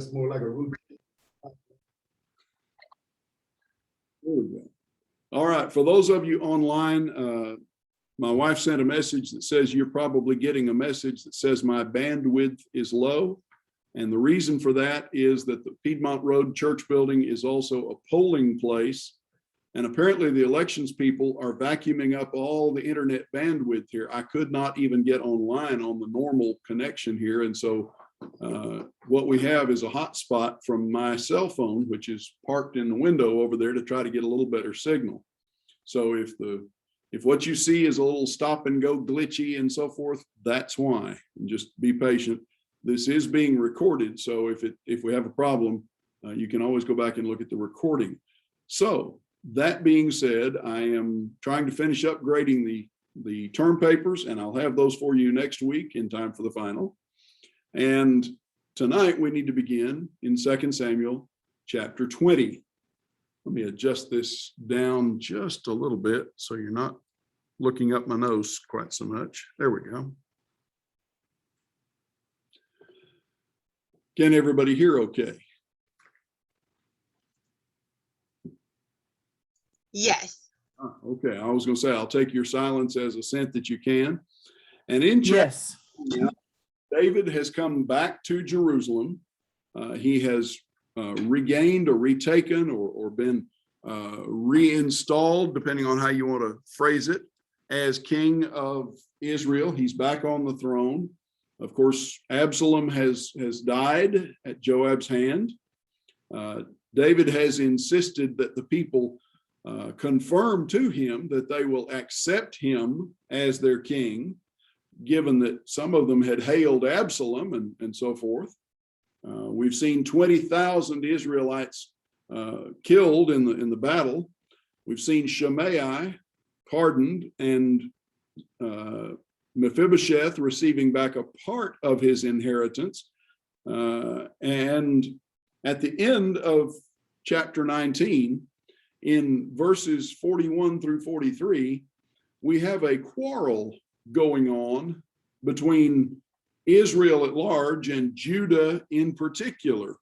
It's more like a routine. There we go. All right, for those of you online, my wife sent a message that says you're probably getting a message that says my bandwidth is low. And the reason for that is that the Piedmont Road church building is also a polling place. And apparently the elections people are vacuuming up all the internet bandwidth here. I could not even get online on the normal connection here. And so what we have is a hotspot from my cell phone, which is parked in the window over there to try to get a little better signal. So if what you see is a little stop and go glitchy and so forth, that's why. And just be patient. This is being recorded. So if we have a problem, you can always go back and look at the recording. So that being said, I am trying to finish up grading the term papers, and I'll have those for you next week in time for the final. And tonight we need to begin in 2 Samuel chapter 20. Let me adjust this down just a little bit so you're not looking up my nose quite so much. There we go. Can everybody hear okay? Yes. Okay, I was going to say, I'll take your silence as assent that you can. And in chapter, David has come back to Jerusalem. He has regained or retaken or been reinstalled, depending on how you want to phrase it, as king of Israel. He's back on the throne. Of course, Absalom has died at Joab's hand. David has insisted that the people confirm to him that they will accept him as their king, given that some of them had hailed Absalom and so forth. We've seen 20,000 Israelites killed in the battle. We've seen Shimei pardoned and Mephibosheth receiving back a part of his inheritance. And at the end of chapter 19, in verses 41 through 43, we have a quarrel going on between Israel at large and Judah in particular.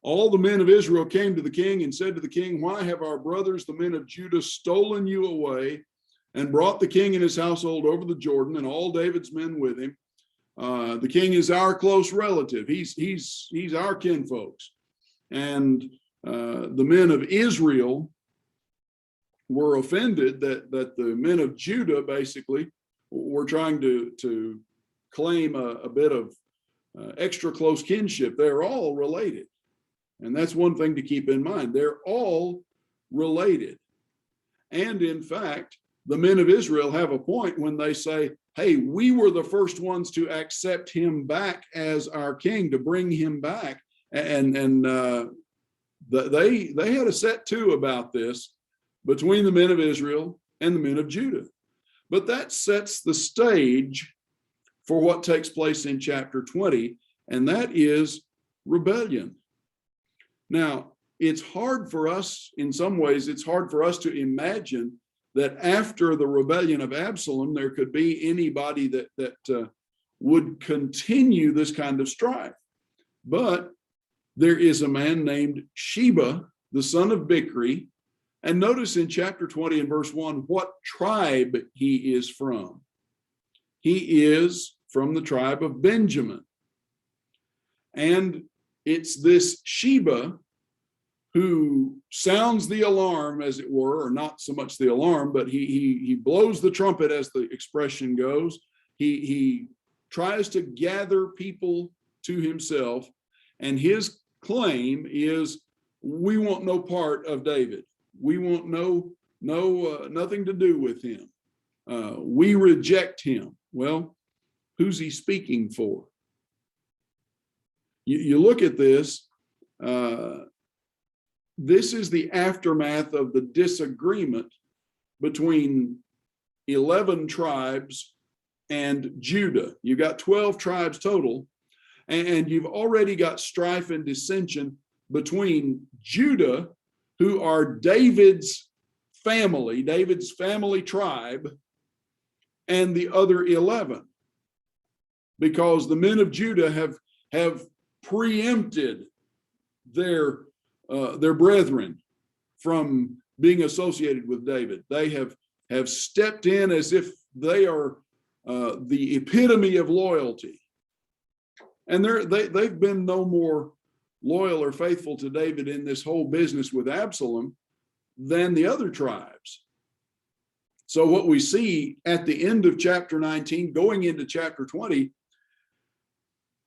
All the men of Israel came to the king and said to the king, "Why have our brothers, the men of Judah, stolen you away and brought the king and his household over the Jordan and all David's men with him? The king is our close relative. He's our kinfolks." And the men of Israel were offended that the men of Judah basically were trying to claim a bit of extra close kinship. They're all related. And that's one thing to keep in mind. They're all related. And in fact, the men of Israel have a point when they say, hey, we were the first ones to accept him back as our king, to bring him back. And they had a set to about this between the men of Israel and the men of Judah. But that sets the stage for what takes place in chapter 20, and that is rebellion. Now, it's hard for us, in some ways, it's hard for us to imagine that after the rebellion of Absalom, there could be anybody that would continue this kind of strife. But there is a man named Sheba, the son of Bichri, and notice in chapter 20 and verse 1 what tribe he is from. He is from the tribe of Benjamin. And it's this Sheba who sounds the alarm, as it were, or not so much the alarm, but he blows the trumpet, as the expression goes. He tries to gather people to himself, and his claim is, we want no part of David. We want nothing to do with him. We reject him. Well, who's he speaking for? You look at this. This is the aftermath of the disagreement between 11 tribes and Judah. You've got 12 tribes total, and you've already got strife and dissension between Judah, who are David's family tribe, and the other 11, because the men of Judah have preempted their brethren from being associated with David. They have stepped in as if they are the epitome of loyalty. And they've been no more loyal or faithful to David in this whole business with Absalom than the other tribes. So what we see at the end of chapter 19, going into chapter 20,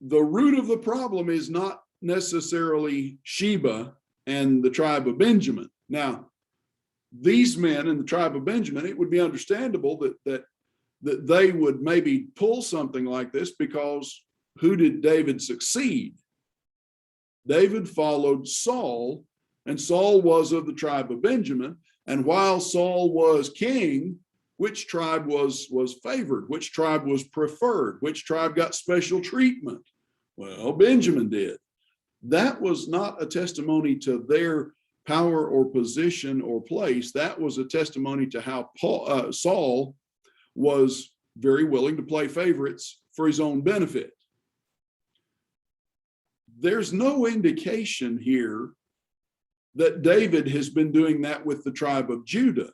the root of the problem is not necessarily Sheba and the tribe of Benjamin. Now, these men in the tribe of Benjamin, it would be understandable that they would maybe pull something like this, because who did David succeed? David followed Saul, and Saul was of the tribe of Benjamin. And while Saul was king, which tribe was favored? Which tribe was preferred? Which tribe got special treatment? Well, Benjamin did. That was not a testimony to their power or position or place. That was a testimony to how Saul was very willing to play favorites for his own benefit. There's no indication here that David has been doing that with the tribe of Judah,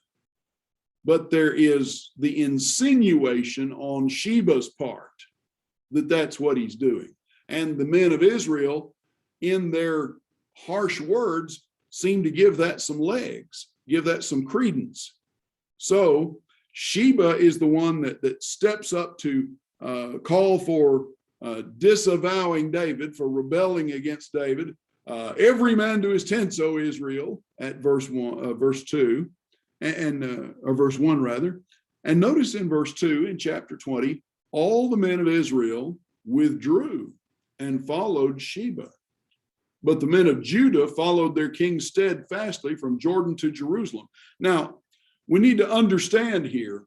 but there is the insinuation on Sheba's part that that's what he's doing. And the men of Israel, in their harsh words, seem to give that some legs, give that some credence. So Sheba is the one that steps up to call for disavowing David, for rebelling against David. Every man to his tents, O Israel, at verse 2, or verse 1 rather. And notice in verse 2 in chapter 20, all the men of Israel withdrew and followed Sheba. But the men of Judah followed their king steadfastly from Jordan to Jerusalem. Now, we need to understand here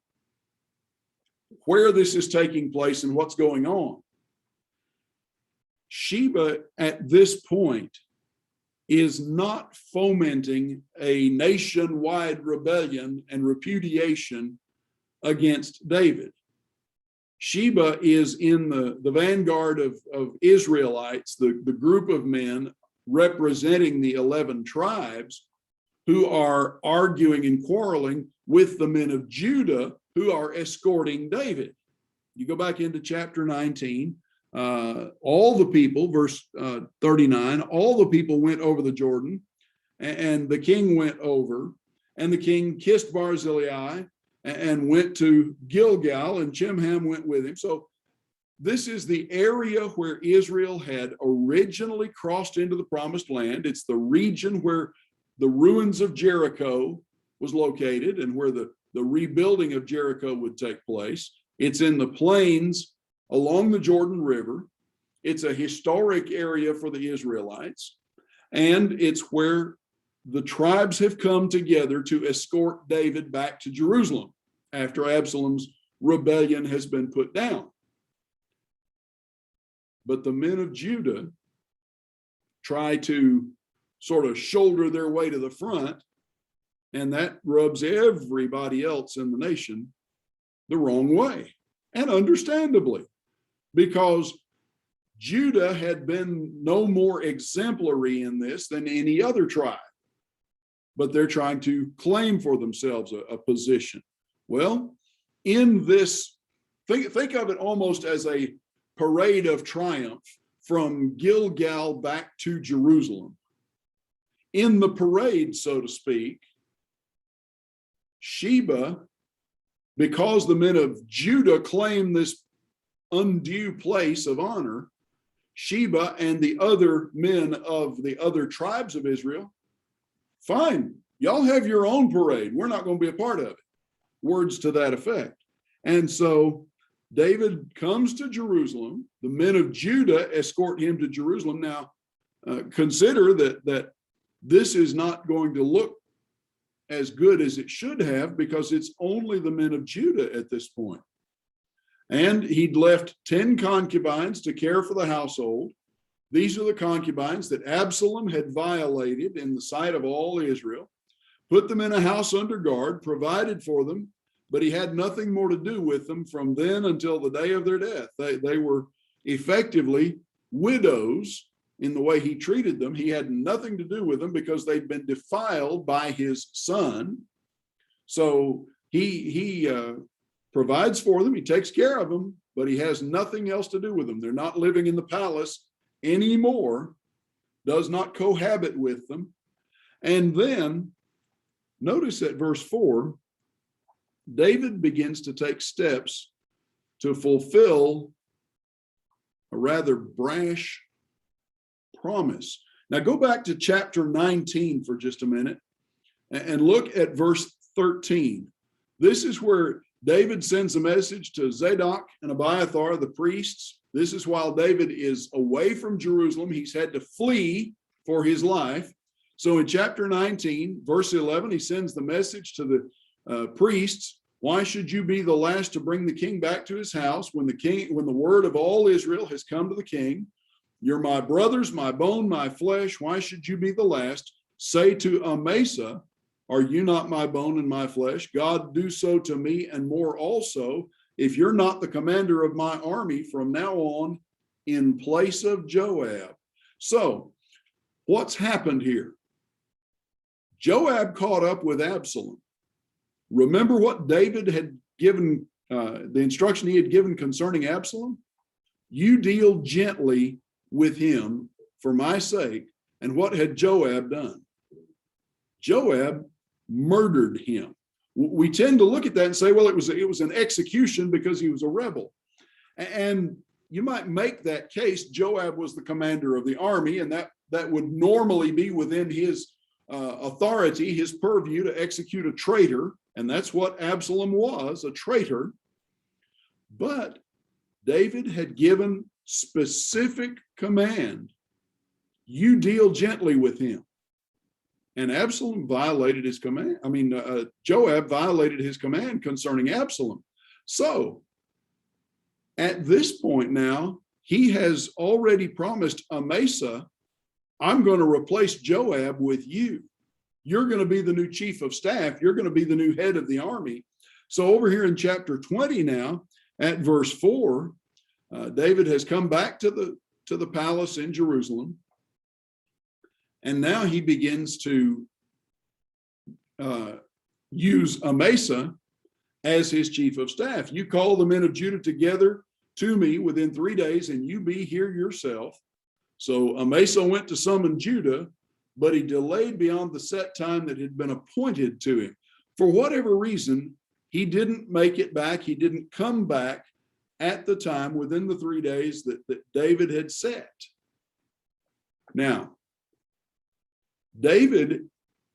where this is taking place and what's going on. Sheba at this point is not fomenting a nationwide rebellion and repudiation against David. Sheba is in the vanguard of Israelites, the group of men representing the 11 tribes who are arguing and quarreling with the men of Judah who are escorting David. You go back into chapter 19, all the people, verse 39, all the people went over the Jordan, and the king went over, and the king kissed Barzillai and went to Gilgal, and Chimham went with him. So this is the area where Israel had originally crossed into the promised land. It's the region where the ruins of Jericho was located and where the rebuilding of Jericho would take place. It's in the plains along the Jordan River. It's a historic area for the Israelites, and it's where the tribes have come together to escort David back to Jerusalem after Absalom's rebellion has been put down. But the men of Judah try to sort of shoulder their way to the front, and that rubs everybody else in the nation the wrong way, and understandably, because Judah had been no more exemplary in this than any other tribe, but they're trying to claim for themselves a position. Well, in this, think of it almost as a parade of triumph from Gilgal back to Jerusalem. In the parade, so to speak, Sheba, because the men of Judah claim this undue place of honor, Sheba and the other men of the other tribes of Israel, fine, y'all have your own parade. We're not going to be a part of it. Words to that effect. And so David comes to Jerusalem. The men of Judah escort him to Jerusalem. Now, consider that this is not going to look as good as it should have, because it's only the men of Judah at this point. And he'd left 10 concubines to care for the household. These are the concubines that Absalom had violated in the sight of all Israel, put them in a house under guard, provided for them, but he had nothing more to do with them from then until the day of their death. They were effectively widows in the way he treated them. He had nothing to do with them because they'd been defiled by his son. So he provides for them, he takes care of them, but he has nothing else to do with them. They're not living in the palace anymore, does not cohabit with them. And then notice at verse 4, David begins to take steps to fulfill a rather brash promise. Now go back to chapter 19 for just a minute and look at verse 13. This is where David sends a message to Zadok and Abiathar, the priests. This is while David is away from Jerusalem. He's had to flee for his life. So in chapter 19, verse 11, he sends the message to the priests. Why should you be the last to bring the king back to his house when the word of all Israel has come to the king? You're my brothers, my bone, my flesh. Why should you be the last? Say to Amasa, are you not my bone and my flesh? God, do so to me and more also, if you're not the commander of my army from now on in place of Joab. So what's happened here? Joab caught up with Absalom. Remember what David had given, the instruction he had given concerning Absalom? You deal gently with him for my sake. And what had Joab done? Joab murdered him. We tend to look at that and say, well, it was an execution because he was a rebel. And you might make that case. Joab was the commander of the army, and that would normally be within his authority, his purview to execute a traitor. And that's what Absalom was, a traitor. But David had given specific command. You deal gently with him. And Absalom violated his command. Joab violated his command concerning Absalom. So at this point now, he has already promised Amasa, I'm going to replace Joab with you. You're going to be the new chief of staff. You're going to be the new head of the army. So over here in chapter 20 now, at verse 4, David has come back to the palace in Jerusalem. And now he begins to use Amasa as his chief of staff. You call the men of Judah together to me within 3 days, and you be here yourself. So Amasa went to summon Judah, but he delayed beyond the set time that had been appointed to him. For whatever reason, he didn't make it back. He didn't come back at the time within the 3 days that David had set. Now, David,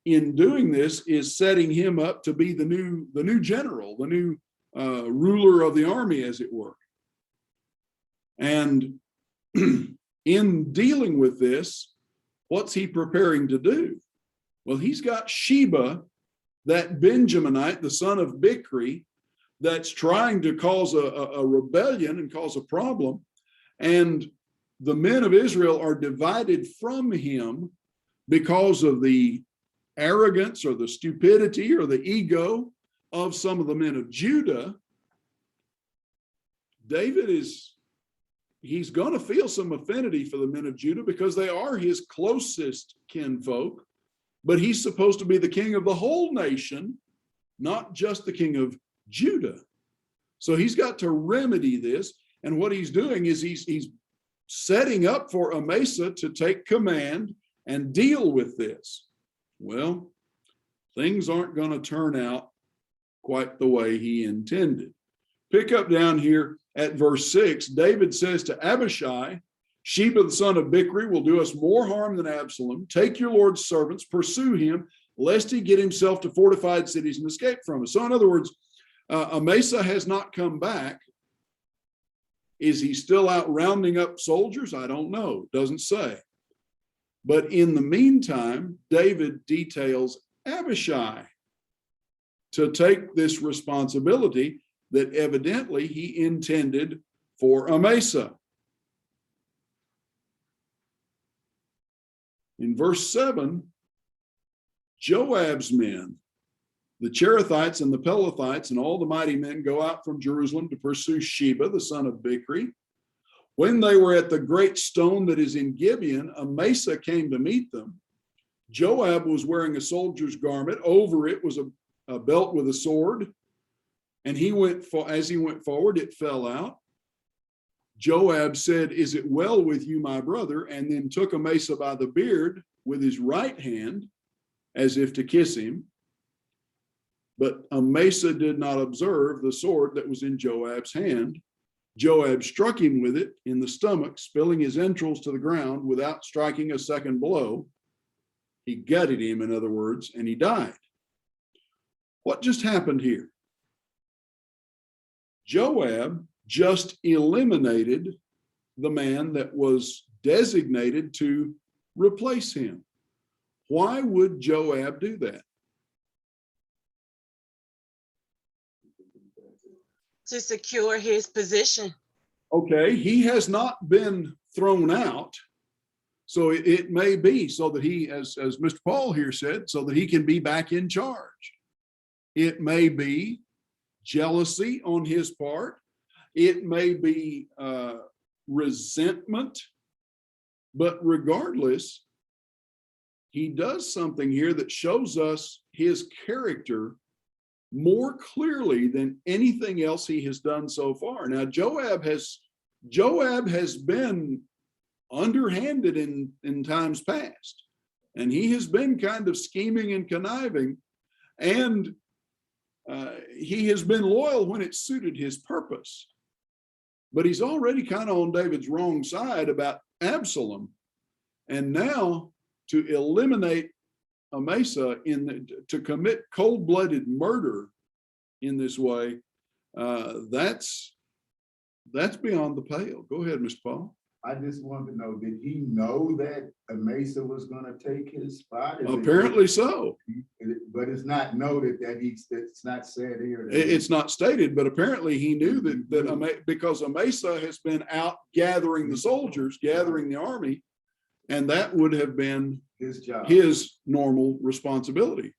in doing this, is setting him up to be the new general, the new ruler of the army, as it were. And in dealing with this, what's he preparing to do? Well, he's got Sheba, that Benjaminite, the son of Bichri, that's trying to cause a rebellion and cause a problem. And the men of Israel are divided from him because of the arrogance or the stupidity or the ego of some of the men of Judah. David he's going to feel some affinity for the men of Judah because they are his closest kinfolk, but he's supposed to be the king of the whole nation, not just the king of Judah. So he's got to remedy this. And what he's doing is he's setting up for Amasa to take command and deal with this. Well, things aren't going to turn out quite the way he intended. Pick up down here at verse 6. David says to Abishai, Sheba the son of Bichri will do us more harm than Absalom. Take your Lord's servants, pursue him, lest he get himself to fortified cities and escape from us. So in other words, Amasa has not come back. Is he still out rounding up soldiers? I don't know. Doesn't say. But in the meantime, David details Abishai to take this responsibility that evidently he intended for Amasa. In verse 7, Joab's men, the Cherethites and the Pelethites and all the mighty men go out from Jerusalem to pursue Sheba, the son of Bichri. When they were at the great stone that is in Gibeon, Amasa came to meet them. Joab was wearing a soldier's garment. Over it was a belt with a sword. And as he went forward, it fell out. Joab said, "Is it well with you, my brother?" And then took Amasa by the beard with his right hand, as if to kiss him. But Amasa did not observe the sword that was in Joab's hand. Joab struck him with it in the stomach, spilling his entrails to the ground without striking a second blow. He gutted him, in other words, and he died. What just happened here? Joab just eliminated the man that was designated to replace him. Why would Joab do that? To secure his position. Okay, he has not been thrown out. So it may be so that he, as Mr. Paul here said, so that he can be back in charge. It may be jealousy on his part. It may be resentment. But regardless, he does something here that shows us his character more clearly than anything else he has done so far. Now, Joab has been underhanded in times past, and he has been kind of scheming and conniving, and he has been loyal when it suited his purpose. But he's already kind of on David's wrong side about Absalom, and now to eliminate Amasa to commit cold-blooded murder in this way, that's beyond the pale. Go ahead, Mr. Paul. I just wanted to know, did he know that Amasa was going to take his spot? Apparently so. But it's not noted that it's not said here. It's not stated, but apparently he knew that because Amasa has been out gathering the soldiers, gathering the army, and that would have been his job, his normal responsibility.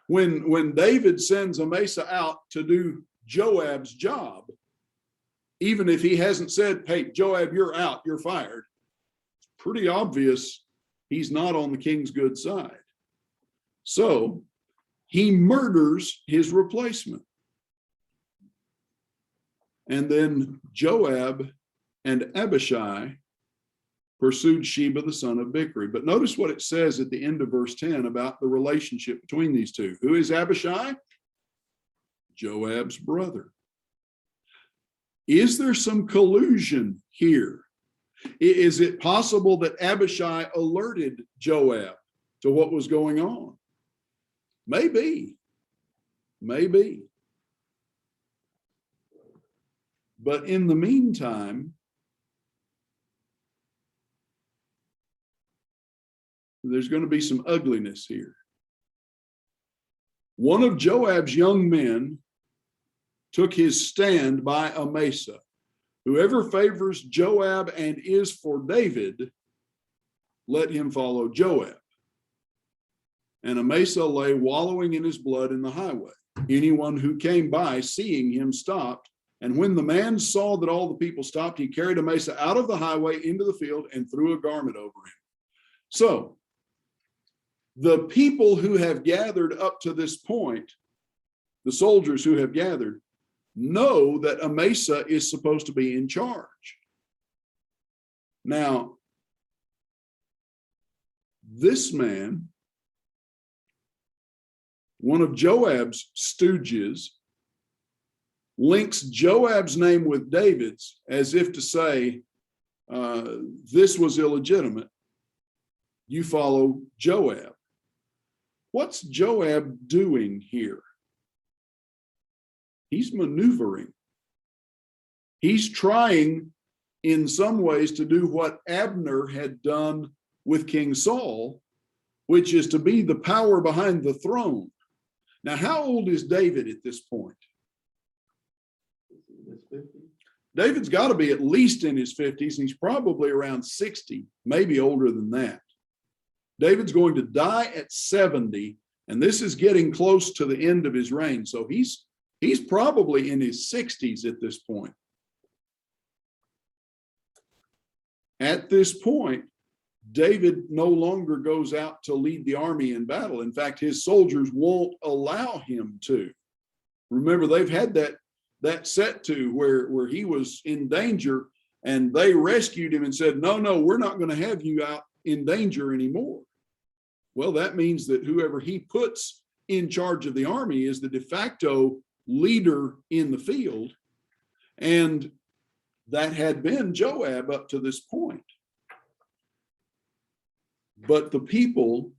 When David sends Amasa out to do Joab's job, even if he hasn't said, "Hey, Joab, you're out, you're fired," it's pretty obvious he's not on the king's good side. So he murders his replacement. And then Joab and Abishai pursued Sheba, the son of Bichri. But notice what it says at the end of verse 10 about the relationship between these two. Who is Abishai? Joab's brother. Is there some collusion here? Is it possible that Abishai alerted Joab to what was going on? Maybe. But in the meantime, there's going to be some ugliness here. One of Joab's young men took his stand by Amasa. Whoever favors Joab and is for David, let him follow Joab. And Amasa lay wallowing in his blood in the highway. Anyone who came by, seeing him, stopped. And when the man saw that all the people stopped, he carried Amasa out of the highway into the field and threw a garment over him. So, the people who have gathered up to this point, the soldiers who have gathered, know that Amasa is supposed to be in charge. Now, this man, one of Joab's stooges, links Joab's name with David's as if to say, this was illegitimate. You follow Joab. What's Joab doing here? He's maneuvering. He's trying in some ways to do what Abner had done with King Saul, which is to be the power behind the throne. Now, how old is David at this point? David's got to be at least in his 50s, and he's probably around 60, maybe older than that. David's going to die at 70, and this is getting close to the end of his reign. So he's probably in his 60s at this point. At this point, David no longer goes out to lead the army in battle. In fact, his soldiers won't allow him to. Remember, they've had that set to where he was in danger, and they rescued him and said, no, we're not going to have you out in danger anymore. Well, that means that whoever he puts in charge of the army is the de facto leader in the field. And that had been Joab up to this point. But the people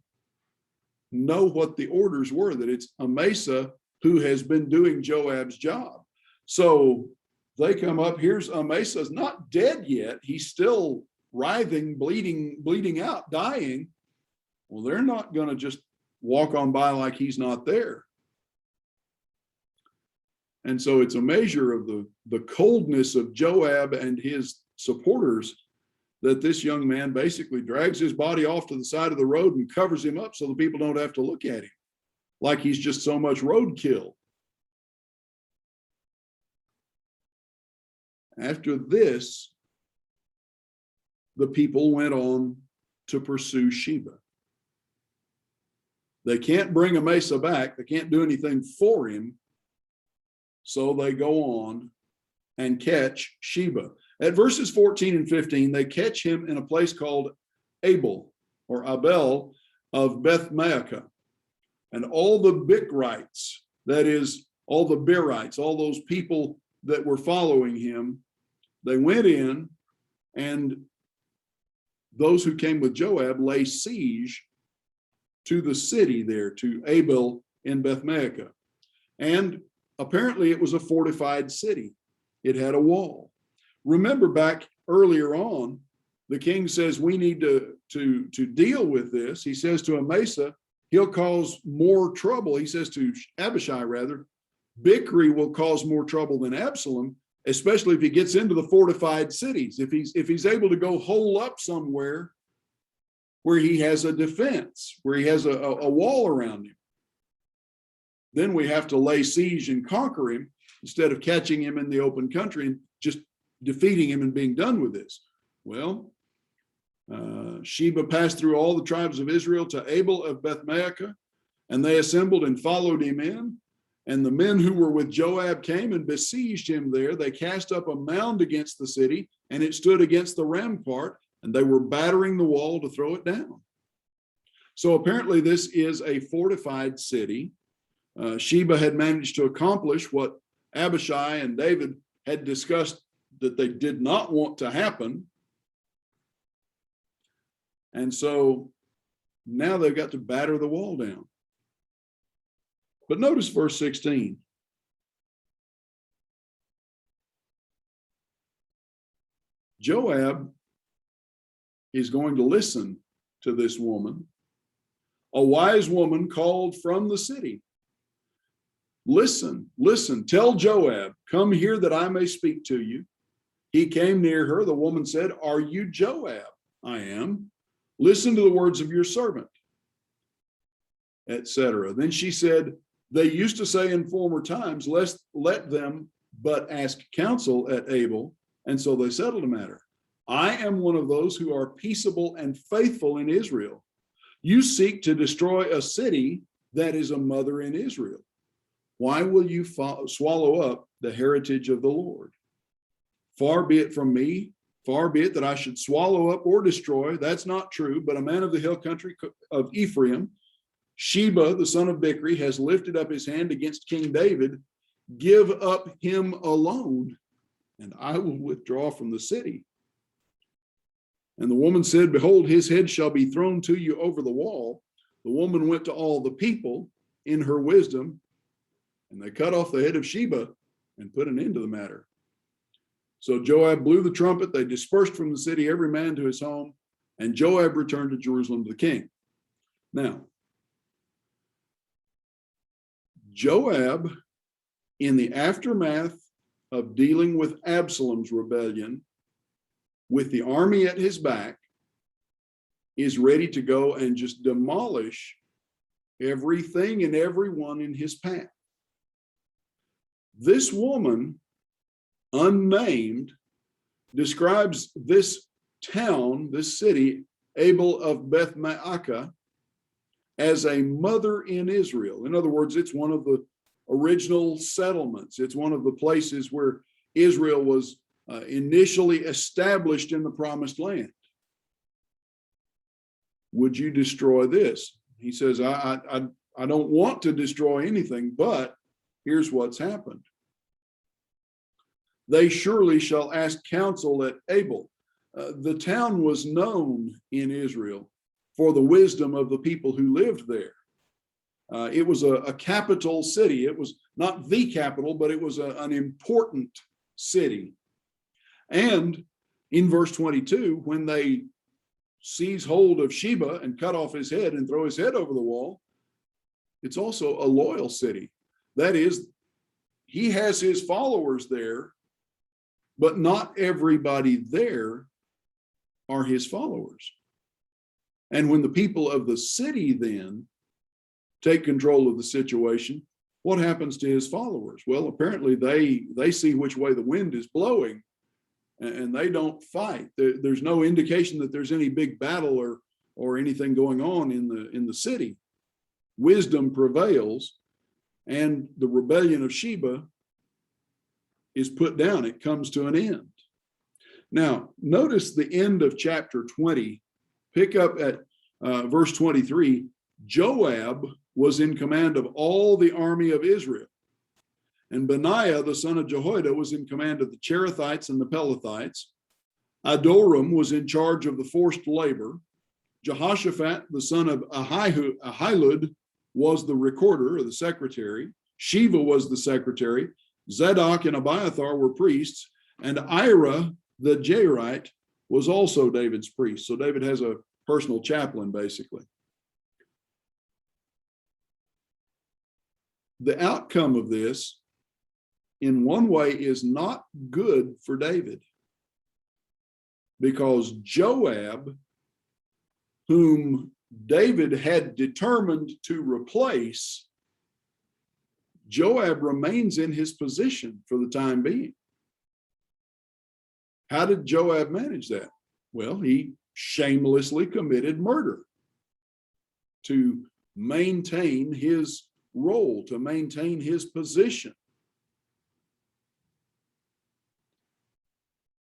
know what the orders were, that it's Amasa who has been doing Joab's job. So they come up, here's Amasa's not dead yet. He's still writhing, bleeding out, dying. Well, they're not going to just walk on by like he's not there. And so it's a measure of the coldness of Joab and his supporters that this young man basically drags his body off to the side of the road and covers him up so the people don't have to look at him like he's just so much roadkill. After this, the people went on to pursue Sheba. They can't bring Amasa back. They can't do anything for him. So they go on and catch Sheba. At verses 14 and 15, they catch him in a place called Abel of Beth Maacah. And all the Bichrites, that is, all the Berites, all those people that were following him, they went in, and those who came with Joab lay siege to the city there, to Abel in Beth Maacah. And apparently it was a fortified city. It had a wall. Remember back earlier on, the king says we need to deal with this. He says to Amasa, he'll cause more trouble. He says to Abishai, rather, Bichri will cause more trouble than Absalom, especially if he gets into the fortified cities. If he's able to go hole up somewhere where he has a defense, where he has a wall around him, then we have to lay siege and conquer him instead of catching him in the open country and just defeating him and being done with this. Well, Sheba passed through all the tribes of Israel to Abel of Beth Maacah, and they assembled and followed him in. And the men who were with Joab came and besieged him there. They cast up a mound against the city, and it stood against the rampart, and they were battering the wall to throw it down. So apparently this is a fortified city. Sheba had managed to accomplish what Abishai and David had discussed that they did not want to happen. And so now they've got to batter the wall down. But notice verse 16. Joab is going to listen to this woman, a wise woman called from the city. Listen, tell Joab, come here that I may speak to you. He came near her. The woman said, are you Joab? I am. Listen to the words of your servant, etc. Then she said, they used to say in former times, let them but ask counsel at Abel. And so they settled the matter. I am one of those who are peaceable and faithful in Israel. You seek to destroy a city that is a mother in Israel. Why will you swallow up the heritage of the Lord? Far be it from me, far be it that I should swallow up or destroy. That's not true, but a man of the hill country of Ephraim, Sheba, the son of Bichri, has lifted up his hand against King David. Give up him alone, and I will withdraw from the city. And the woman said, behold, his head shall be thrown to you over the wall. The woman went to all the people in her wisdom, and they cut off the head of Sheba and put an end to the matter. So Joab blew the trumpet. They dispersed from the city, every man to his home, and Joab returned to Jerusalem to the king. Now, Joab, in the aftermath of dealing with Absalom's rebellion, with the army at his back, is ready to go and just demolish everything and everyone in his path. This woman, unnamed, describes this town, this city, Abel of Beth Maacah, as a mother in Israel. In other words, it's one of the original settlements. It's one of the places where Israel was initially established in the promised land. Would you destroy this? He says, I don't want to destroy anything, but here's what's happened. They surely shall ask counsel at Abel. The town was known in Israel for the wisdom of the people who lived there. It was a capital city. It was not the capital, but it was an important city. And in verse 22, when they seize hold of Sheba and cut off his head and throw his head over the wall, it's also a loyal city. That is, he has his followers there, but not everybody there are his followers. And when the people of the city then take control of the situation, what happens to his followers? Well, apparently they see which way the wind is blowing, and they don't fight. There's no indication that there's any big battle or anything going on in the city. Wisdom prevails, and the rebellion of Sheba is put down. It comes to an end. Now, notice the end of chapter 20. Pick up at verse 23. Joab was in command of all the army of Israel, and Benaiah, the son of Jehoiada, was in command of the Cherethites and the Pelethites. Adoram was in charge of the forced labor. Jehoshaphat, the son of Ahilud, was the recorder or the secretary. Sheva was the secretary. Zadok and Abiathar were priests, and Ira, the Jairite, was also David's priest. So David has a personal chaplain, basically. The outcome of this, in one way, is not good for David, because Joab, whom David had determined to replace, Joab remains in his position for the time being. How did Joab manage that? Well, he shamelessly committed murder to maintain his role, to maintain his position.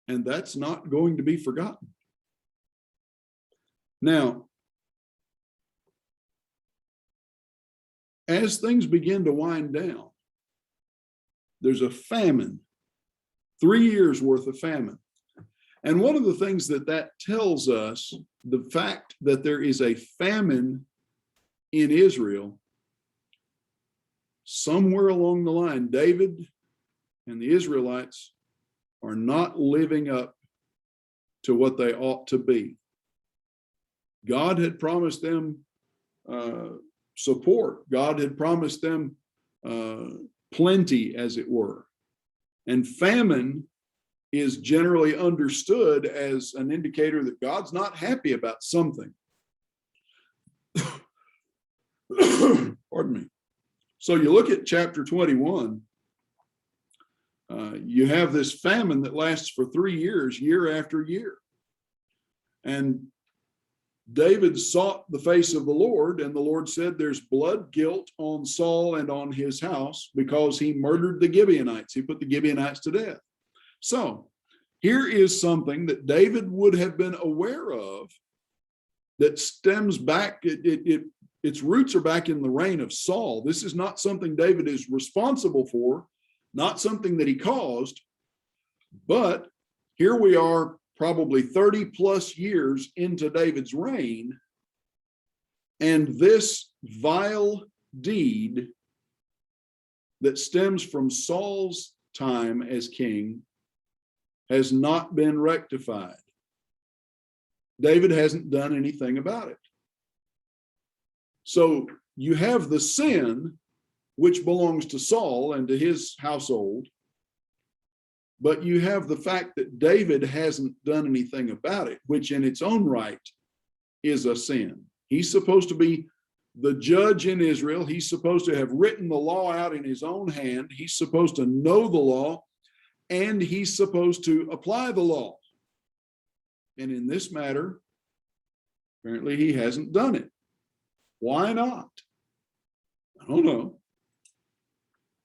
And that's not going to be forgotten. Now, as things begin to wind down, there's a famine, 3 years worth of famine. And one of the things that tells us, the fact that there is a famine in Israel, somewhere along the line, David and the Israelites are not living up to what they ought to be. God had promised them support. God had promised them plenty, as it were. And famine is generally understood as an indicator that God's not happy about something. Pardon me. So you look at chapter 21, you have this famine that lasts for 3 years, year after year. And David sought the face of the Lord, and the Lord said, there's blood guilt on Saul and on his house because he murdered the Gibeonites. He put the Gibeonites to death. So here is something that David would have been aware of that stems back, its roots are back in the reign of Saul. This is not something David is responsible for, not something that he caused, but here we are probably 30 plus years into David's reign, and this vile deed that stems from Saul's time as king has not been rectified. David hasn't done anything about it. So you have the sin, which belongs to Saul and to his household, but you have the fact that David hasn't done anything about it, which in its own right is a sin. He's supposed to be the judge in Israel. He's supposed to have written the law out in his own hand. He's supposed to know the law, and he's supposed to apply the law. And in this matter, apparently he hasn't done it. Why not? I don't know.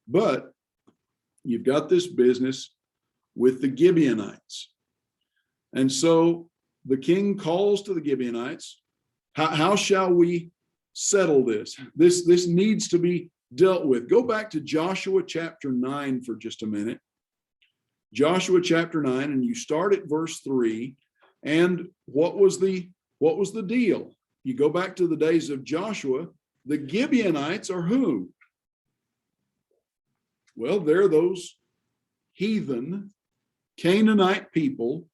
But you've got this business with the Gibeonites. And so the king calls to the Gibeonites. How shall we settle this? This needs to be dealt with. Go back to Joshua chapter 9 for just a minute. Joshua chapter 9, and you start at verse 3. And what was the deal? You go back to the days of Joshua. The Gibeonites are who? Well, they're those heathen Canaanite people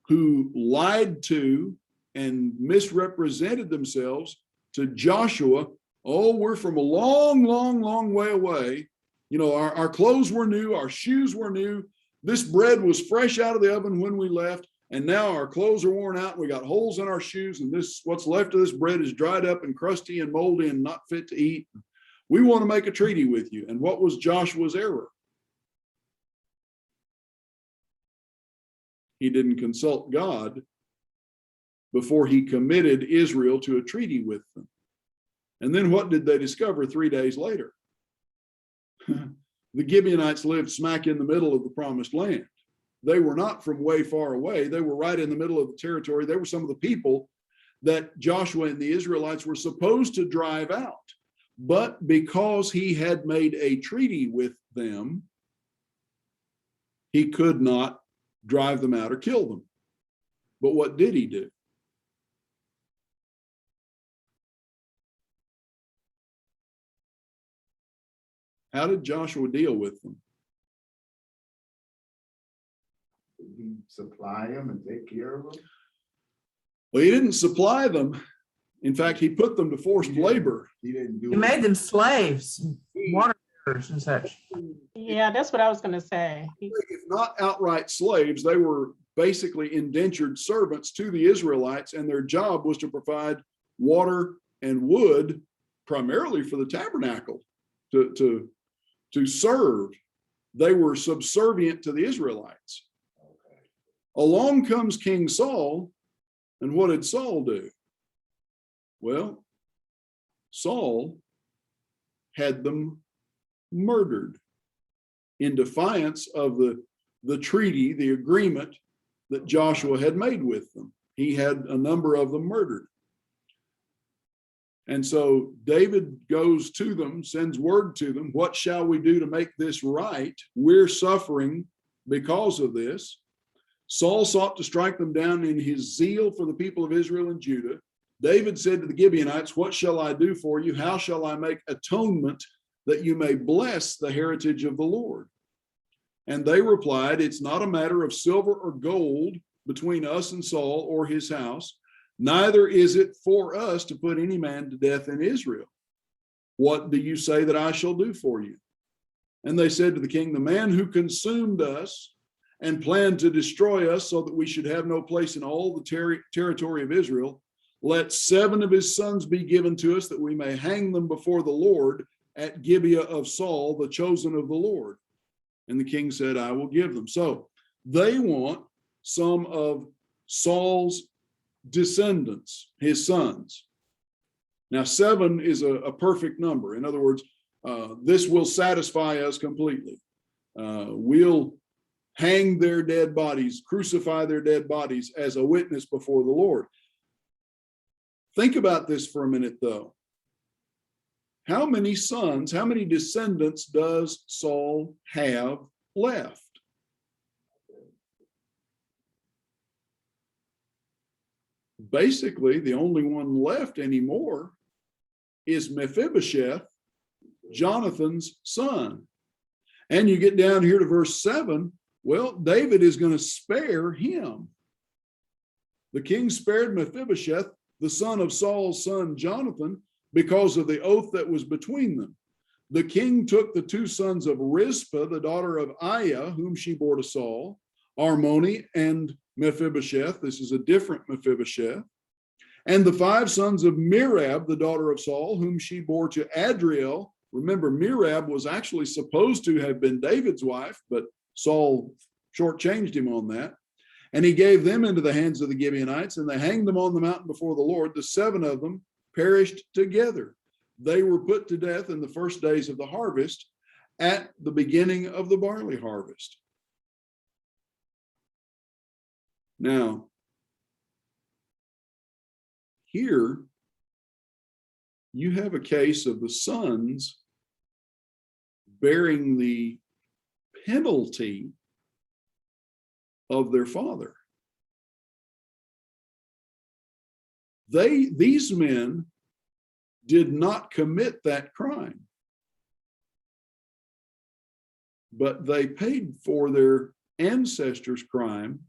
who lied to and misrepresented themselves to Joshua. Oh, we're from a long, long, long way away. You know, our clothes were new, our shoes were new. This bread was fresh out of the oven when we left, and now our clothes are worn out. We got holes in our shoes, and what's left of this bread is dried up and crusty and moldy and not fit to eat. We want to make a treaty with you. And what was Joshua's error? He didn't consult God before he committed Israel to a treaty with them. And then what did they discover 3 days later? The Gibeonites lived smack in the middle of the promised land. They were not from way far away. They were right in the middle of the territory. They were some of the people that Joshua and the Israelites were supposed to drive out. But because he had made a treaty with them, he could not drive them out or kill them. But what did he do? How did Joshua deal with them? Did he supply them and take care of them? Well, he didn't supply them. In fact, he put them to forced labor. He didn't do He it. made them slaves, water bearers and such. Yeah, that's what I was gonna say. If not outright slaves, they were basically indentured servants to the Israelites, and their job was to provide water and wood, primarily for the tabernacle, to serve. They were subservient to the Israelites. Okay. Along comes King Saul, and what did Saul do? Well, Saul had them murdered in defiance of the treaty, the agreement that Joshua had made with them. He had a number of them murdered. And so David goes to them, sends word to them, what shall we do to make this right? We're suffering because of this. Saul sought to strike them down in his zeal for the people of Israel and Judah. David said to the Gibeonites, what shall I do for you? How shall I make atonement that you may bless the heritage of the Lord? And they replied, it's not a matter of silver or gold between us and Saul or his house. Neither is it for us to put any man to death in Israel. What do you say that I shall do for you? And they said to the king, the man who consumed us and planned to destroy us so that we should have no place in all the territory of Israel, let 7 of his sons be given to us that we may hang them before the Lord at Gibeah of Saul, the chosen of the Lord. And the king said, I will give them. So they want some of Saul's descendants, his sons. Now, 7 is a perfect number. In other words, this will satisfy us completely. We'll hang their dead bodies, crucify their dead bodies as a witness before the Lord. Think about this for a minute, though. How many sons, how many descendants does Saul have left? Basically, the only one left anymore is Mephibosheth, Jonathan's son. And you get down here to verse 7. Well, David is going to spare him. The king spared Mephibosheth, the son of Saul's son Jonathan, because of the oath that was between them. The king took the 2 sons of Rizpah, the daughter of Aiah, whom she bore to Saul, Armoni and Mephibosheth. This is a different Mephibosheth. And the 5 sons of Merab, the daughter of Saul, whom she bore to Adriel. Remember, Merab was actually supposed to have been David's wife, but Saul shortchanged him on that. And he gave them into the hands of the Gibeonites, and they hanged them on the mountain before the Lord. The 7 of them perished together. They were put to death in the first days of the harvest, at the beginning of the barley harvest. Now, here you have a case of the sons bearing the penalty of their father. These men did not commit that crime, but they paid for their ancestors' crime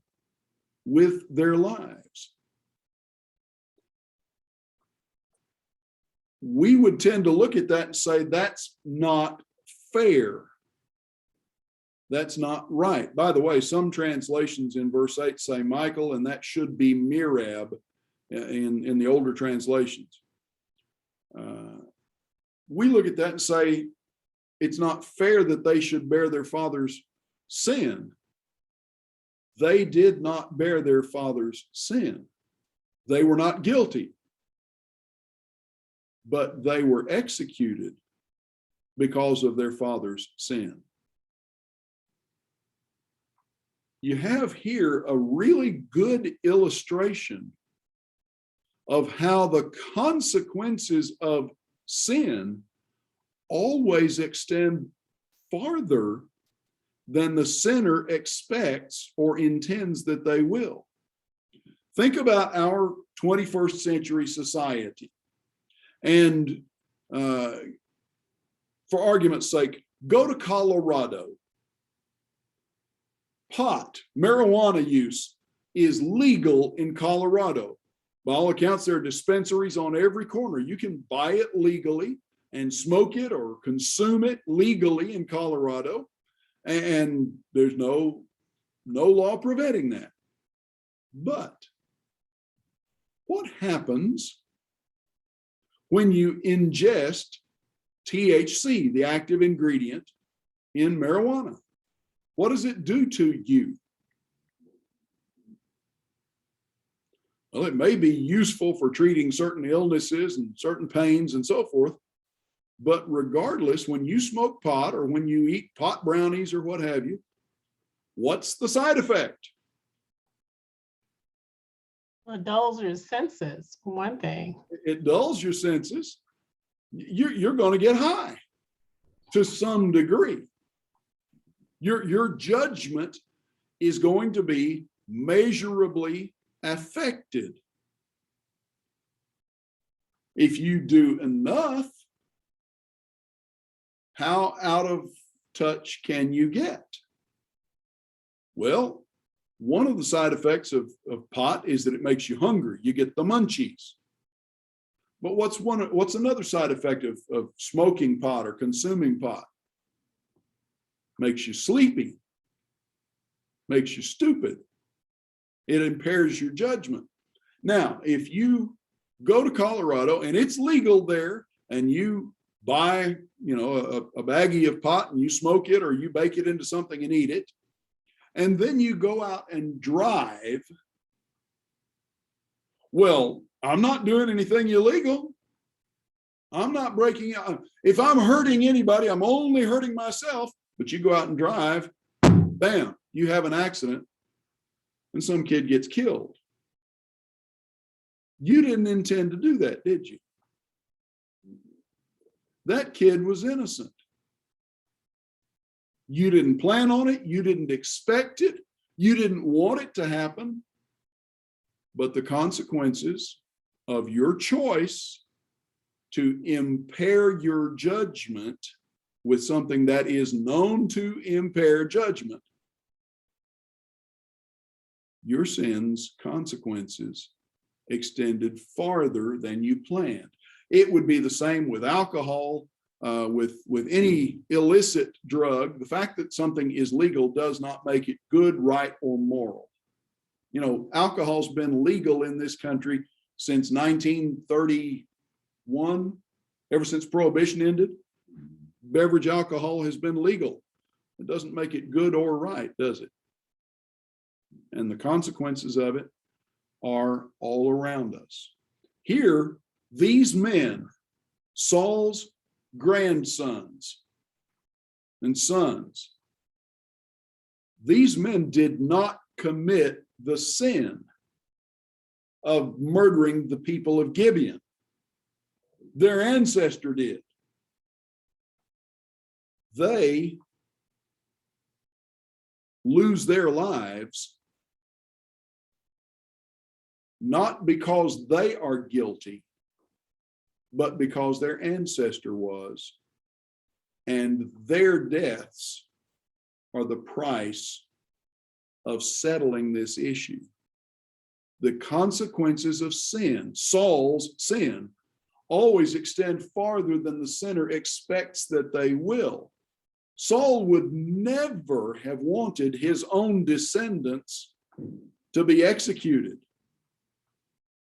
with their lives. We would tend to look at that and say, that's not fair. That's not right. By the way, some translations in verse 8 say Michael, and that should be Merab in the older translations. We look at that and say, it's not fair that they should bear their father's sin. They did not bear their father's sin. They were not guilty, but they were executed because of their father's sin. You have here a really good illustration of how the consequences of sin always extend farther than the sinner expects or intends that they will. Think about our 21st century society. And for argument's sake, go to Colorado. Pot, marijuana use is legal in Colorado. By all accounts, there are dispensaries on every corner. You can buy it legally and smoke it or consume it legally in Colorado. And there's no law preventing that. But what happens when you ingest THC, the active ingredient in marijuana? What does it do to you? Well, it may be useful for treating certain illnesses and certain pains and so forth, but regardless, when you smoke pot or when you eat pot brownies or what have you, what's the side effect? Well, it dulls your senses, for one thing. It dulls your senses. You're going to get high to some degree. Your judgment is going to be measurably affected. If you do enough, how out of touch can you get? Well, one of the side effects of pot is that it makes you hungry. You get the munchies. But what's another side effect of smoking pot or consuming pot? Makes you sleepy, makes you stupid. It impairs your judgment. Now, if you go to Colorado and it's legal there and you buy, a baggie of pot and you smoke it or you bake it into something and eat it, and then you go out and drive, well, I'm not doing anything illegal. I'm not breaking out. If I'm hurting anybody, I'm only hurting myself. But you go out and drive, bam, you have an accident and some kid gets killed. You didn't intend to do that, did you? That kid was innocent. You didn't plan on it. You didn't expect it. You didn't want it to happen. But the consequences of your choice to impair your judgment with something that is known to impair judgment, your sin's consequences extended farther than you planned. It would be the same with alcohol, with any illicit drug. The fact that something is legal does not make it good, right, or moral. Alcohol's been legal in this country since 1931, ever since Prohibition ended. Beverage alcohol has been legal. It doesn't make it good or right, does it? and the consequences of it are all around us. Here, these men, Saul's grandsons and sons, these men did not commit the sin of murdering the people of Gibeon. Their ancestor did. They lose their lives not because they are guilty, but because their ancestor was, and their deaths are the price of settling this issue. The consequences of sin, Saul's sin, always extend farther than the sinner expects that they will. Saul would never have wanted his own descendants to be executed.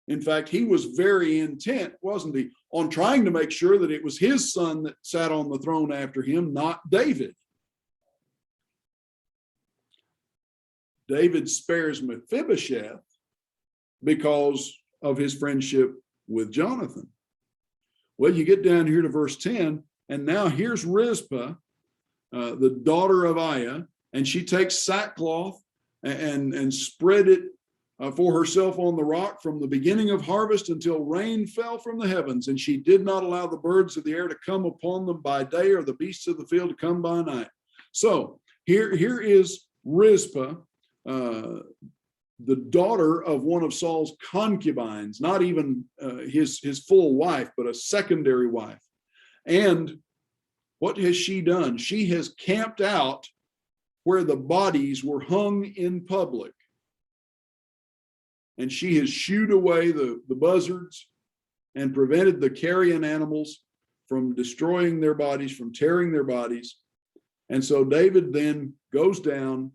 In fact, he was very intent, wasn't he, on trying to make sure that it was his son that sat on the throne after him, not David. David spares Mephibosheth because of his friendship with Jonathan. Well, you get down here to verse 10, and now here's Rizpah, the daughter of Aiah, and she takes sackcloth and spread it for herself on the rock from the beginning of harvest until rain fell from the heavens, and she did not allow the birds of the air to come upon them by day or the beasts of the field to come by night. So here is Rizpah, the daughter of one of Saul's concubines, not even his full wife, but a secondary wife. And what has she done? She has camped out where the bodies were hung in public. And she has shooed away the buzzards and prevented the carrion animals from destroying their bodies, from tearing their bodies. And so David then goes down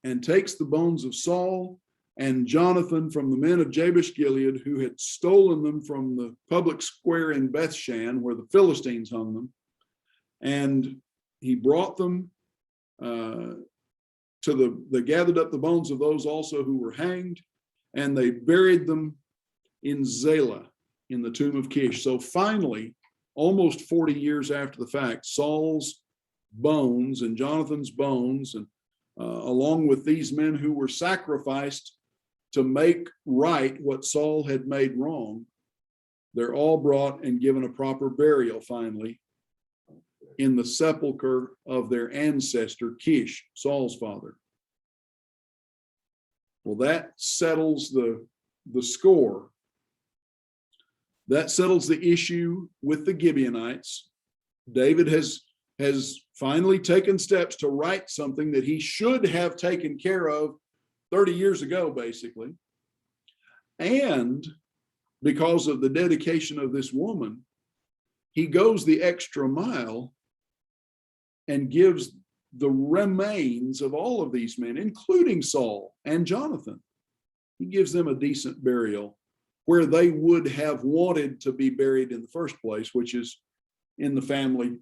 and takes the bones of Saul and Jonathan from the men of Jabesh Gilead, who had stolen them from the public square in Bethshan, where the Philistines hung them. And he brought them they gathered up the bones of those also who were hanged, and they buried them in Zelah, in the tomb of Kish. So finally, almost 40 years after the fact, Saul's bones and Jonathan's bones, and along with these men who were sacrificed to make right what Saul had made wrong, they're all brought and given a proper burial finally in the sepulcher of their ancestor Kish, Saul's father. Well, that settles the score. That settles the issue with the Gibeonites. David has finally taken steps to right something that he should have taken care of 30 years ago, basically. And because of the dedication of this woman, he goes the extra mile and gives the remains of all of these men, including Saul and Jonathan. He gives them a decent burial where they would have wanted to be buried in the first place, which is in the family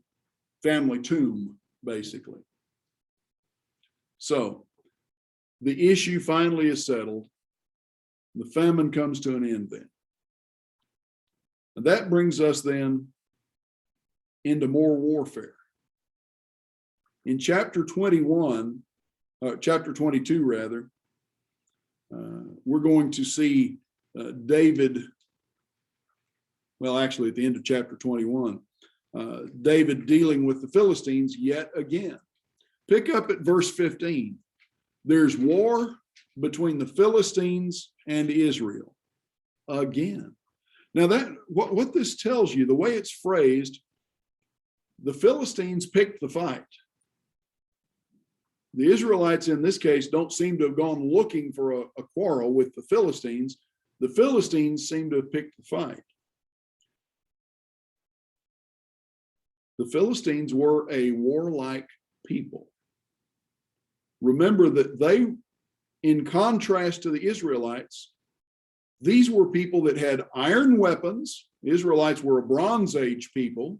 tomb, basically. So the issue finally is settled. The famine comes to an end then. And that brings us then into more warfare. In chapter 22 rather, we're going to see David, well, actually at the end of chapter 21, David dealing with the Philistines yet again. Pick up at verse 15. There's war between the Philistines and Israel again. Now that what this tells you, the way it's phrased, the Philistines picked the fight. The Israelites in this case don't seem to have gone looking for a quarrel with the Philistines. The Philistines seem to have picked the fight. The Philistines were a warlike people. Remember that they, in contrast to the Israelites, these were people that had iron weapons. The Israelites were a Bronze Age people.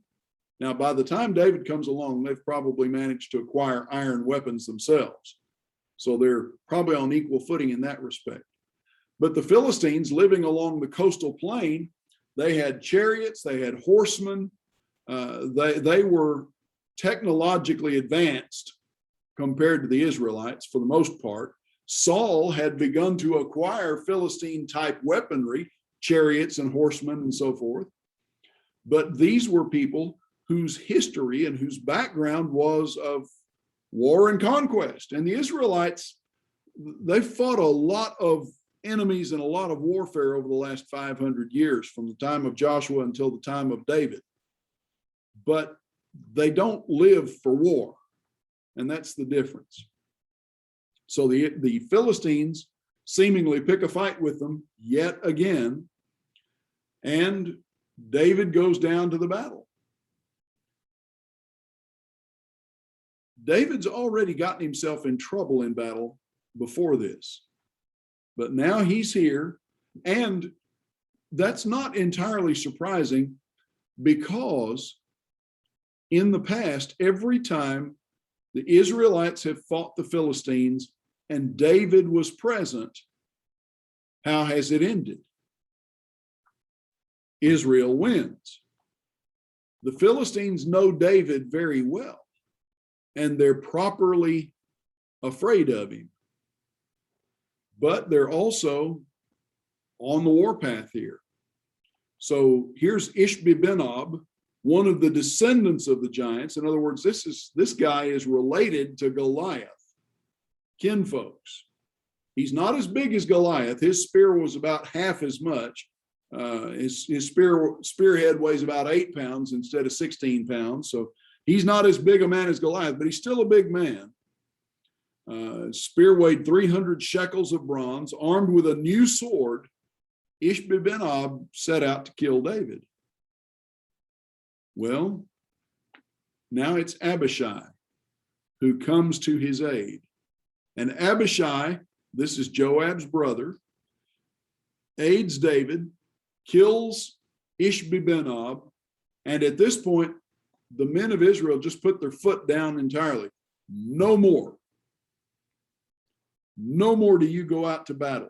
Now, by the time David comes along, they've probably managed to acquire iron weapons themselves. So they're probably on equal footing in that respect. But the Philistines living along the coastal plain, they had chariots, they had horsemen, they were technologically advanced compared to the Israelites for the most part. Saul had begun to acquire Philistine type weaponry, chariots and horsemen and so forth. But these were people whose history and whose background was of war and conquest. And the Israelites, they fought a lot of enemies and a lot of warfare over the last 500 years, from the time of Joshua until the time of David. But they don't live for war. And that's the difference. So the Philistines seemingly pick a fight with them yet again. And David goes down to the battle. David's already gotten himself in trouble in battle before this, but now he's here, and that's not entirely surprising, because in the past, every time the Israelites have fought the Philistines and David was present, how has it ended? Israel wins. The Philistines know David very well, and they're properly afraid of him. But they're also on the warpath here. So here's Ishbi-Benob, one of the descendants of the giants. In other words, this guy is related to Goliath, kinfolks. He's not as big as Goliath. His spear was about half as much. His spearhead weighs about 8 pounds instead of 16 pounds. So he's not as big a man as Goliath, but he's still a big man. Spear weighed 300 shekels of bronze, armed with a new sword. Ishbi-Benob set out to kill David. Well, now it's Abishai who comes to his aid. And Abishai, this is Joab's brother, aids David, kills Ishbi-Benob, and at this point, the men of Israel just put their foot down entirely. No more. No more do you go out to battle.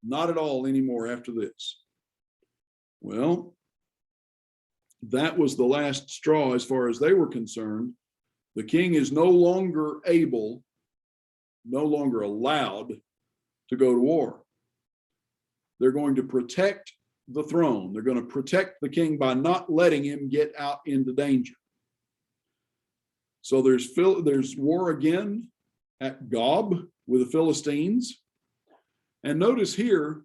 Not at all anymore after this. Well, that was the last straw as far as they were concerned. The king is no longer able, no longer allowed to go to war. They're going to protect the throne. They're going to protect the king by not letting him get out into danger. So there's war again at Gob with the Philistines. And notice here,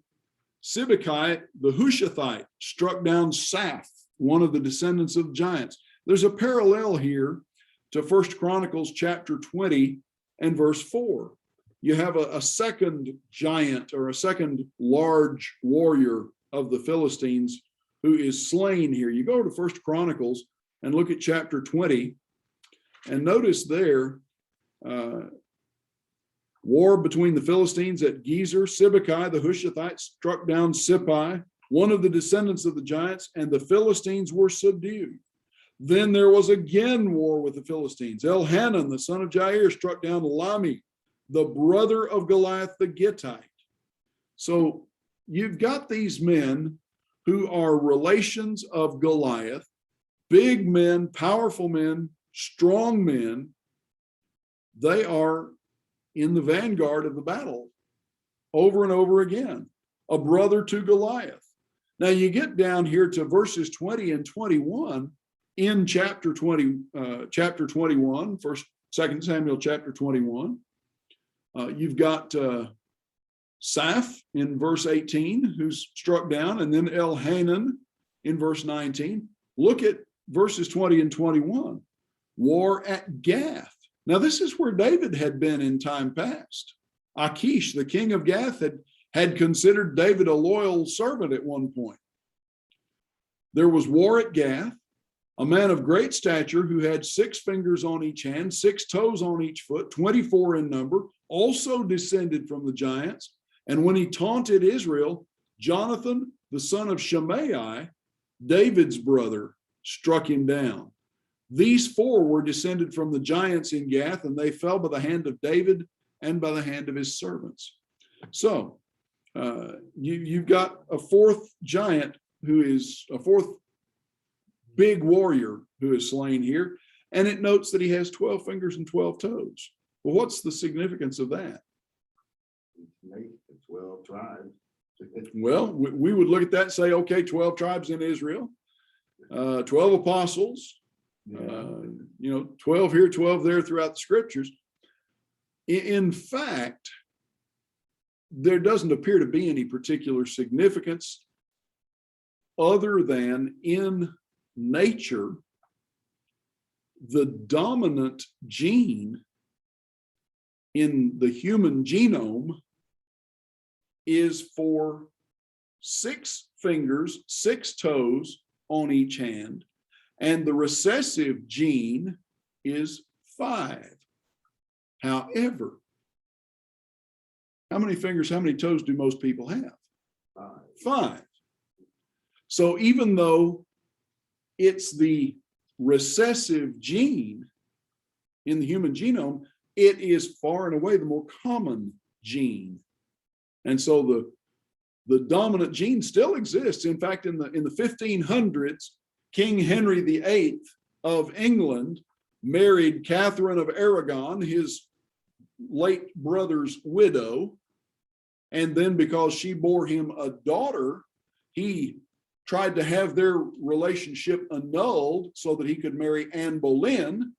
Sibbecai the Hushathite struck down Saph, one of the descendants of giants. There's a parallel here to 1 Chronicles chapter 20 and verse 4. You have a second giant, or a second large warrior of the Philistines who is slain here. You go to 1 Chronicles and look at chapter 20, and notice there, war between the Philistines at Gezer. Sibbecai the Hushathite struck down Sippai, one of the descendants of the giants, and the Philistines were subdued. Then there was again war with the Philistines. Elhanan, the son of Jair, struck down Lami, the brother of Goliath the Gittite. So you've got these men who are relations of Goliath, big men, powerful men, strong men. They are in the vanguard of the battle over and over again, a brother to Goliath. Now you get down here to verses 20 and 21 in chapter 21, 2 Samuel chapter 21. You've got Saph in verse 18, who's struck down, and then Elhanan in verse 19. Look at verses 20 and 21. War at Gath. Now this is where David had been in time past. Achish, the king of Gath, had considered David a loyal servant at one point. There was war at Gath. A man of great stature who had 6 fingers on each hand, 6 toes on each foot, 24 in number, also descended from the giants. And when he taunted Israel, Jonathan, the son of Shimei, David's brother, struck him down. These 4 were descended from the giants in Gath, and they fell by the hand of David and by the hand of his servants. So you've got a fourth giant who is a fourth big warrior who is slain here. And it notes that he has 12 fingers and 12 toes. Well, what's the significance of that? 12 tribes. Well, we would look at that and say, okay, 12 tribes in Israel, 12 apostles, 12 here, 12 there throughout the scriptures. In fact, there doesn't appear to be any particular significance other than in nature, the dominant gene in the human genome is for 6 fingers, 6 toes on each hand, and the recessive gene is 5. However, how many fingers, how many toes do most people have? 5. So even though it's the recessive gene in the human genome, it is far and away the more common gene. And so the dominant gene still exists. In fact, in the 1500s, King Henry VIII of England married Catherine of Aragon, his late brother's widow. And then because she bore him a daughter, he tried to have their relationship annulled so that he could marry Anne Boleyn,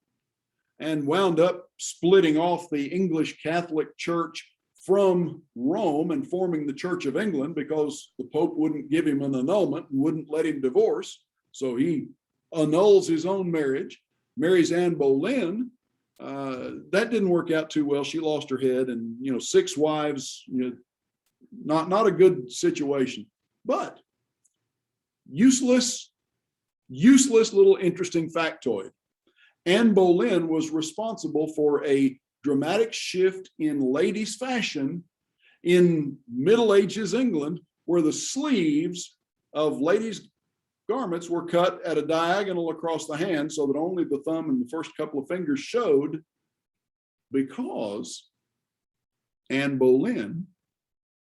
and wound up splitting off the English Catholic Church from Rome and forming the Church of England because the Pope wouldn't give him an annulment and wouldn't let him divorce. So he annuls his own marriage, marries Anne Boleyn. That didn't work out too well. She lost her head, and 6 wives, not a good situation. But useless little interesting factoid. Anne Boleyn was responsible for a dramatic shift in ladies' fashion in Middle Ages England, where the sleeves of ladies' garments were cut at a diagonal across the hand so that only the thumb and the first couple of fingers showed, because Anne Boleyn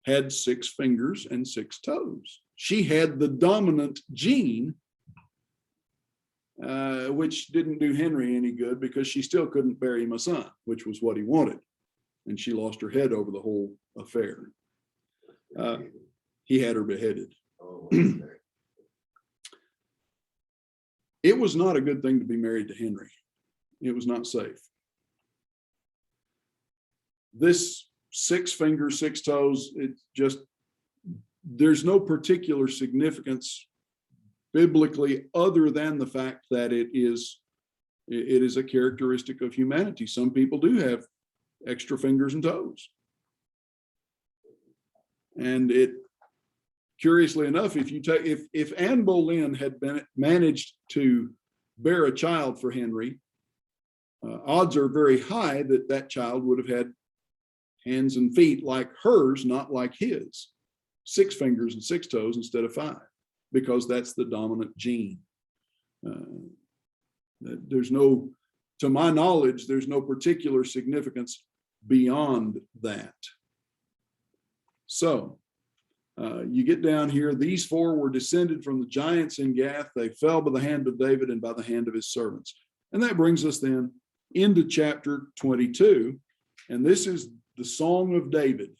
had 6 fingers and 6 toes. She had the dominant gene, which didn't do Henry any good because she still couldn't bear him a son, which was what he wanted. And she lost her head over the whole affair. He had her beheaded. It was not a good thing to be married to Henry. It was not safe. This 6 fingers, 6 toes, there's no particular significance biblically other than the fact that it is a characteristic of humanity. Some people do have extra fingers and toes. And curiously enough, if Anne Boleyn had managed to bear a child for Henry, odds are very high that child would have had hands and feet like hers, not like his. 6 fingers and 6 toes instead of 5, because that's the dominant gene. To my knowledge, there's no particular significance beyond that. So you get down here, these 4 were descended from the giants in Gath. They fell by the hand of David and by the hand of his servants. And that brings us then into chapter 22. And this is the Song of David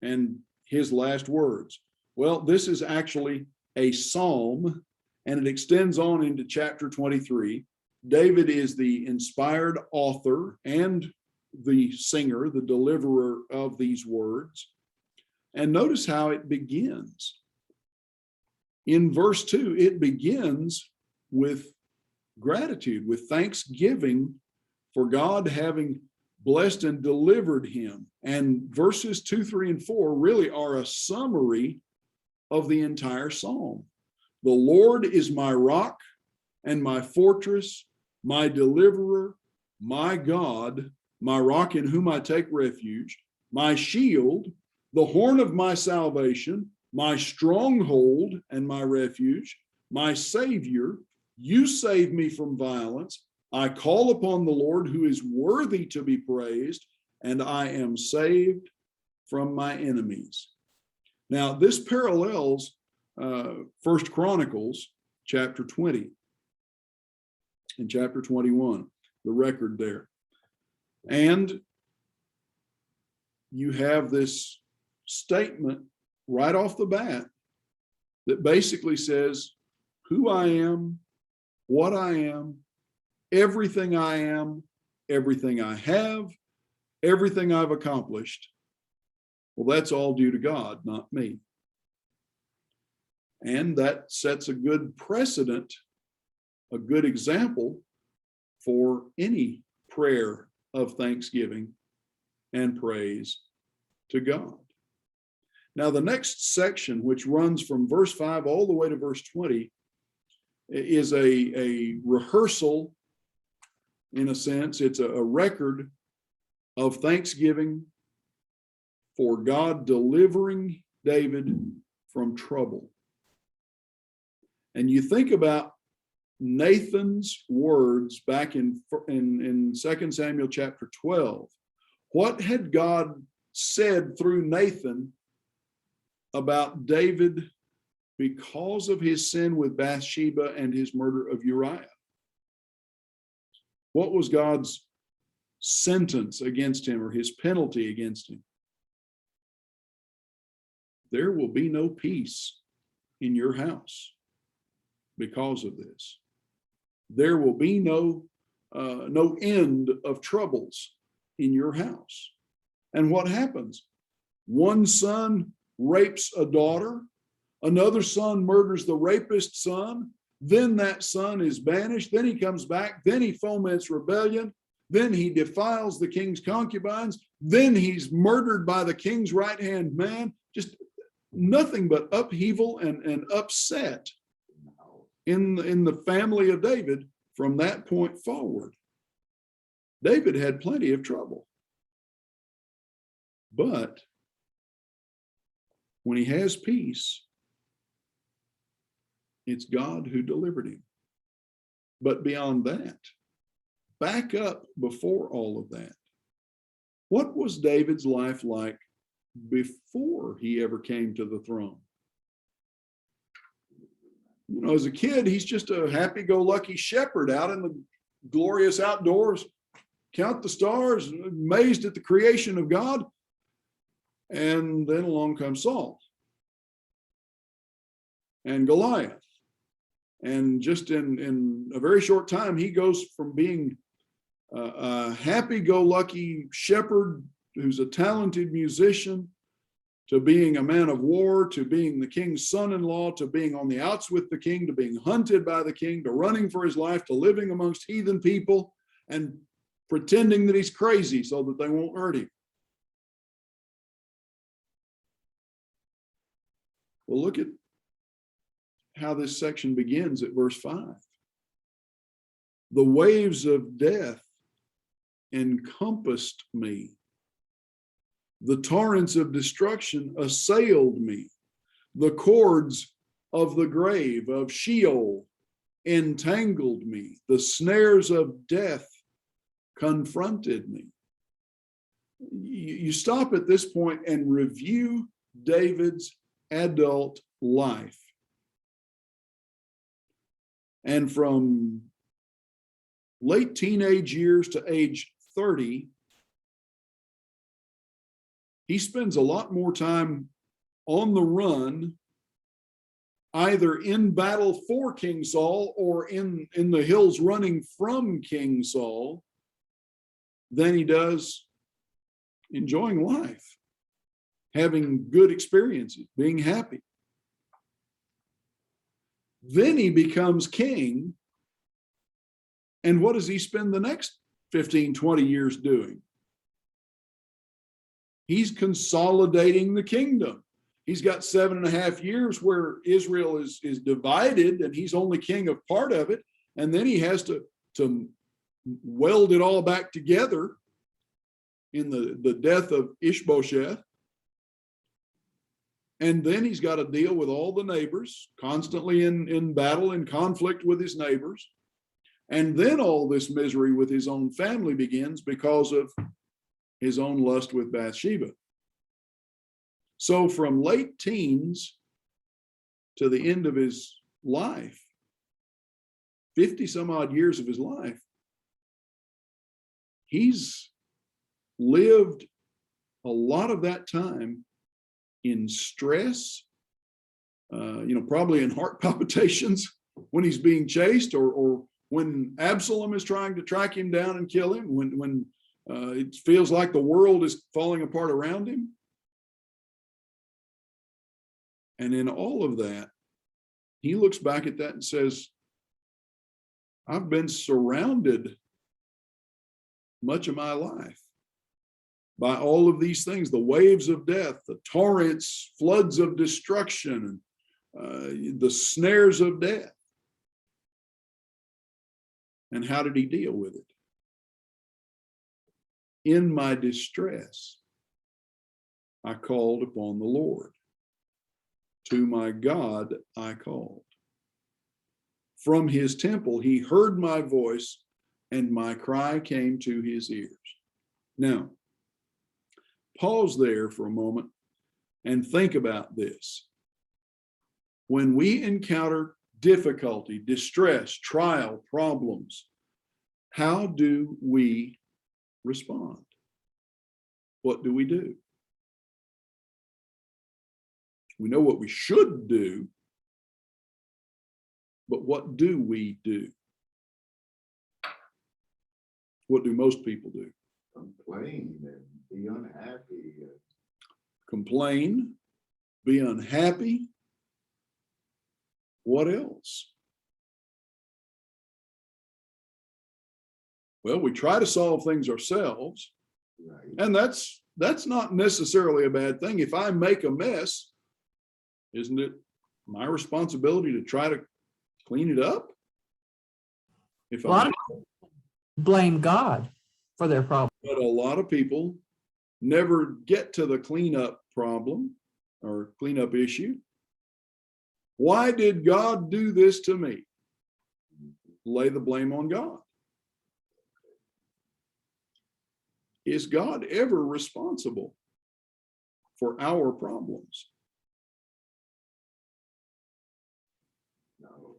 and his last words. Well, this is actually a psalm, and it extends on into chapter 23. David is the inspired author and the singer, the deliverer of these words. And notice how it begins. In verse 2, it begins with gratitude, with thanksgiving for God having blessed and delivered him. And verses 2, 3, and 4 really are a summary of the entire psalm. The Lord is my rock and my fortress, my deliverer, my God, my rock in whom I take refuge, my shield, the horn of my salvation, my stronghold and my refuge, my Savior. You save me from violence. I call upon the Lord who is worthy to be praised. and I am saved from my enemies. Now, this parallels 1 Chronicles chapter 20 and chapter 21, the record there. And you have this statement right off the bat that basically says who I am, what I am, everything I am, everything I have, everything I've accomplished. Well, that's all due to God, not me. And that sets a good precedent, a good example for any prayer of thanksgiving and praise to God. Now, the next section, which runs from verse 5 all the way to verse 20, is a rehearsal, in a sense. It's a record of thanksgiving for God delivering David from trouble. And you think about Nathan's words back in 2 Samuel chapter 12. What had God said through Nathan about David because of his sin with Bathsheba and his murder of Uriah? What was God's sentence against him, or his penalty against him? There will be no peace in your house because of this. There will be no end of troubles in your house. And what happens? One son rapes a daughter, another son murders the rapist's son, then that son is banished, then he comes back, then he foments rebellion, then he defiles the king's concubines, then he's murdered by the king's right-hand man. Just nothing but upheaval and upset in the family of David from that point forward. David had plenty of trouble. But when he has peace, it's God who delivered him. But beyond that, back up before all of that, what was David's life like before he ever came to the throne? You know, as a kid, he's just a happy-go-lucky shepherd out in the glorious outdoors, count the stars, amazed at the creation of God. And then along comes Saul and Goliath. And just in a very short time, he goes from being a happy-go-lucky shepherd who's a talented musician, to being a man of war, to being the king's son-in-law, to being on the outs with the king, to being hunted by the king, to running for his life, to living amongst heathen people and pretending that he's crazy so that they won't hurt him. Well, look at how this section begins at verse 5. The waves of death encompassed me. The torrents of destruction assailed me. The cords of the grave, of Sheol, entangled me. The snares of death confronted me. You stop at this point and review David's adult life. And from late teenage years to age 30, he spends a lot more time on the run, either in battle for King Saul or in the hills running from King Saul, than he does enjoying life, having good experiences, being happy. Then he becomes king. And what does he spend the next 15, 20 years doing? He's consolidating the kingdom. He's got 7.5 years where Israel is divided and he's only king of part of it. And then he has to weld it all back together in the death of Ishbosheth. And then he's got to deal with all the neighbors, constantly in battle and conflict with his neighbors. And then all this misery with his own family begins because of his own lust with Bathsheba. So from late teens to the end of his life, 50 some odd years of his life, he's lived a lot of that time in stress, probably in heart palpitations when he's being chased, or when Absalom is trying to track him down and kill him, when it feels like the world is falling apart around him. And in all of that, he looks back at that and says, I've been surrounded much of my life by all of these things, the waves of death, the torrents, floods of destruction, the snares of death. And how did he deal with it? In my distress, I called upon the Lord. To my God, I called. From his temple, he heard my voice, and my cry came to his ears. Now, pause there for a moment and think about this. When we encounter difficulty, distress, trial, problems, how do we respond? What do we do? We know what we should do, but what do we do? What do most people do? Complain and be unhappy. Complain, be unhappy. What else? Well, we try to solve things ourselves, Right. and that's not necessarily a bad thing. If I make a mess, isn't it my responsibility to try to clean it up? If A lot I of people blame God for their problem. But a lot of people never get to the cleanup problem or cleanup issue. Why did God do this to me? Lay the blame on God. Is God ever responsible for our problems? No.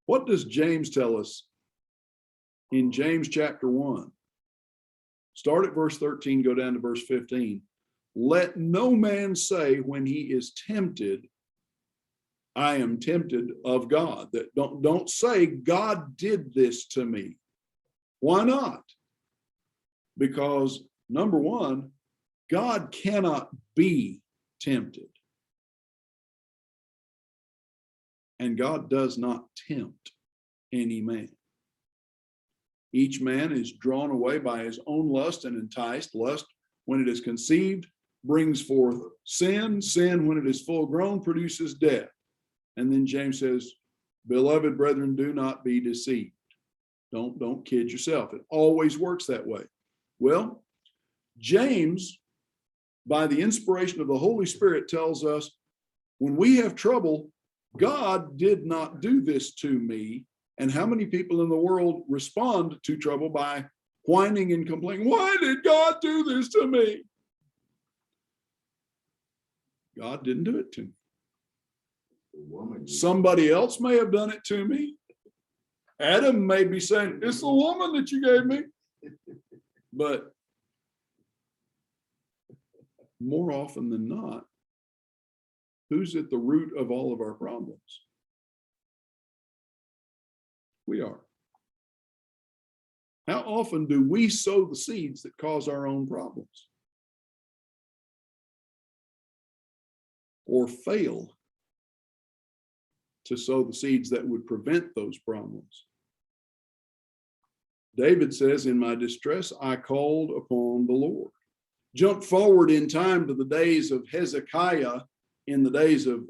What does James tell us in James chapter 1? Start at verse 13, go down to verse 15. Let no man say when he is tempted, I am tempted of God. That don't say God did this to me. Why not? Because number one, God cannot be tempted. And God does not tempt any man. Each man is drawn away by his own lust and enticed. Lust, when it is conceived, brings forth sin. Sin, when it is full grown, produces death. And then James says, beloved brethren, do not be deceived. Don't kid yourself. It always works that way. Well, James, by the inspiration of the Holy Spirit, tells us when we have trouble, God did not do this to me. And how many people in the world respond to trouble by whining and complaining? Why did God do this to me? God didn't do it to me. The woman. Somebody else may have done it to me. Adam may be saying, it's the woman that you gave me. But more often than not, who's at the root of all of our problems? We are. How often do we sow the seeds that cause our own problems? Or fail to sow the seeds that would prevent those problems? David says, in my distress, I called upon the Lord. Jump forward in time to the days of Hezekiah, in the days of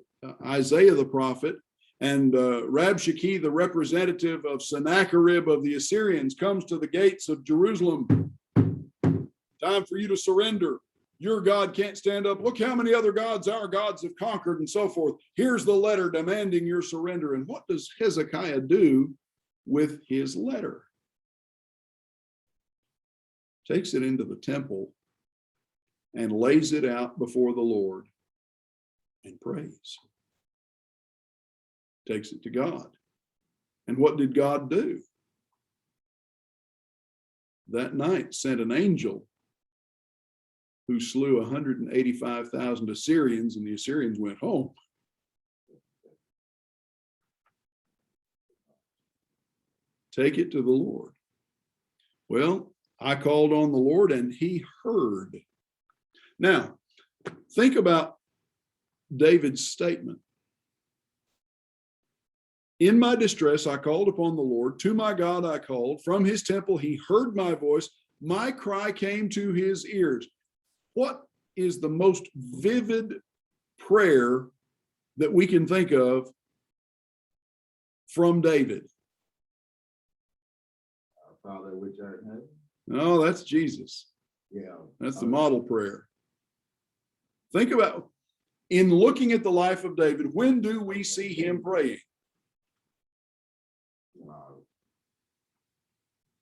Isaiah the prophet, and Rabshakeh, the representative of Sennacherib of the Assyrians, comes to the gates of Jerusalem. Time for you to surrender. Your God can't stand up. Look how many other gods our gods have conquered, and so forth. Here's the letter demanding your surrender. And what does Hezekiah do with his letter? takes it into the temple and lays it out before the Lord and prays. Takes it to God. And what did God do? That night sent an angel who slew 185,000 Assyrians, and the Assyrians went home. Take it to the Lord. Well, I called on the Lord and he heard. Now, think about David's statement. In my distress, I called upon the Lord. To my God, I called. From his temple, he heard my voice. My cry came to his ears. What is the most vivid prayer that we can think of from David? Our Father which art in heaven. No, that's Jesus. Yeah. That's the model prayer. Think about, in looking at the life of David, when do we see him praying? Wow.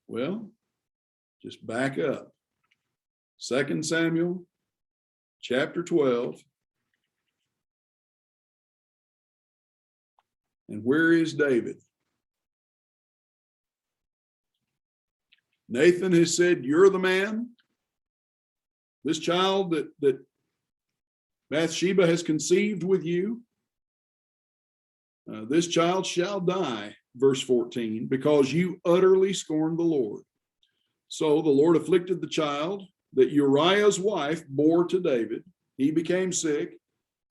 Well, just back up. 2 Samuel chapter 12. And where is David? Nathan has said, you're the man. This child that Bathsheba has conceived with you, this child shall die, verse 14, because you utterly scorned the Lord. So the Lord afflicted the child that Uriah's wife bore to David. He became sick.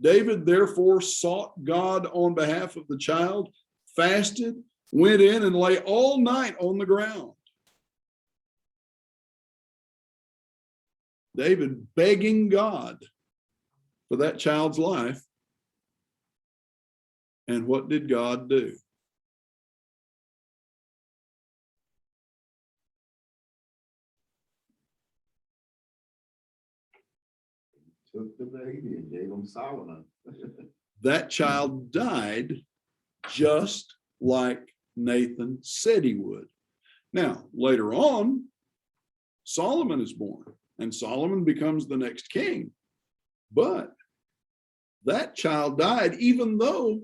David therefore sought God on behalf of the child, fasted, went in and lay all night on the ground. David begging God for that child's life. And what did God do? Took the baby and gave him Solomon. That child died just like Nathan said he would. Now, later on, Solomon is born, and Solomon becomes the next king. But that child died, even though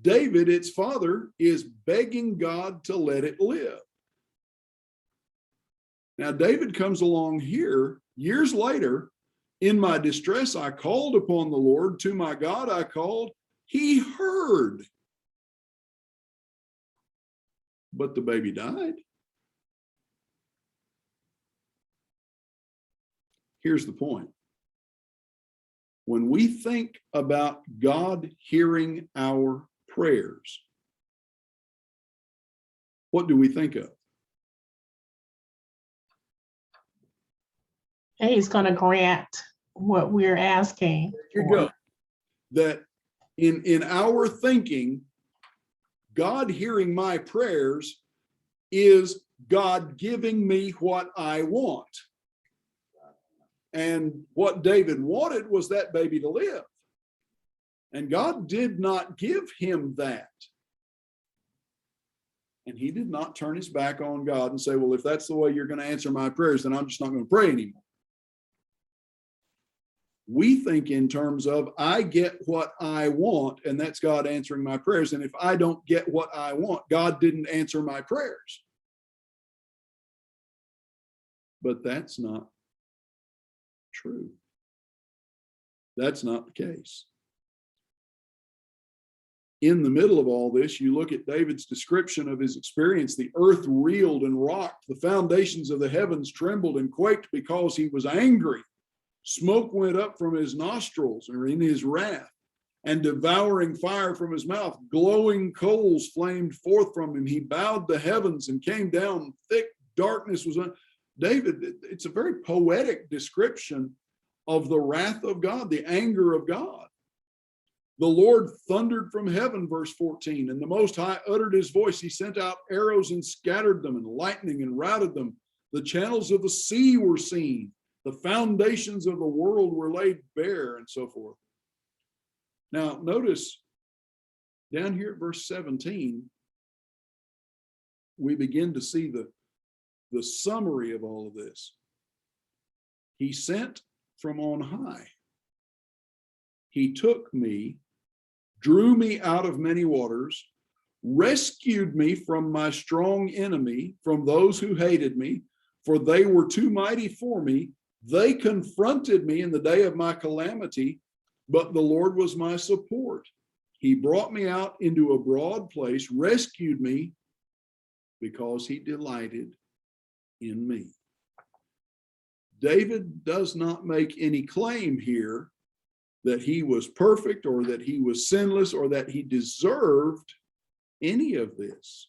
David, its father, is begging God to let it live. Now, David comes along here years later. In my distress, I called upon the Lord. To my God, I called. He heard. But the baby died. Here's the point. When we think about God hearing our prayers, what do we think of? And he's going to grant what we're asking. There you go. That in our thinking, God hearing my prayers is God giving me what I want. And what David wanted was that baby to live. And God did not give him that. And he did not turn his back on God and say, well, if that's the way you're going to answer my prayers, then I'm just not going to pray anymore. We think in terms of, I get what I want, and that's God answering my prayers. And if I don't get what I want, God didn't answer my prayers. But that's not true. That's not the case. In the middle of all this, you look at David's description of his experience. The earth reeled and rocked. The foundations of the heavens trembled and quaked because he was angry. Smoke went up from his nostrils, or in his wrath, and devouring fire from his mouth. Glowing coals flamed forth from him. He bowed the heavens and came down. Thick darkness was on David. It's a very poetic description of the wrath of God, the anger of God. The Lord thundered from heaven, verse 14, and the Most High uttered his voice. He sent out arrows and scattered them, and lightning and routed them. The channels of the sea were seen. The foundations of the world were laid bare, and so forth. Now, notice down here at verse 17, we begin to see the summary of all of this. he sent from on high. He took me, drew me out of many waters, rescued me from my strong enemy, from those who hated me, for they were too mighty for me. They confronted me in the day of my calamity, but the Lord was my support. He brought me out into a broad place, rescued me because he delighted in me. David does not make any claim here that he was perfect or that he was sinless or that he deserved any of this.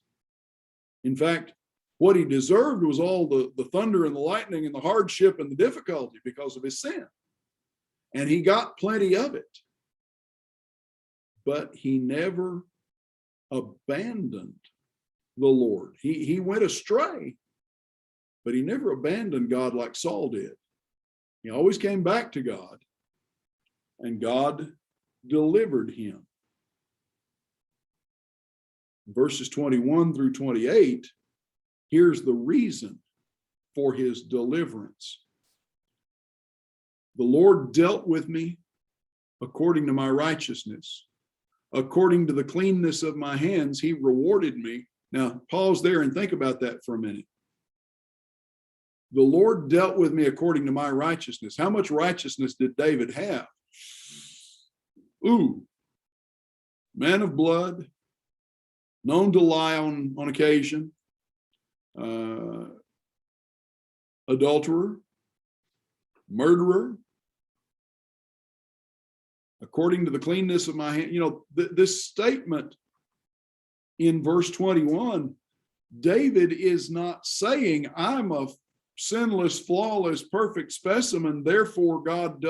In fact, what he deserved was all the thunder and the lightning and the hardship and the difficulty because of his sin. And he got plenty of it. But he never abandoned the Lord. He went astray, but he never abandoned God like Saul did. He always came back to God, and God delivered him. Verses 21 through 28, here's the reason for his deliverance. The Lord dealt with me according to my righteousness. According to the cleanness of my hands, he rewarded me. Now, pause there and think about that for a minute. The Lord dealt with me according to my righteousness. How much righteousness did David have? Man of blood, known to lie on occasion, adulterer, murderer, according to the cleanness of my hand. This statement in verse 21, David is not saying, I'm a sinless, flawless, perfect specimen, therefore God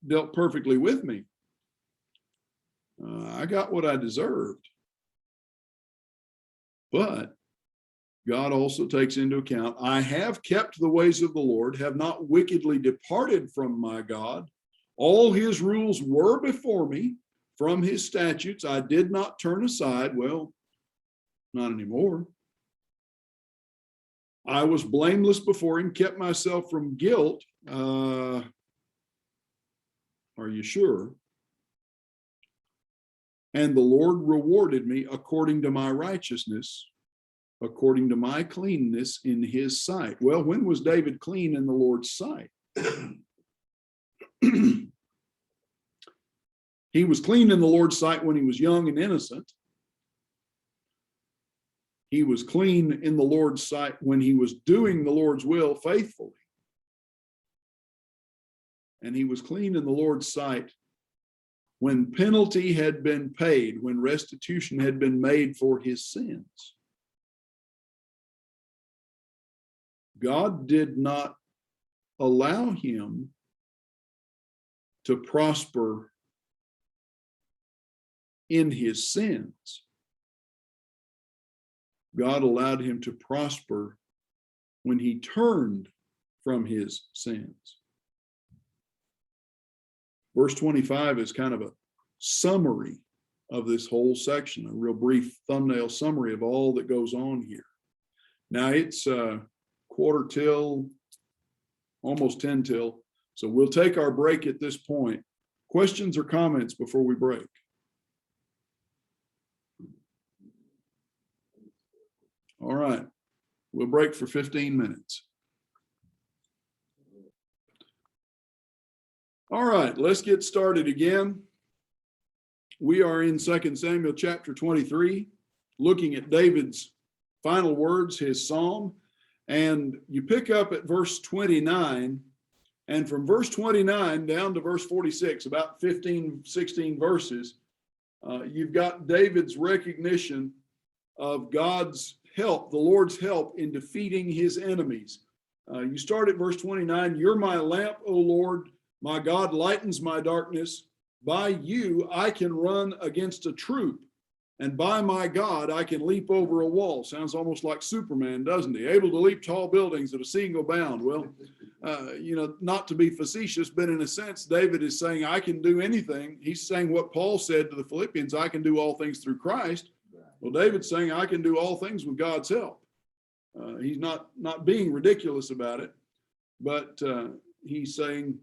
dealt perfectly with me. I got what I deserved. But God also takes into account, I have kept the ways of the Lord, have not wickedly departed from my God. All his rules were before me. From his statutes I did not turn aside. Well, not anymore. I was blameless before him, kept myself from guilt. Are you sure? And the Lord rewarded me according to my righteousness, according to my cleanness in his sight. Well, when was David clean in the Lord's sight? He was clean in the Lord's sight when he was young and innocent. He was clean in the Lord's sight when he was doing the Lord's will faithfully. And he was clean in the Lord's sight when penalty had been paid, when restitution had been made for his sins. God did not allow him to prosper in his sins. God allowed him to prosper when he turned from his sins. Verse 25 is kind of a summary of this whole section, a real brief thumbnail summary of all that goes on here. Now it's quarter till, almost 10 till, so we'll take our break at this point. Questions or comments before we break? All right, we'll break for 15 minutes. All right, let's get started again. We are in 2 Samuel chapter 23, looking at David's final words, his psalm, and you pick up at verse 29, and from verse 29 down to verse 46, about 15, 16 verses, you've got David's recognition of God's help, the Lord's help in defeating his enemies. You start at verse 29, you're my lamp, O Lord, my God lightens my darkness. By you I can run against a troop, and by my God I can leap over a wall. Sounds almost like Superman, doesn't he? Able to leap tall buildings at a single bound. Well, not to be facetious, but in a sense, David is saying, I can do anything. He's saying what Paul said to the Philippians, I can do all things through Christ. Well, David's saying, I can do all things with God's help. He's not being ridiculous about it, but he's saying,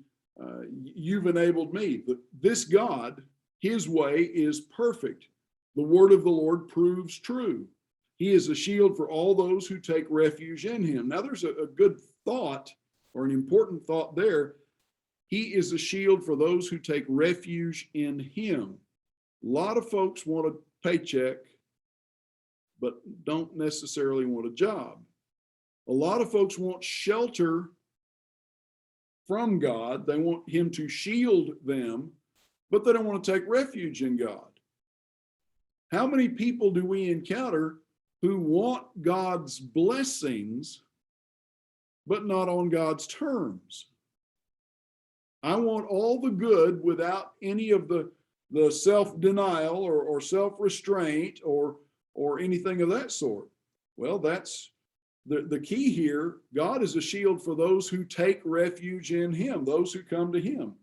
you've enabled me. This God, his way is perfect. The word of the Lord proves true. He is a shield for all those who take refuge in him. Now there's a good thought, or an important thought there. He is a shield for those who take refuge in him. A lot of folks want a paycheck, but don't necessarily want a job. A lot of folks want shelter from God. They want him to shield them, but they don't want to take refuge in God. How many people do we encounter who want God's blessings, but not on God's terms? I want all the good without any of the self-denial or self-restraint or anything of that sort. Well, that's the key here. God is a shield for those who take refuge in him, those who come to him.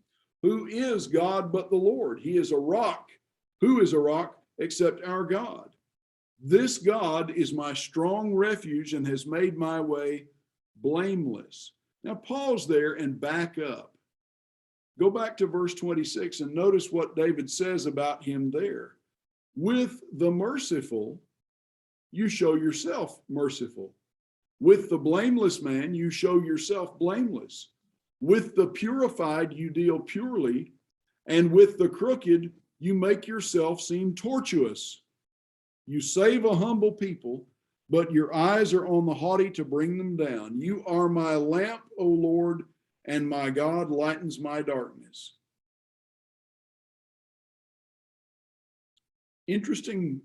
Who is God but the Lord? He is a rock. Who is a rock except our God? This God is my strong refuge and has made my way blameless. Now pause there and back up. Go back to verse 26 and notice what David says about him there. With the merciful, you show yourself merciful. With the blameless man, you show yourself blameless. With the purified, you deal purely. And with the crooked, you make yourself seem tortuous. You save a humble people, but your eyes are on the haughty to bring them down. You are my lamp, O Lord, and my God lightens my darkness. Interesting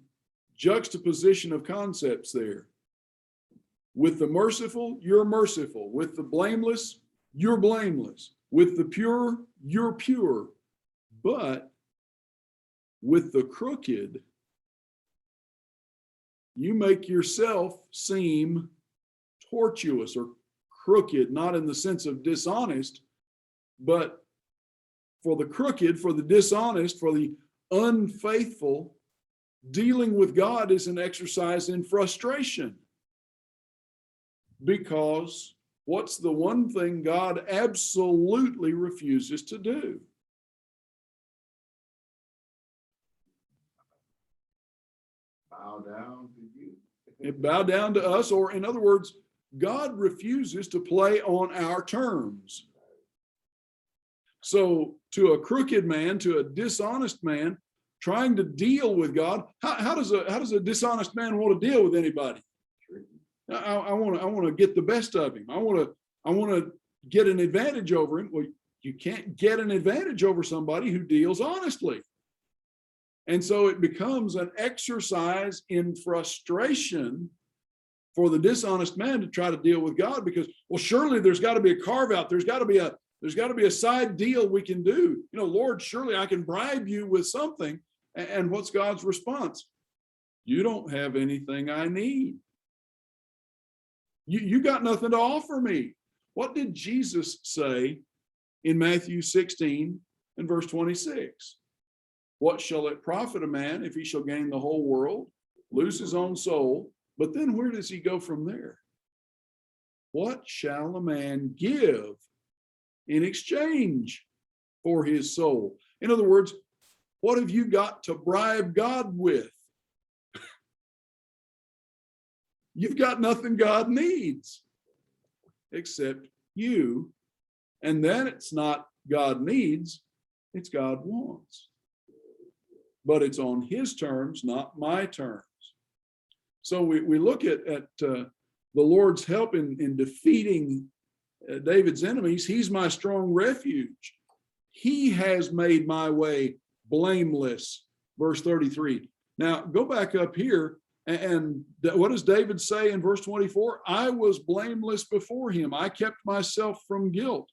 juxtaposition of concepts there. With the merciful, you're merciful. With the blameless, you're blameless. With the pure, you're pure. But with the crooked, you make yourself seem tortuous or crooked, not in the sense of dishonest, but for the crooked, for the dishonest, for the unfaithful, dealing with God is an exercise in frustration. Because what's the one thing God absolutely refuses to do? Bow down to you. It bow down to us, or in other words, God refuses to play on our terms. So to a crooked man, to a dishonest man, trying to deal with God, how does a dishonest man want to deal with anybody? I want to get the best of him. I want to get an advantage over him. Well, you can't get an advantage over somebody who deals honestly. And so it becomes an exercise in frustration for the dishonest man to try to deal with God, because, well, surely there's got to be a carve out. There's got to be a side deal we can do. Lord, surely I can bribe you with something. And what's God's response? You don't have anything I need. You got nothing to offer me. What did Jesus say in Matthew 16 and verse 26? What shall it profit a man if he shall gain the whole world, lose his own soul? But then where does he go from there? What shall a man give in exchange for his soul? In other words, what have you got to bribe God with? You've got nothing God needs except you. And then it's not God needs, it's God wants. But it's on his terms, not my terms. So we look at the Lord's help in defeating David's enemies. He's my strong refuge. He has made my way blameless. Verse 33. Now go back up here. And what does David say in verse 24? I was blameless before him. I kept myself from guilt.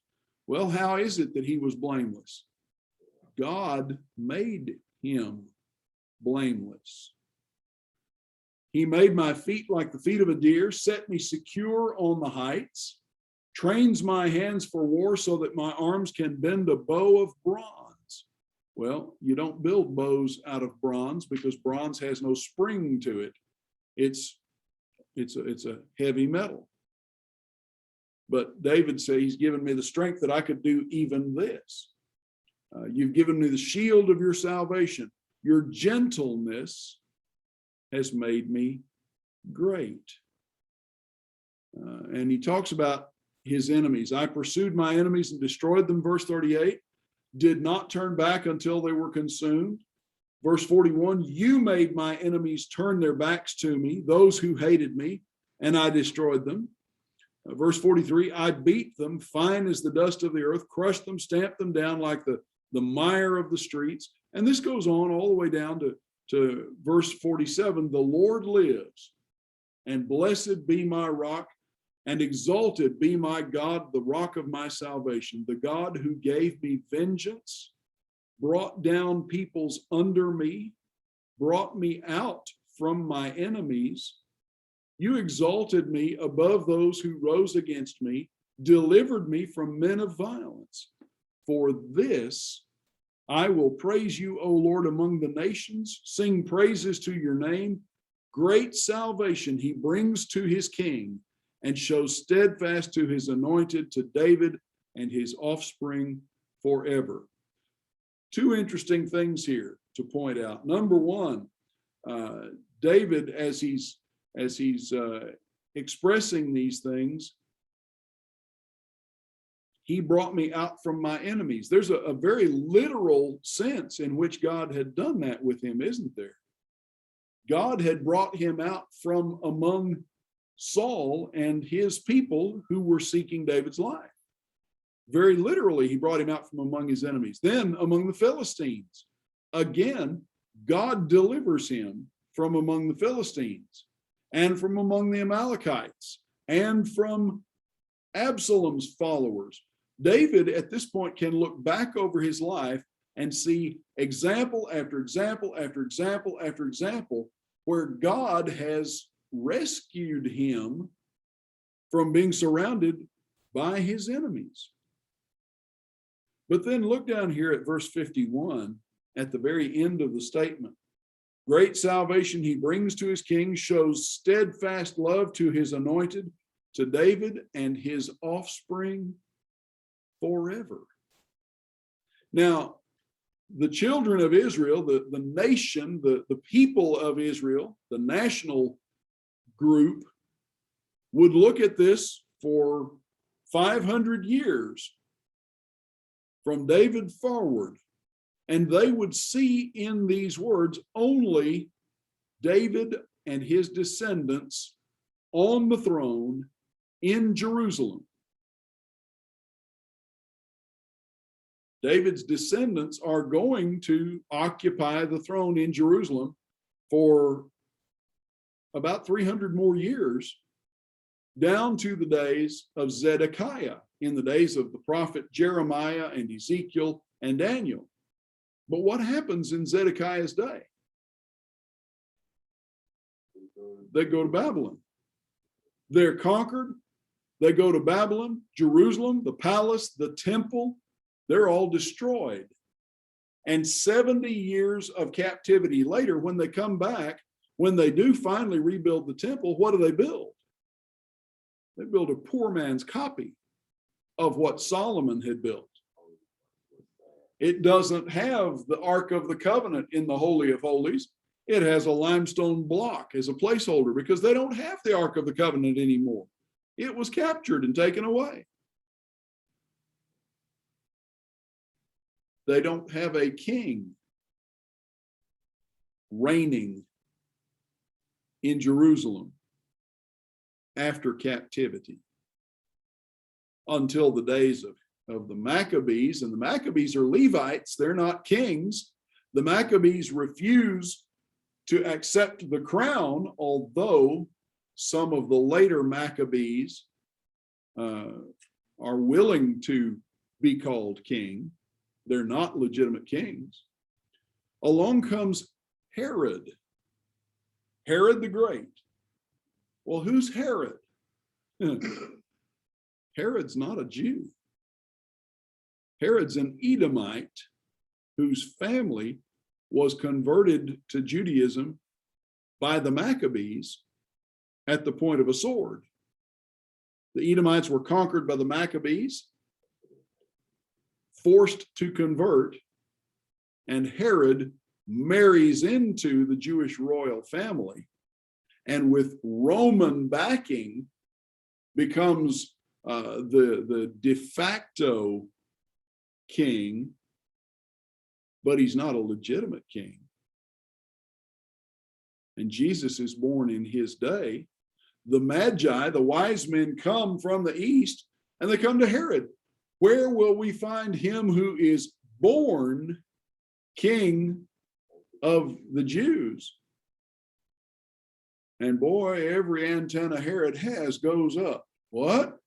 Well, how is it that he was blameless? God made him blameless. He made my feet like the feet of a deer, set me secure on the heights, trains my hands for war so that my arms can bend a bow of bronze. Well, you don't build bows out of bronze because bronze has no spring to it. It's a heavy metal. But David said, he's given me the strength that I could do even this. You've given me the shield of your salvation. Your gentleness has made me great. And he talks about his enemies. I pursued my enemies and destroyed them, verse 38. Did not turn back until they were consumed. Verse 41, you made my enemies turn their backs to me, those who hated me, and I destroyed them. Verse 43, I beat them fine as the dust of the earth, crushed them, stamped them down like the mire of the streets. And this goes on all the way down to verse 47, the Lord lives, and blessed be my rock, and exalted be my God, the rock of my salvation, the God who gave me vengeance, brought down peoples under me, brought me out from my enemies. You exalted me above those who rose against me, delivered me from men of violence. For this I will praise you, O Lord, among the nations, sing praises to your name. Great salvation he brings to his king, and shows steadfast to his anointed, to David and his offspring forever. Two interesting things here to point out. Number one, David, as he's expressing these things, he brought me out from my enemies. There's a very literal sense in which God had done that with him, isn't there? God had brought him out from among Saul and his people who were seeking David's life. Very literally, he brought him out from among his enemies. Then among the Philistines, again, God delivers him from among the Philistines and from among the Amalekites and from Absalom's followers. David at this point can look back over his life and see example after example after example after example where God has rescued him from being surrounded by his enemies. But then look down here at verse 51 at the very end of the statement. Great salvation he brings to his king, shows steadfast love to his anointed, to David and his offspring forever. Now, the children of Israel, the nation, the people of Israel, the national group, would look at this for 500 years from David forward, and they would see in these words only David and his descendants on the throne in Jerusalem. David's descendants are going to occupy the throne in Jerusalem for about 300 more years, down to the days of Zedekiah, in the days of the prophet Jeremiah and Ezekiel and Daniel. But what happens in Zedekiah's day? They go to Babylon. They're conquered. They go to Babylon, Jerusalem, the palace, the temple. They're all destroyed. And 70 years of captivity later, when they come back, when they do finally rebuild the temple, what do they build? They build a poor man's copy of what Solomon had built. It doesn't have the Ark of the Covenant in the Holy of Holies. It has a limestone block as a placeholder because they don't have the Ark of the Covenant anymore. It was captured and taken away. They don't have a king reigning in Jerusalem after captivity until the days of the Maccabees. And the Maccabees are Levites, they're not kings. The Maccabees refuse to accept the crown, although some of the later Maccabees are willing to be called king. They're not legitimate kings. Along comes Herod, Herod the Great. Well, who's Herod? Herod's not a Jew. Herod's an Edomite whose family was converted to Judaism by the Maccabees at the point of a sword. The Edomites were conquered by the Maccabees, forced to convert, and Herod marries into the Jewish royal family, and with Roman backing becomes the de facto king, but he's not a legitimate king. And Jesus is born in his day. The Magi, the wise men, come from the east, and they come to Herod. Where will we find him who is born king of the Jews? And boy, every antenna Herod has goes up. What?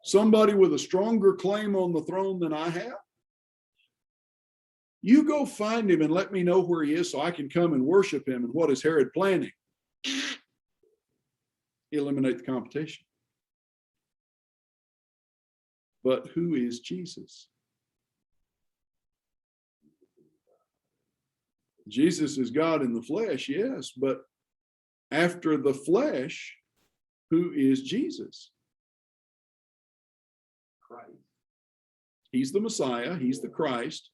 Somebody with a stronger claim on the throne than I have? You go find him and let me know where he is so I can come and worship him. And what is Herod planning? Eliminate the competition. But who is Jesus? Jesus is God in the flesh, yes, but after the flesh, who is Jesus? Christ. He's the Messiah, he's the Christ,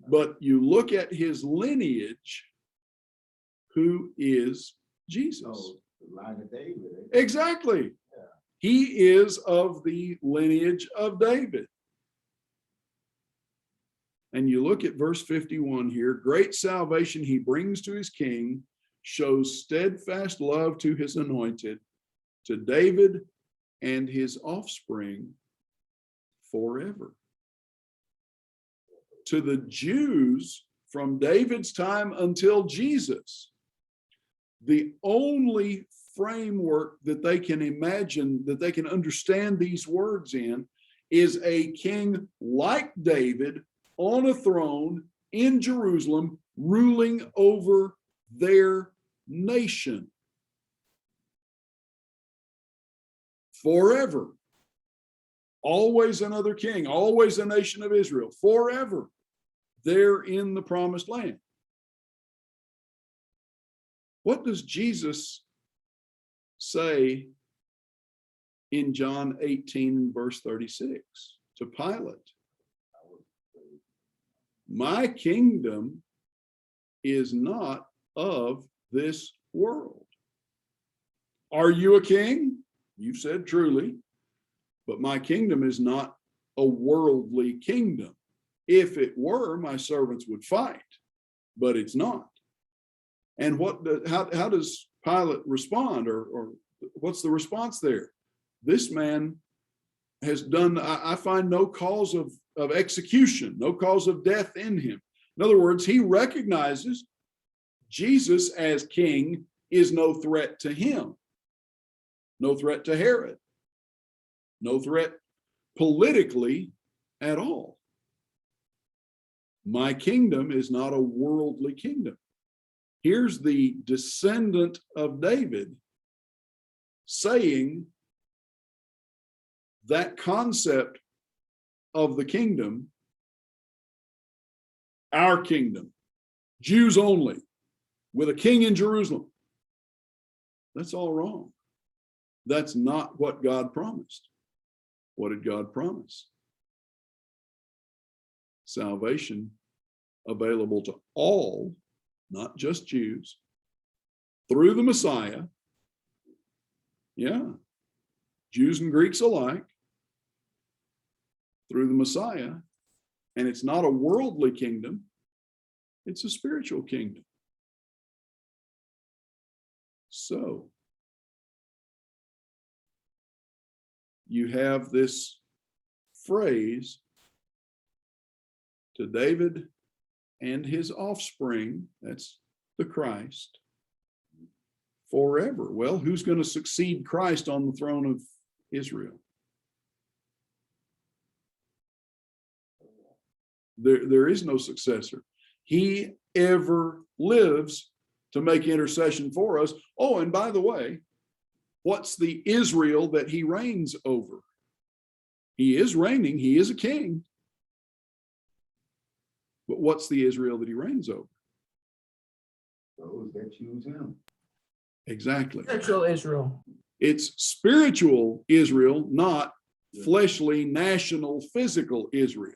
but you look at his lineage, who is Jesus? Oh, the line of David. Exactly. Yeah. He is of the lineage of David. And you look at verse 51 here, great salvation he brings to his king, shows steadfast love to his anointed, to David and his offspring forever. To the Jews from David's time until Jesus, the only framework that they can imagine, that they can understand these words in, is a king like David on a throne in Jerusalem, ruling over their nation forever. Always another king, always a nation of Israel, forever. They're in the promised land. What does Jesus say in John 18, verse 36 to Pilate? My kingdom is not of this world. Are you a king? You've said truly, but my kingdom is not a worldly kingdom. If it were, my servants would fight, but it's not. And how does Pilate respond, or what's the response there? This man has done, I find no cause of execution, no cause of death in him. In other words, he recognizes Jesus as king is no threat to him, no threat to Herod, no threat politically at all. My kingdom is not a worldly kingdom. Here's the descendant of David saying that concept of the kingdom, our kingdom, Jews only, with a king in Jerusalem. That's all wrong. That's not what God promised. What did God promise? Salvation available to all, not just Jews, through the Messiah. Yeah, Jews and Greeks alike, through the Messiah. And it's not a worldly kingdom, it's a spiritual kingdom. So you have this phrase, to David and his offspring, that's the Christ, forever. Well, who's going to succeed Christ on the throne of Israel? There is no successor. He ever lives to make intercession for us. Oh, and by the way, what's the Israel that he reigns over? He is reigning, he is a king. But what's the Israel that he reigns over? Those that choose him. Exactly. Spiritual Israel. It's spiritual Israel, not fleshly, national, physical Israel.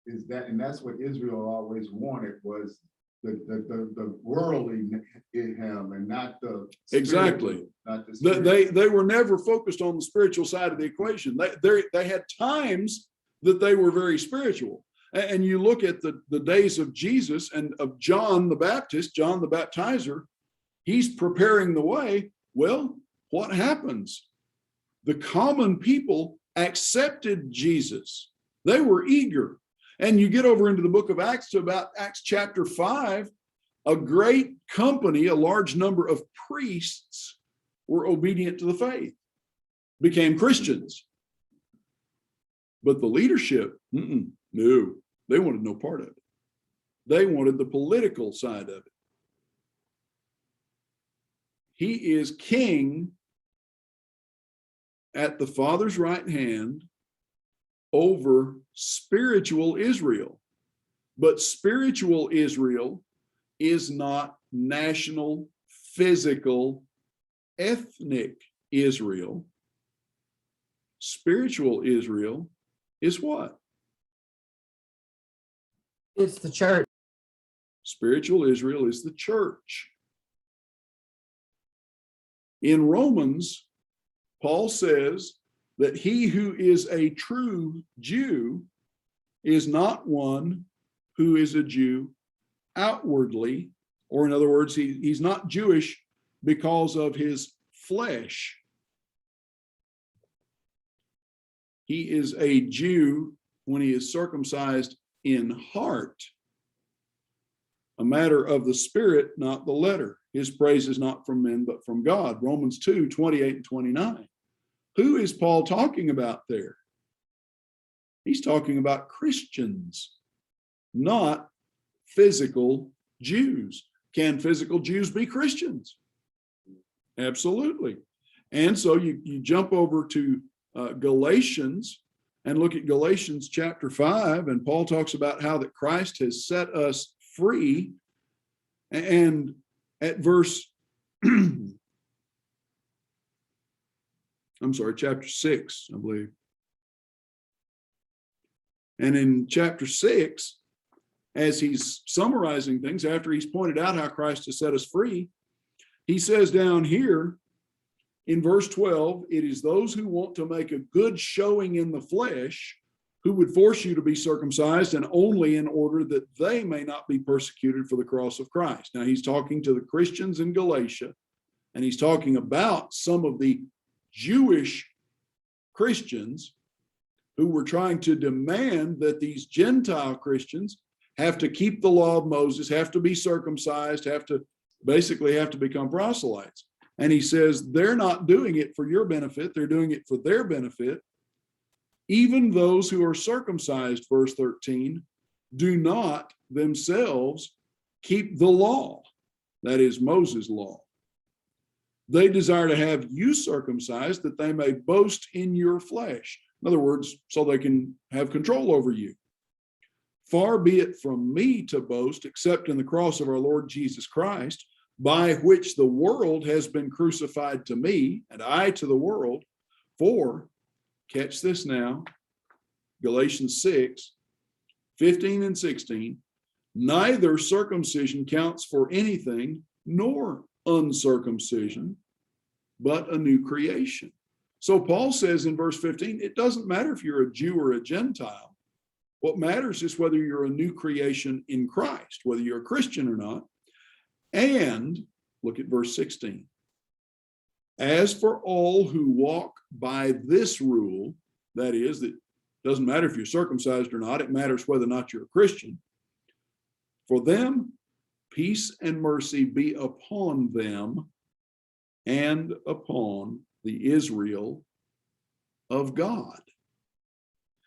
Is that, and that's what Israel always wanted, was the worldly him and not the Exactly. spiritual, not the spiritual. They were never focused on the spiritual side of the equation. They had times that they were very spiritual. And you look at the days of Jesus and of John the Baptist, John the Baptizer, he's preparing the way. Well, what happens? The common people accepted Jesus. They were eager. And you get over into the book of Acts to about Acts chapter 5, a great company, a large number of priests were obedient to the faith, became Christians. But the leadership, no, they wanted no part of it. They wanted the political side of it. He is king at the Father's right hand over spiritual Israel. But spiritual Israel is not national, physical, ethnic Israel. Spiritual Israel is what? It's the church. Spiritual Israel is the church. In Romans, Paul says that he who is a true Jew is not one who is a Jew outwardly, or in other words, he's not Jewish because of his flesh. He is a Jew when he is circumcised in heart, a matter of the spirit, not the letter. His praise is not from men, but from God. Romans 2:28 and 29. Who is Paul talking about there? He's talking about Christians, not physical Jews. Can physical Jews be Christians? Absolutely. And so you jump over to Galatians and look at Galatians chapter 5, and Paul talks about how that Christ has set us free. And at verse, chapter 6, I believe. And in chapter 6, as he's summarizing things, after he's pointed out how Christ has set us free, he says down here in verse 12, it is those who want to make a good showing in the flesh who would force you to be circumcised, and only in order that they may not be persecuted for the cross of Christ. Now he's talking to the Christians in Galatia, and he's talking about some of the Jewish Christians who were trying to demand that these Gentile Christians have to keep the law of Moses, have to be circumcised, have to become proselytes. And he says they're not doing it for your benefit, they're doing it for their benefit. Even those who are circumcised, verse 13, do not themselves keep the law, that is Moses' law. They desire to have you circumcised that they may boast in your flesh. In other words, so they can have control over you. Far be it from me to boast, except in the cross of our Lord Jesus Christ, by which the world has been crucified to me, and I to the world. For, catch this now, Galatians 6:15 and 16, neither circumcision counts for anything, nor uncircumcision, but a new creation. So Paul says in verse 15, it doesn't matter if you're a Jew or a Gentile. What matters is whether you're a new creation in Christ, whether you're a Christian or not. And look at verse 16. As for all who walk by this rule, that is, that doesn't matter if you're circumcised or not, it matters whether or not you're a Christian. For them, peace and mercy be upon them and upon the Israel of God.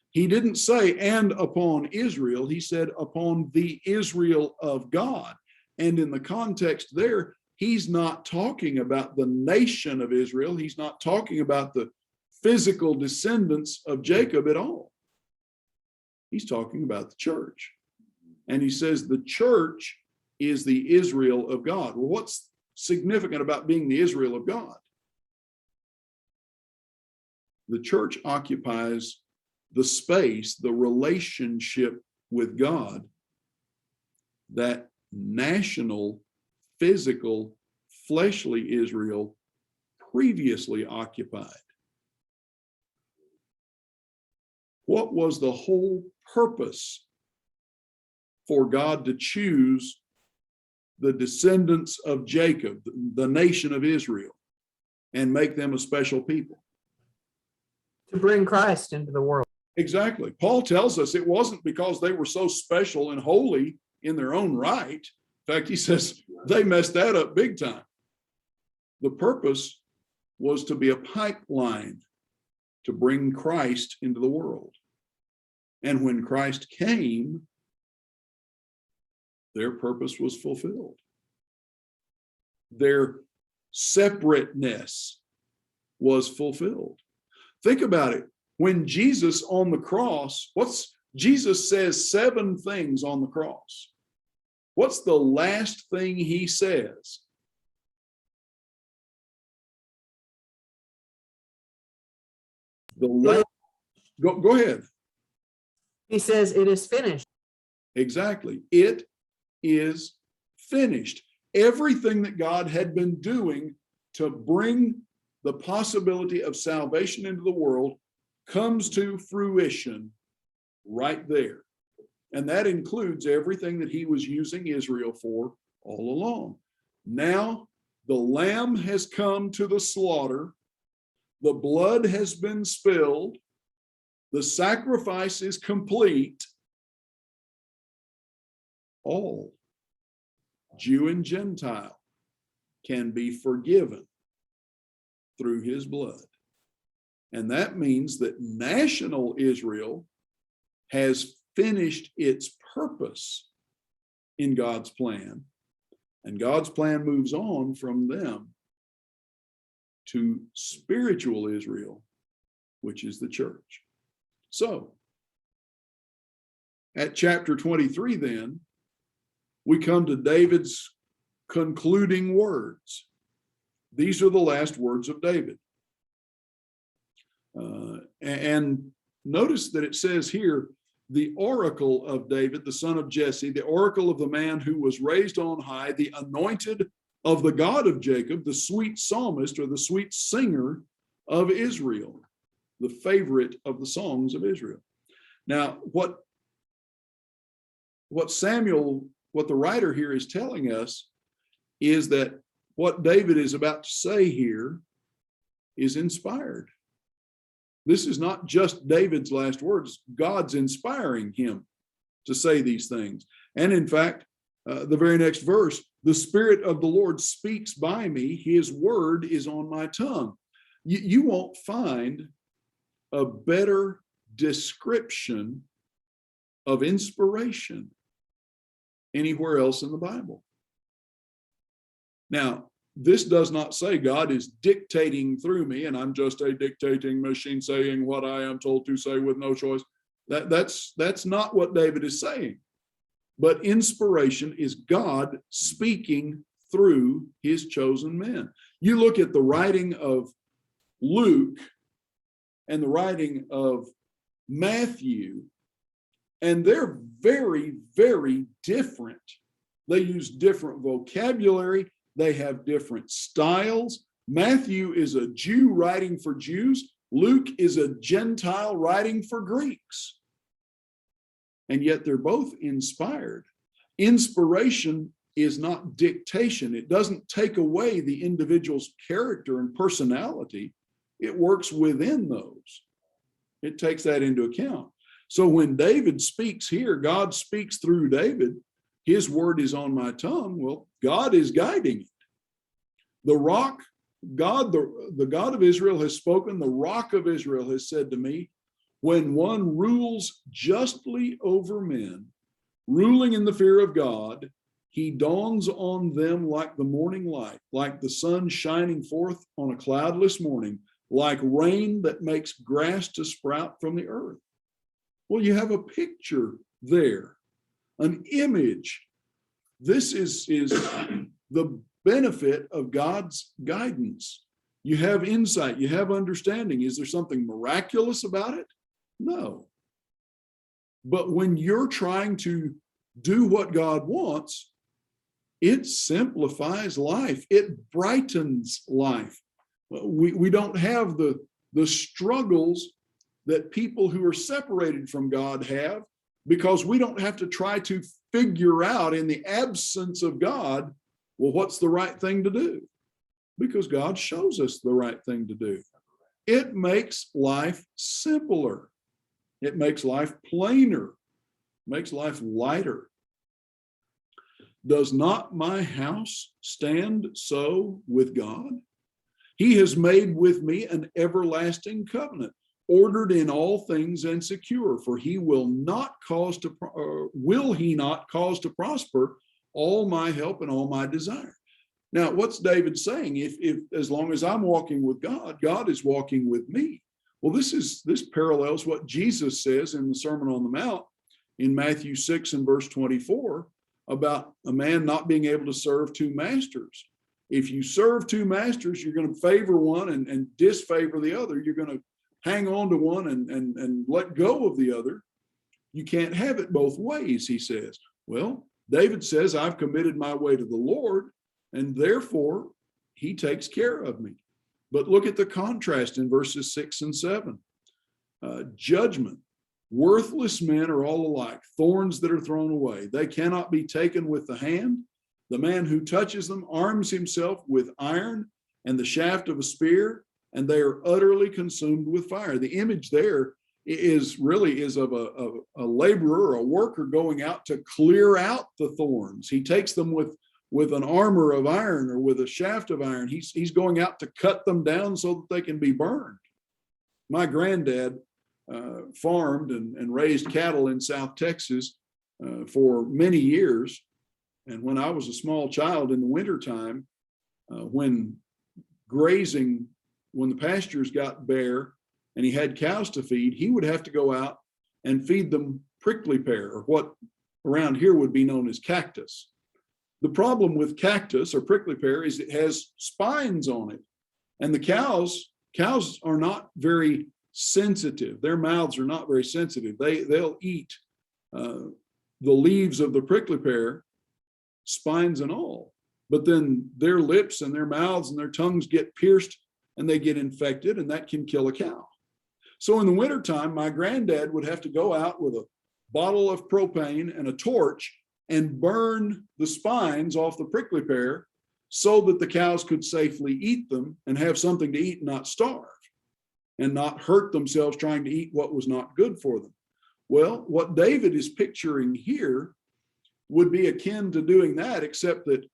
He didn't say, and upon Israel, he said, upon the Israel of God. And in the context there, he's not talking about the nation of Israel. He's not talking about the physical descendants of Jacob at all. He's talking about the church. And he says the church is the Israel of God. Well, what's significant about being the Israel of God? The church occupies the space, the relationship with God that national, physical, fleshly Israel previously occupied. What was the whole purpose for God to choose the descendants of Jacob, the nation of Israel, and make them a special people? To bring Christ into the world. Exactly. Paul tells us it wasn't because they were so special and holy in their own right. In fact, he says they messed that up big time. The purpose was to be a pipeline to bring Christ into the world. And when Christ came, their purpose was fulfilled. Their separateness was fulfilled. Think about it. When Jesus on the cross, Jesus says 7 things on the cross. What's the last thing he says? Go ahead. He says, it is finished. Exactly. It is finished. Everything that God had been doing to bring the possibility of salvation into the world comes to fruition right there. And that includes everything that he was using Israel for all along. Now, the lamb has come to the slaughter. The blood has been spilled. The sacrifice is complete. All, Jew and Gentile, can be forgiven through his blood. And that means that national Israel has finished its purpose in God's plan. And God's plan moves on from them to spiritual Israel, which is the church. So, at chapter 23, then, we come to David's concluding words. These are the last words of David. And notice that it says here, the oracle of David, the son of Jesse, the oracle of the man who was raised on high, the anointed of the God of Jacob, the sweet psalmist or the sweet singer of Israel, the favorite of the songs of Israel. Now, what the writer here is telling us is that what David is about to say here is inspired. This is not just David's last words. God's inspiring him to say these things. And in fact, the very next verse, the Spirit of the Lord speaks by me. His word is on my tongue. You won't find a better description of inspiration anywhere else in the Bible. Now, this does not say God is dictating through me and I'm just a dictating machine saying what I am told to say with no choice. That's not what David is saying. But inspiration is God speaking through his chosen men. You look at the writing of Luke and the writing of Matthew, and they're very, very different. They use different vocabulary. They have different styles. Matthew is a Jew writing for Jews. Luke is a Gentile writing for Greeks. And yet they're both inspired. Inspiration is not dictation. It doesn't take away the individual's character and personality. It works within those. It takes that into account. So when David speaks here, God speaks through David. His word is on my tongue. Well, God is guiding it. The rock, God, the God of Israel has spoken. The rock of Israel has said to me, when one rules justly over men, ruling in the fear of God, he dawns on them like the morning light, like the sun shining forth on a cloudless morning, like rain that makes grass to sprout from the earth. Well, you have a picture there, an image. This is the benefit of God's guidance. You have insight, you have understanding. Is there something miraculous about it? No. But when you're trying to do what God wants, it simplifies life. It brightens life. We don't have the struggles that people who are separated from God have, because we don't have to try to figure out in the absence of God, well, what's the right thing to do? Because God shows us the right thing to do. It makes life simpler. It makes life plainer, makes life lighter. Does not my house stand so with God? He has made with me an everlasting covenant, ordered in all things and secure, for he will he not cause to prosper all my help and all my desire. Now, what's David saying? If as long as I'm walking with God, God is walking with me. Well, this parallels what Jesus says in the Sermon on the Mount in Matthew 6 and verse 24 about a man not being able to serve two masters. If you serve two masters, you're going to favor one and disfavor the other. You're going to hang on to one and let go of the other. You can't have it both ways, he says. Well, David says, I've committed my way to the Lord, and therefore he takes care of me. But look at the contrast in verses 6 and 7. Judgment. Worthless men are all alike, thorns that are thrown away. They cannot be taken with the hand. The man who touches them arms himself with iron and the shaft of a spear, and they are utterly consumed with fire. The image there is of a laborer or a worker going out to clear out the thorns. He takes them with an armor of iron or with a shaft of iron. He's going out to cut them down so that they can be burned. My granddad farmed and raised cattle in South Texas for many years. And when I was a small child in the wintertime, when the pastures got bare and he had cows to feed, he would have to go out and feed them prickly pear, or what around here would be known as cactus. The problem with cactus or prickly pear is it has spines on it. And the cows are not very sensitive. Their mouths are not very sensitive. They'll eat the leaves of the prickly pear, spines and all. But then their lips and their mouths and their tongues get pierced and they get infected, and that can kill a cow. So in the wintertime, my granddad would have to go out with a bottle of propane and a torch and burn the spines off the prickly pear so that the cows could safely eat them and have something to eat and not starve and not hurt themselves trying to eat what was not good for them. Well, what David is picturing here would be akin to doing that, except that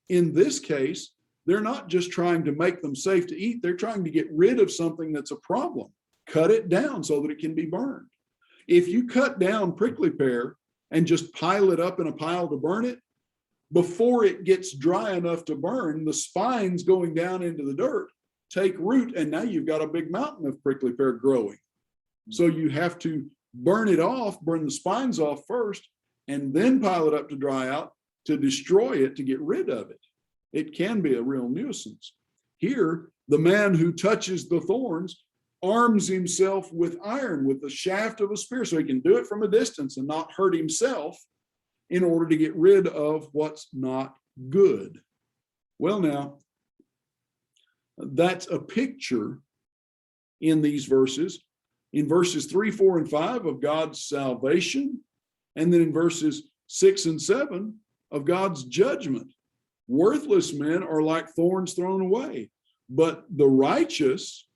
in this case, they're not just trying to make them safe to eat. They're trying to get rid of something that's a problem, cut it down so that it can be burned. If you cut down prickly pear and just pile it up in a pile to burn it, before it gets dry enough to burn, the spines going down into the dirt take root, and now you've got a big mountain of prickly pear growing. So you have to burn it off, burn the spines off first, and then pile it up to dry out to destroy it, to get rid of it. It can be a real nuisance. Here, the man who touches the thorns arms himself with iron, with the shaft of a spear, so he can do it from a distance and not hurt himself in order to get rid of what's not good. Well, now, that's a picture in these verses. In verses 3, 4, and 5 of God's salvation, and then in verses 6 and 7 of God's judgment. Worthless men are like thorns thrown away, but the righteous,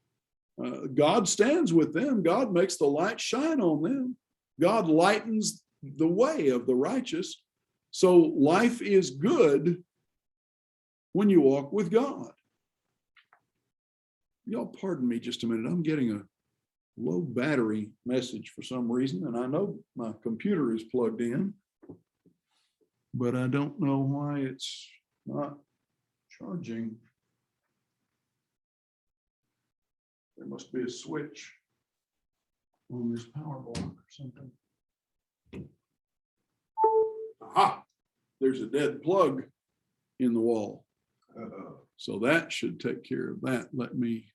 God stands with them. God makes the light shine on them. God lightens the way of the righteous. So life is good when you walk with God. Y'all pardon me just a minute. I'm getting a low battery message for some reason, and I know my computer is plugged in, but I don't know why it's not charging. There must be a switch on this power block or something. Aha! There's a dead plug in the wall. So that should take care of that. Let me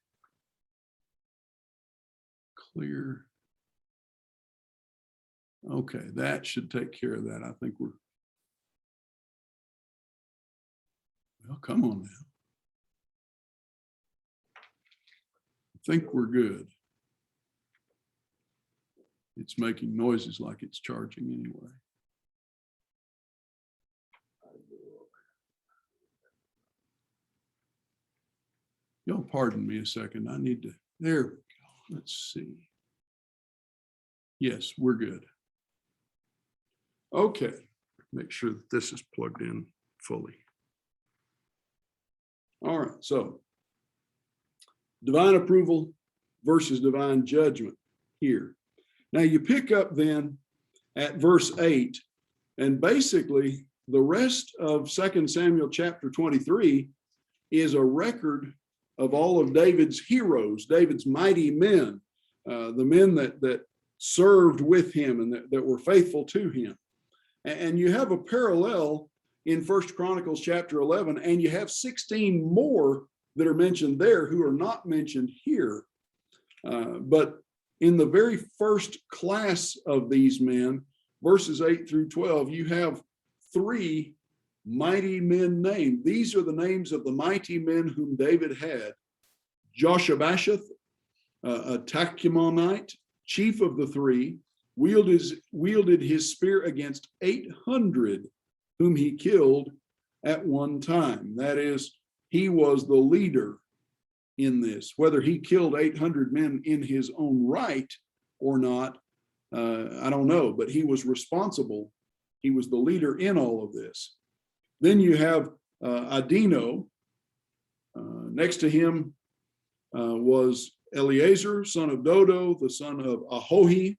clear. Okay, that should take care of that. I think we're, well, come on now. I think we're good. It's making noises like it's charging anyway. Y'all pardon me a second. I need to, there we go. Let's see. Yes, we're good. Okay, make sure that this is plugged in fully. All right, so divine approval versus divine judgment here. Now you pick up then at verse 8, and basically the rest of 2 Samuel chapter 23 is a record of all of David's heroes, David's mighty men, the men that served with him and that were faithful to him. And you have a parallel in 1 Chronicles chapter 11, and you have 16 more that are mentioned there who are not mentioned here. But in the very first class of these men, verses 8 through 12, you have 3 mighty men named. These are the names of the mighty men whom David had. Joshabasheth, a Tachimonite, chief of the 3, wielded his spear against 800 whom he killed at one time. That is, he was the leader in this. Whether he killed 800 men in his own right or not, I don't know, but he was responsible. He was the leader in all of this. Then you have Adino. Next to him was Eleazar, son of Dodo, the son of Ahohi,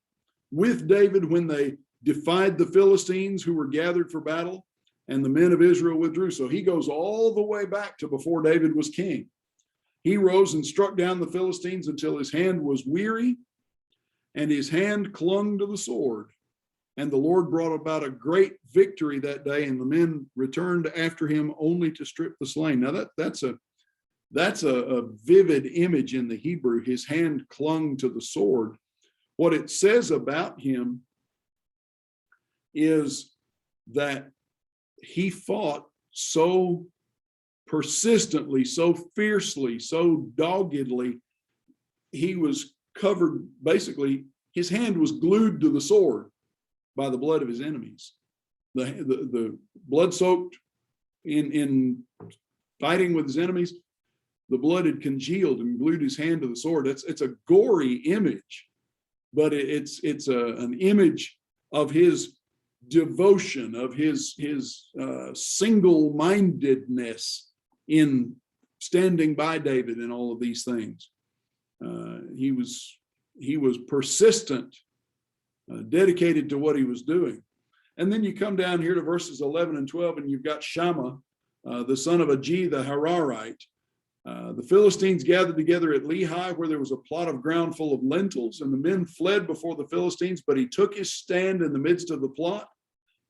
with David when they defied the Philistines who were gathered for battle, and the men of Israel withdrew. So he goes all the way back to before David was king. He rose and struck down the Philistines until his hand was weary, and his hand clung to the sword. And the Lord brought about a great victory that day, and the men returned after him only to strip the slain. Now that's a vivid image in the Hebrew. His hand clung to the sword. What it says about him is that he fought so persistently, so fiercely, so doggedly. He was covered, basically, his hand was glued to the sword by the blood of his enemies. The blood soaked in fighting with his enemies, the blood had congealed and glued his hand to the sword. It's a gory image, but it's an image of his devotion, of his single-mindedness in standing by David in all of these things. He was persistent, dedicated to what he was doing. And then you come down here to verses 11 and 12, and you've got Shammah, the son of Agi, the Hararite. The Philistines gathered together at Lehi, where there was a plot of ground full of lentils, and the men fled before the Philistines, but he took his stand in the midst of the plot,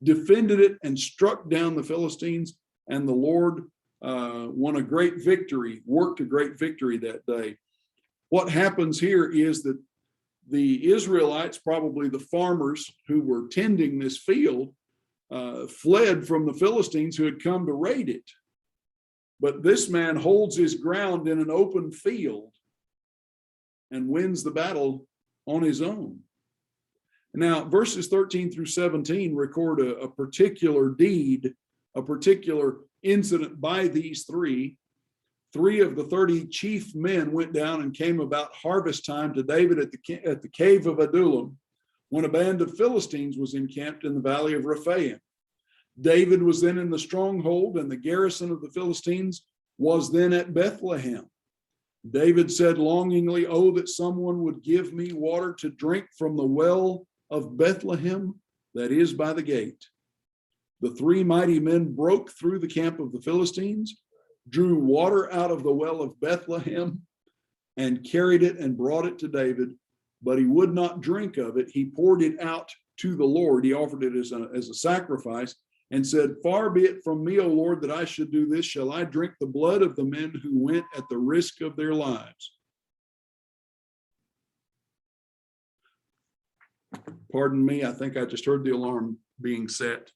defended it, and struck down the Philistines, and the Lord won a great victory, worked a great victory that day. What happens here is that the Israelites, probably the farmers who were tending this field, fled from the Philistines who had come to raid it. But this man holds his ground in an open field and wins the battle on his own. Now, verses 13 through 17 record a particular deed, a particular incident by these 3. 3 of the 30 chief men went down and came about harvest time to David at the cave of Adullam, when a band of Philistines was encamped in the valley of Rephaim. David was then in the stronghold, and the garrison of the Philistines was then at Bethlehem. David said longingly, "Oh, that someone would give me water to drink from the well of Bethlehem that is by the gate." The 3 mighty men broke through the camp of the Philistines, drew water out of the well of Bethlehem, and carried it and brought it to David, but he would not drink of it. He poured it out to the Lord. He offered it as a sacrifice, and said, "Far be it from me, O Lord, that I should do this. Shall I drink the blood of the men who went at the risk of their lives?" Pardon me, I think I just heard the alarm being set.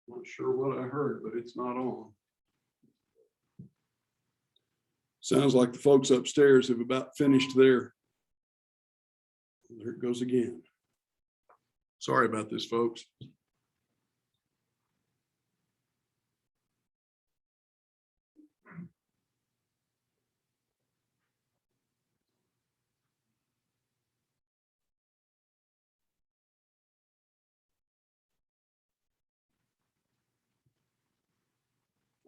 Not sure what I heard, but it's not on. Sounds like the folks upstairs have about finished their. There it goes again. Sorry about this, folks.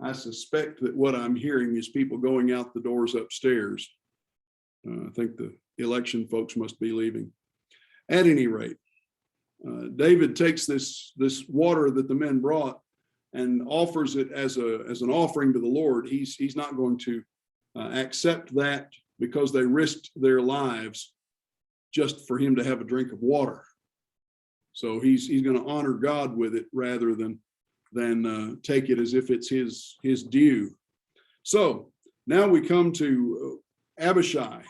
I suspect that what I'm hearing is people going out the doors upstairs. I think the election folks must be leaving. At any rate, David takes this water that the men brought and offers it as an offering to the Lord. He's not going to accept that because they risked their lives just for him to have a drink of water. So he's going to honor God with it rather than take it as if it's his due. So now we come to Abishai.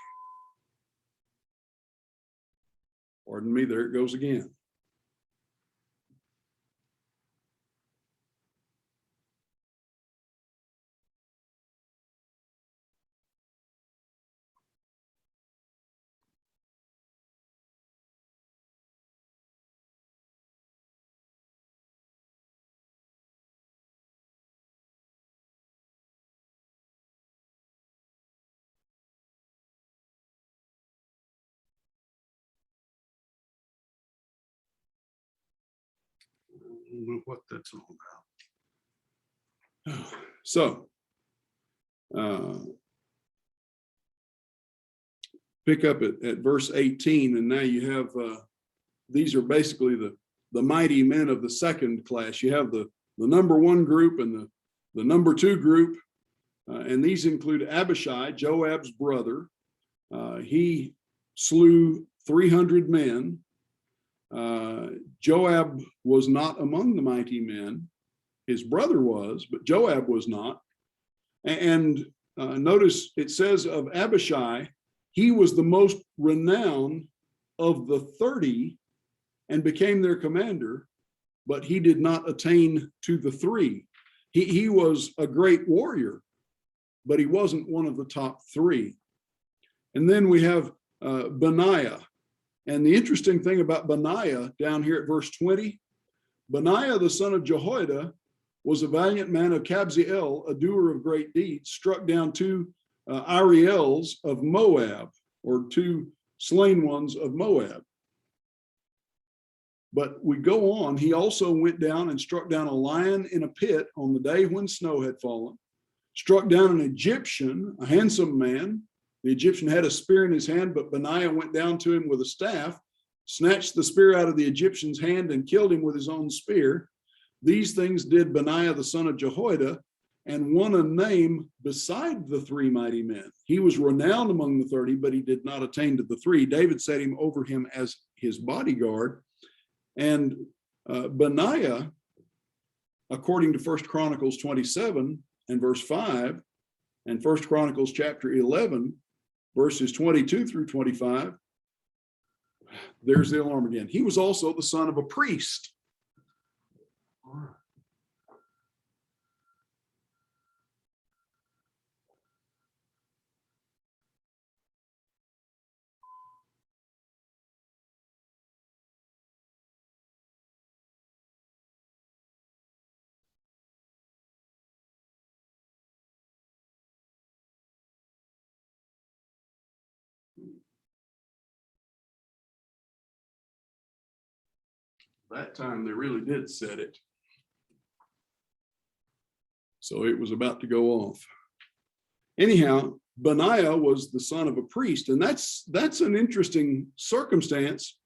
Pardon me, there it goes again. I don't know what that's all about. So, pick up at verse 18, and now you have these are basically the mighty men of the second class. You have the number one group and the number two group, and these include Abishai, Joab's brother. He slew 300 men. Joab was not among the mighty men. His brother was, but Joab was not. And notice it says of Abishai, he was the most renowned of the 30 and became their commander, but he did not attain to the three. He was a great warrior, but he wasn't one of the top three. And then we have Benaiah. And the interesting thing about Benaiah down here at verse 20, Benaiah, the son of Jehoiada, was a valiant man of Kabzeel, a doer of great deeds, struck down two Ariels of Moab, or two slain ones of Moab. But we go on, he also went down and struck down a lion in a pit on the day when snow had fallen, struck down an Egyptian, a handsome man. The Egyptian had a spear in his hand, but Benaiah went down to him with a staff, snatched the spear out of the Egyptian's hand and killed him with his own spear. These things did Benaiah the son of Jehoiada, and won a name beside the three mighty men. He was renowned among the 30, but he did not attain to the three. David set him over him as his bodyguard. And Benaiah, according to 1 Chronicles 27 and verse 5, and 1 Chronicles chapter 11, verses 22 through 25, there's the alarm again. He was also the son of a priest. That time they really did set it. So it was about to go off. Anyhow, Benaiah was the son of a priest, and that's an interesting circumstance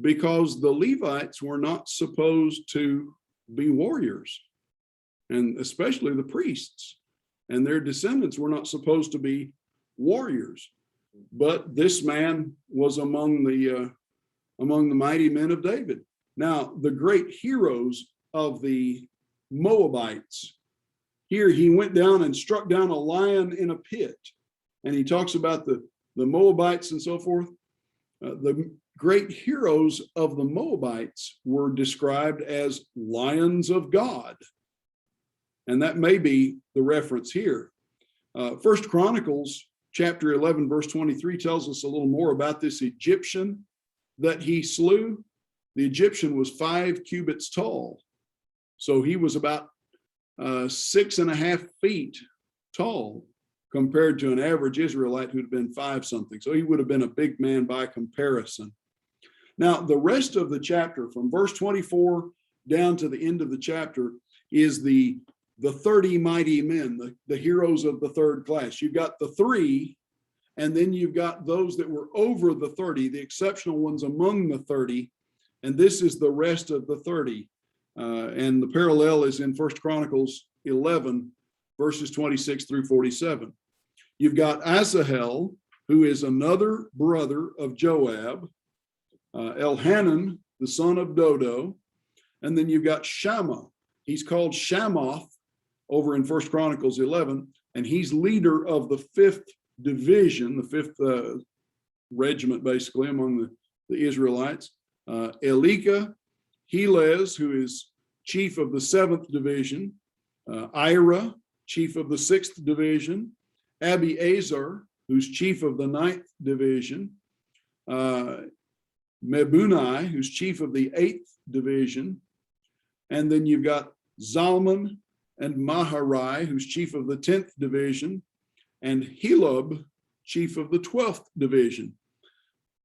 because the Levites were not supposed to be warriors, and especially the priests and their descendants were not supposed to be warriors. But this man was among the mighty men of David. Now, the great heroes of the Moabites, here he went down and struck down a lion in a pit, and he talks about the Moabites and so forth. The great heroes of the Moabites were described as lions of God, and that may be the reference here. First Chronicles chapter 11 verse 23 tells us a little more about this Egyptian that he slew. The Egyptian was 5 cubits tall, so he was about 6.5 feet tall compared to an average Israelite who'd been 5 something. So he would have been a big man by comparison. Now, the rest of the chapter from verse 24 down to the end of the chapter is the 30 mighty men, the heroes of the third class. You've got the 3, and then you've got those that were over the 30, the exceptional ones among the 30, and this is the rest of the 30. And the parallel is in First Chronicles 11, verses 26 through 47. You've got Asahel, who is another brother of Joab, Elhanan, the son of Dodo, and then you've got Shammah. He's called Shammoth over in First Chronicles 11, and he's leader of the 5th division, the 5th regiment, basically, among the Israelites. Elika, Helez, who is chief of the 7th division, Ira, chief of the 6th division, Abiezer, who's chief of the 9th division, Mebunai, who's chief of the 8th division, and then you've got Zalman and Maharai, who's chief of the 10th division, and Helub, chief of the 12th division.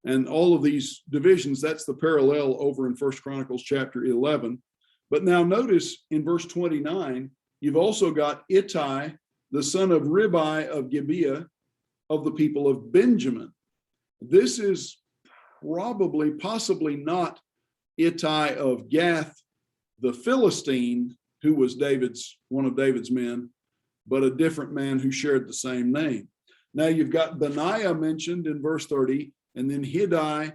And all of these divisions, that's the parallel over in First Chronicles chapter 11. But now notice in verse 29, you've also got Ittai, the son of Ribai of Gibeah of the people of Benjamin. This is possibly not Ittai of Gath, the Philistine, who was one of David's men, but a different man who shared the same name. Now you've got Benaiah mentioned in verse 30, and then Hiddai,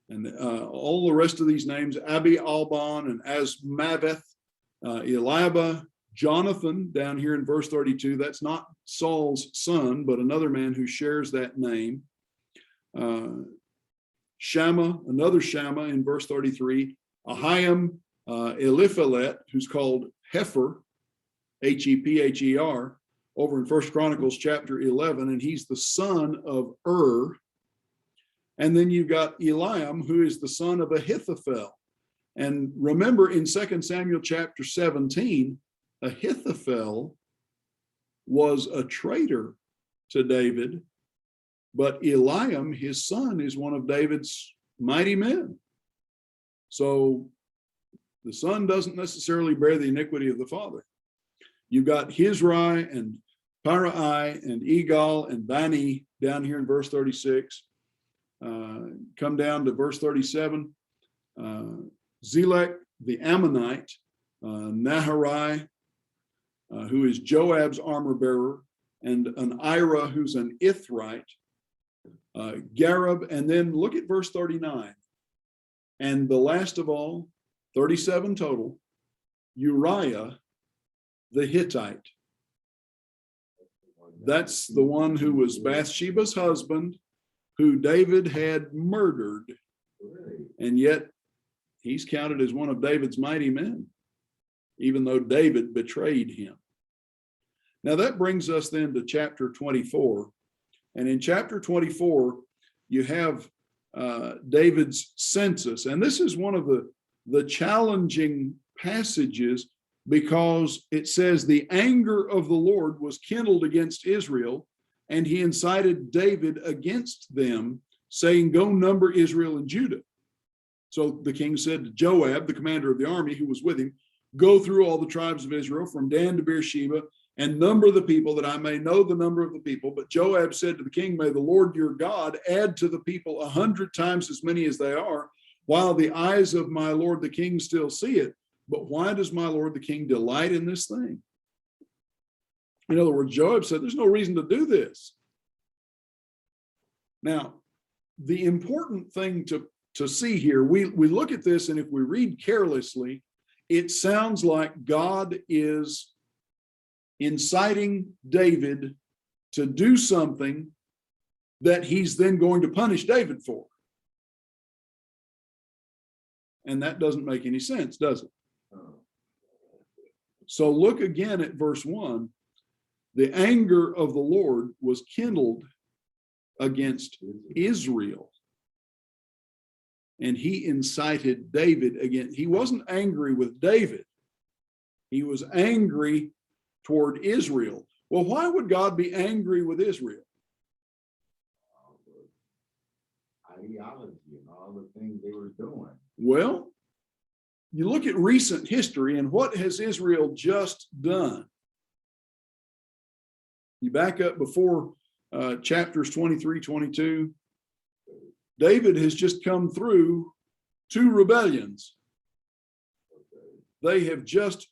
and all the rest of these names, Abi Alban and Asmaveth, Eliabah, Jonathan down here in verse 32. That's not Saul's son, but another man who shares that name. Shammah, another Shammah in verse 33. Ahiam, Eliphalet, who's called Hefer, Hepher, over in First Chronicles chapter 11, and he's the son of And then you've got Eliam, who is the son of Ahithophel. And remember in 2 Samuel chapter 17, Ahithophel was a traitor to David, but Eliam, his son, is one of David's mighty men. So the son doesn't necessarily bear the iniquity of the father. You've got Hizrai and Parai and Egal and Bani down here in verse 36. Come down to verse 37. Zelek, the Ammonite, Naharai, who is Joab's armor bearer, and an Ira, who's an Ithrite, Gareb, and then look at verse 39. And the last of all, 37 total, Uriah, the Hittite. That's the one who was Bathsheba's husband, who David had murdered, and yet he's counted as one of David's mighty men, even though David betrayed him. Now that brings us then to chapter 24. And in chapter 24, you have David's census. And this is one of the challenging passages because it says the anger of the Lord was kindled against Israel, and he incited David against them, saying, "Go number Israel and Judah." So the king said to Joab, the commander of the army who was with him, go through all the tribes of Israel from Dan to Beersheba and number the people that I may know the number of the people. But Joab said to the king, may the Lord your God add to the people 100 times as many as they are, while the eyes of my Lord the king still see it. But why does my Lord the king delight in this thing? In other words, Joab said, there's no reason to do this. Now, the important thing to see here, we look at this, and if we read carelessly, it sounds like God is inciting David to do something that he's then going to punish David for. And that doesn't make any sense, does it? So look again at verse 1. The anger of the Lord was kindled against Israel, and he incited David again. He wasn't angry with David. He was angry toward Israel. Well, why would God be angry with Israel? Ideology and all the things they were doing. Well, you look at recent history, and what has Israel just done? You back up before chapters 23, 22. David has just come through 2 rebellions. They have just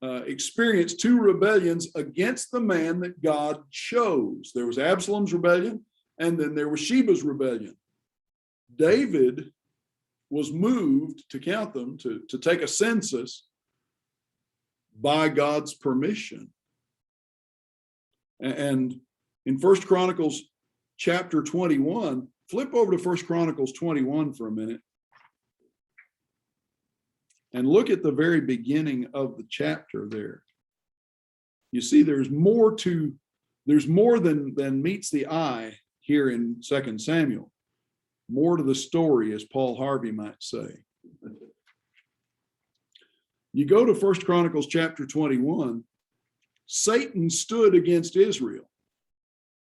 experienced 2 rebellions against the man that God chose. There was Absalom's rebellion, and then there was Sheba's rebellion. David was moved, to count them, to take a census by God's permission. And in 1 Chronicles chapter 21, flip over to 1 Chronicles 21 for a minute and look at the very beginning of the chapter there. You see, there's more than meets the eye here in 2 Samuel. More to the story, as Paul Harvey might say. You go to 1 Chronicles chapter 21, Satan stood against Israel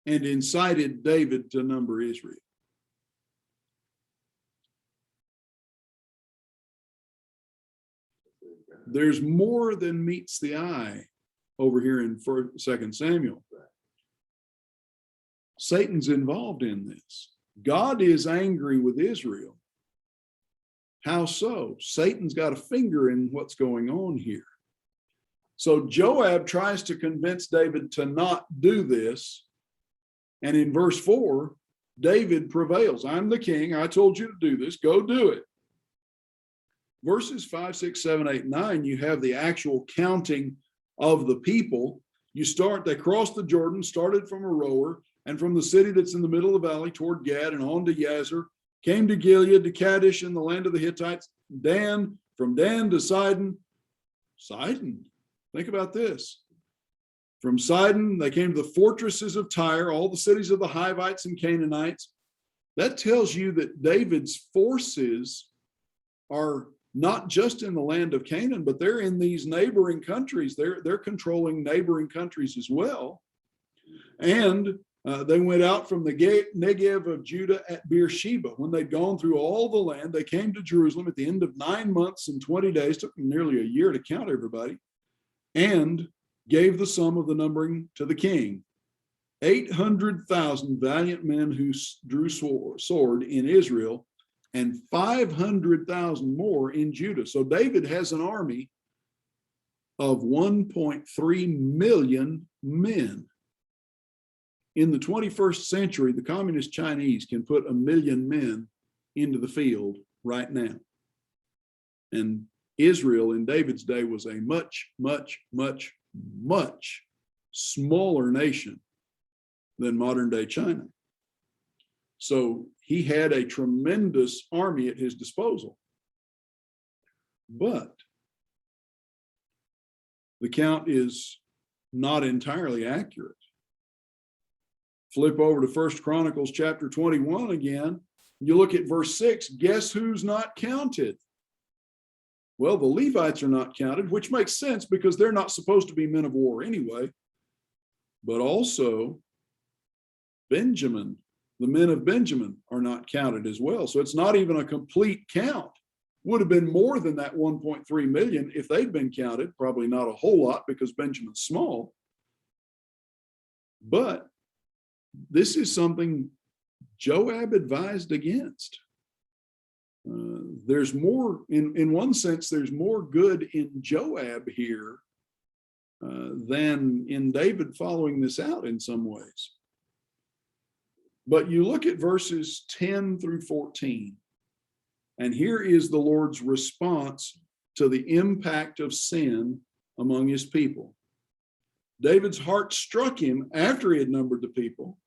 and incited David to number Israel. There's more than meets the eye over here in 2 Samuel. Satan's involved in this. God is angry with Israel. How so? Satan's got a finger in what's going on here. So Joab tries to convince David to not do this. And in verse 4, David prevails. I'm the king. I told you to do this. Go do it. Verses 5, 6, 7, 8, 9, you have the actual counting of the people. They crossed the Jordan, started from Aroer, and from the city that's in the middle of the valley toward Gad and on to Yazar, came to Gilead, to Kadesh in the land of the Hittites, from Dan to Sidon. Sidon, think about this. From Sidon, they came to the fortresses of Tyre, all the cities of the Hivites and Canaanites. That tells you that David's forces are not just in the land of Canaan, but they're in these neighboring countries. They're controlling neighboring countries as well. And they went out from the Negev of Judah at Beersheba. When they'd gone through all the land, they came to Jerusalem at the end of 9 months and 20 days. Took them nearly a year to count everybody, and gave the sum of the numbering to the king. 800,000 valiant men who drew sword in Israel, and 500,000 more in Judah. So David has an army of 1.3 million men. In the 21st century, the communist Chinese can put 1 million men into the field right now. And Israel in David's day was a much, much, much, much smaller nation than modern day China. So he had a tremendous army at his disposal. But the count is not entirely accurate. Flip over to 1 Chronicles chapter 21 again. You look at verse 6, guess who's not counted? Well, the Levites are not counted, which makes sense because they're not supposed to be men of war anyway. But also Benjamin, the men of Benjamin are not counted as well. So it's not even a complete count. would have been more than that 1.3 million if they'd been counted. Probably not a whole lot because Benjamin's small. But this is something Joab advised against. There's more, in one sense, there's more good in Joab here than in David following this out in some ways. But you look at verses 10 through 14, and here is the Lord's response to the impact of sin among his people. David's heart struck him after he had numbered the people.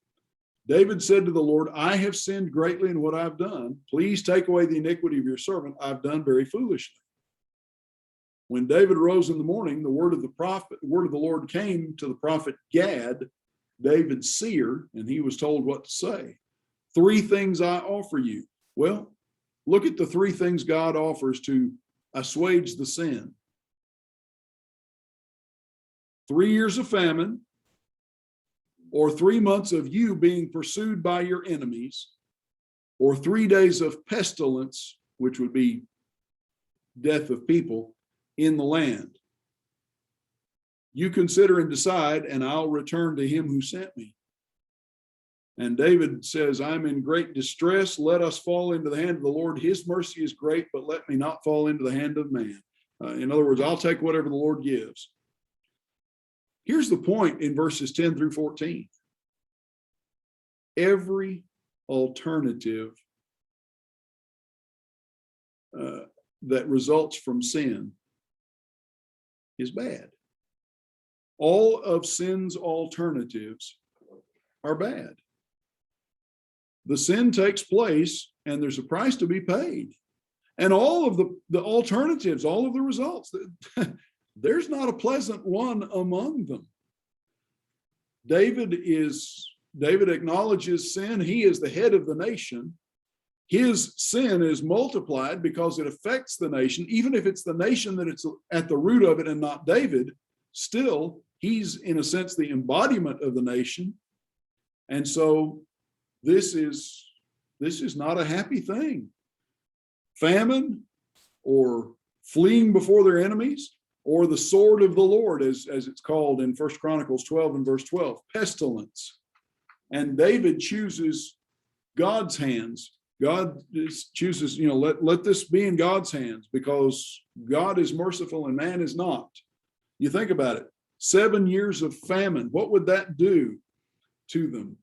David said to the Lord, I have sinned greatly in what I've done. Please take away the iniquity of your servant. I've done very foolishly. When David rose in the morning, the word of the Lord came to the prophet Gad, David's seer, and he was told what to say. 3 things I offer you. Well, look at the 3 things God offers to assuage the sin. 3 years of famine, or 3 months of you being pursued by your enemies, or 3 days of pestilence, which would be death of people in the land. You consider and decide, and I'll return to him who sent me. And David says, I'm in great distress. Let us fall into the hand of the Lord. His mercy is great, but let me not fall into the hand of man. In other words, I'll take whatever the Lord gives. Here's the point in verses 10 through 14. Every alternative that results from sin is bad. All of sin's alternatives are bad. The sin takes place and there's a price to be paid. And all of the alternatives, all of the results, there's not a pleasant one among them. David acknowledges sin. He is the head of the nation. His sin is multiplied because it affects the nation. Even if it's the nation that it's at the root of it and not David, still, he's in a sense the embodiment of the nation. And so this is not a happy thing. Famine, or fleeing before their enemies, or the sword of the Lord, as it's called in 1 Chronicles 12 and verse 12, pestilence. And David chooses God's hands. God chooses, let this be in God's hands, because God is merciful and man is not. You think about it, 7 years of famine, what would that do to them?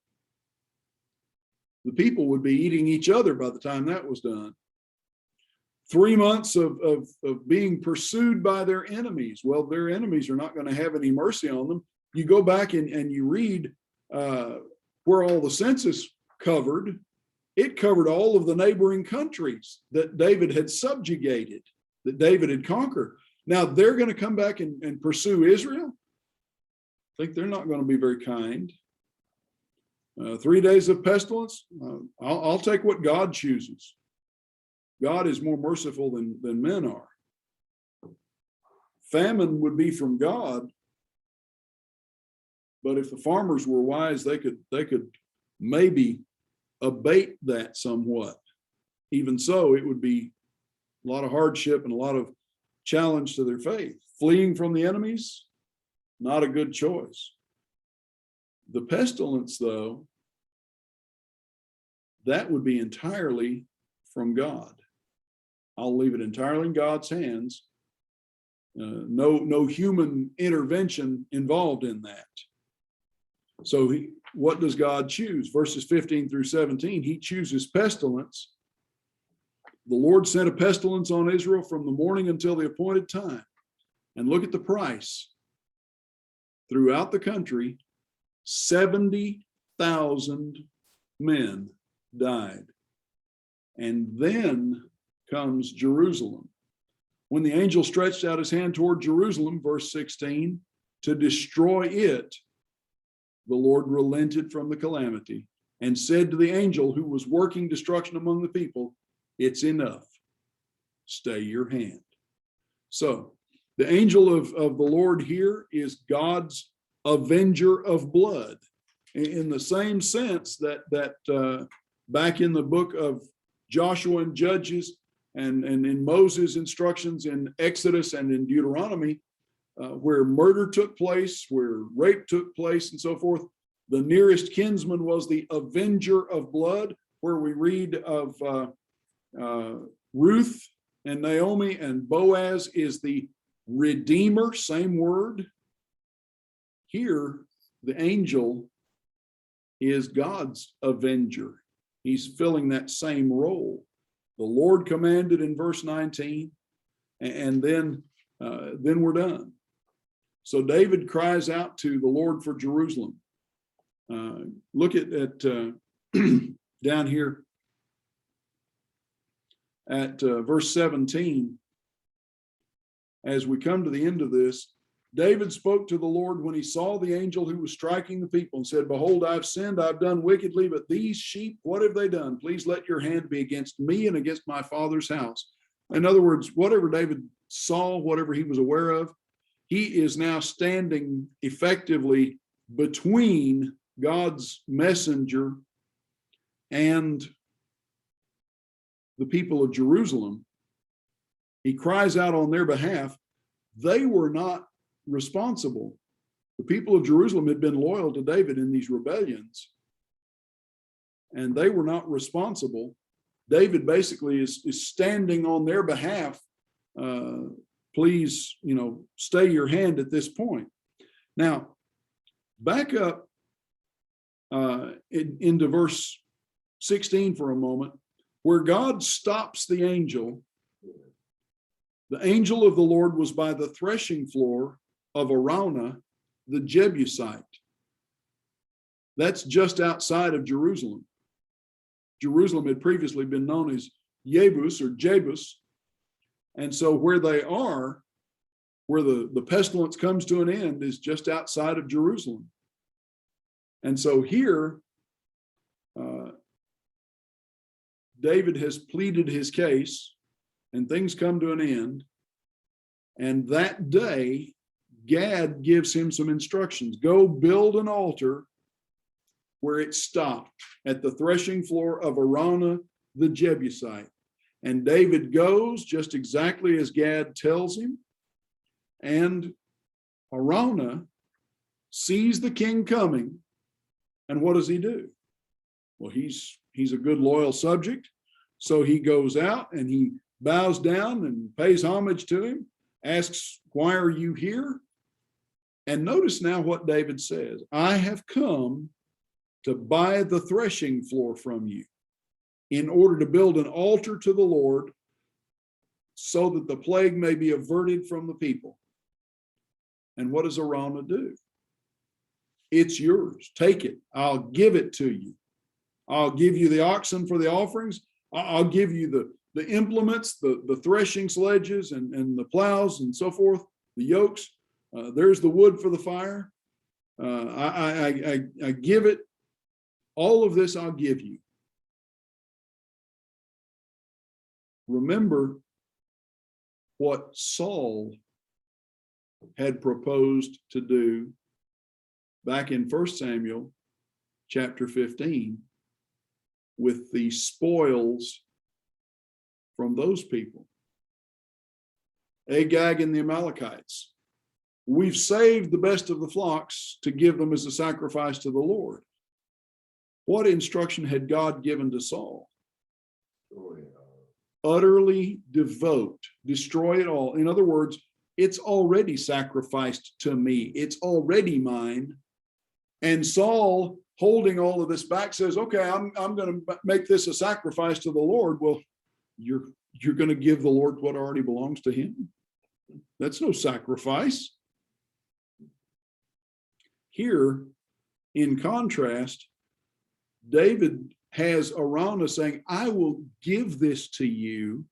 The people would be eating each other by the time that was done. 3 months of being pursued by their enemies. Well, their enemies are not going to have any mercy on them. You go back and you read where all the census covered. It covered all of the neighboring countries that David had subjugated, that David had conquered. Now they're going to come back and pursue Israel. I think they're not going to be very kind. 3 days of pestilence. I'll take what God chooses. God is more merciful than men are. Famine would be from God, but if the farmers were wise, they could maybe abate that somewhat. Even so, it would be a lot of hardship and a lot of challenge to their faith. Fleeing from the enemies, not a good choice. The pestilence, though, that would be entirely from God. I'll leave it entirely in God's hands. No human intervention involved in that. So what does God choose? Verses 15 through 17, he chooses pestilence. The Lord sent a pestilence on Israel from the morning until the appointed time. And look at the price. Throughout the country, 70,000 men died. And then comes Jerusalem. When the angel stretched out his hand toward Jerusalem, verse 16, to destroy it, the Lord relented from the calamity and said to the angel who was working destruction among the people, it's enough. Stay your hand. So the angel of the Lord here is God's avenger of blood, in the same sense that back in the book of Joshua and Judges, and in Moses' instructions in Exodus and in Deuteronomy, where murder took place, where rape took place, and so forth, the nearest kinsman was the avenger of blood, where we read of Ruth and Naomi, and Boaz is the redeemer, same word. Here, the angel is God's avenger. He's filling that same role. The Lord commanded in verse 19, and then we're done. So David cries out to the Lord for Jerusalem. Look at down here at verse 17. As we come to the end of this, David spoke to the Lord when he saw the angel who was striking the people and said, "Behold, I've sinned, I've done wickedly, but these sheep, what have they done? Please let your hand be against me and against my father's house." In other words, whatever David saw, whatever he was aware of, he is now standing effectively between God's messenger and the people of Jerusalem. He cries out on their behalf. They were not responsible. The people of Jerusalem had been loyal to David in these rebellions, and they were not responsible. David basically is standing on their behalf. Please, stay your hand at this point. Now, back up into verse 16 for a moment, where God stops the angel. The angel of the Lord was by the threshing floor of Araunah, the Jebusite. That's just outside of Jerusalem. Jerusalem had previously been known as Jebus or Jebus. And so where they are, where the pestilence comes to an end, is just outside of Jerusalem. And so here, David has pleaded his case, and things come to an end. And that day, Gad gives him some instructions. Go build an altar where it stopped, at the threshing floor of Araunah the Jebusite. And David goes just exactly as Gad tells him. And Araunah sees the king coming. And what does he do? Well, he's a good loyal subject. So he goes out and he bows down and pays homage to him, asks, "Why are you here?" And notice now what David says: "I have come to buy the threshing floor from you in order to build an altar to the Lord so that the plague may be averted from the people." And what does Araunah do? "It's yours. Take it. I'll give it to you. I'll give you the oxen for the offerings. I'll give you the implements, the threshing sledges and the plows and so forth, the yokes. There's the wood for the fire. I give it. All of this I'll give you." Remember what Saul had proposed to do back in 1 Samuel chapter 15 with the spoils from those people. Agag and the Amalekites. We've saved the best of the flocks to give them as a sacrifice to the Lord. What instruction had God given to Saul? Utterly devote, destroy it all. In other words, it's already sacrificed to me. It's already mine. And Saul, holding all of this back, says, "Okay, I'm going to make this a sacrifice to the Lord." Well, you're going to give the Lord what already belongs to him? That's no sacrifice. Here, in contrast, David has Araunah saying, "I will give this to you."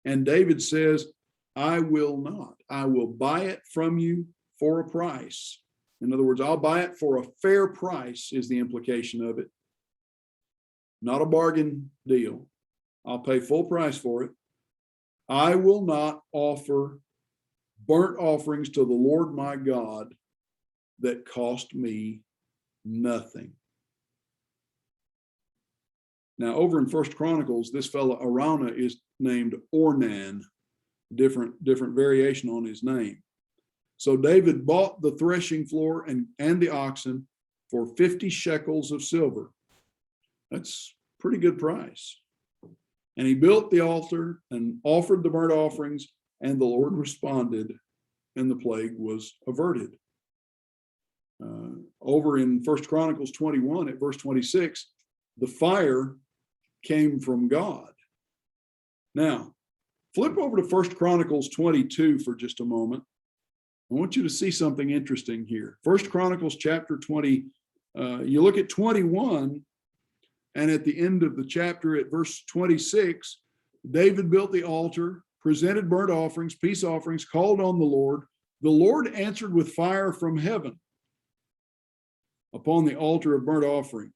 And David says, "I will not. I will buy it from you for a price." In other words, I'll buy it for a fair price is the implication of it. Not a bargain deal. I'll pay full price for it. "I will not offer burnt offerings to the Lord my God that cost me nothing." Now, over in First Chronicles, this fellow Araunah is named Ornan, different variation on his name. So David bought the threshing floor and the oxen for 50 shekels of silver. That's a pretty good price. And he built the altar and offered the burnt offerings, and the Lord responded, and the plague was averted. Over in First Chronicles 21 at verse 26, the fire came from God. Now, flip over to First Chronicles 22 for just a moment. I want you to see something interesting here. First Chronicles chapter 20, you look at 21, and at the end of the chapter at verse 26, David built the altar, presented burnt offerings, peace offerings, called on the Lord. The Lord answered with fire from heaven upon the altar of burnt offering.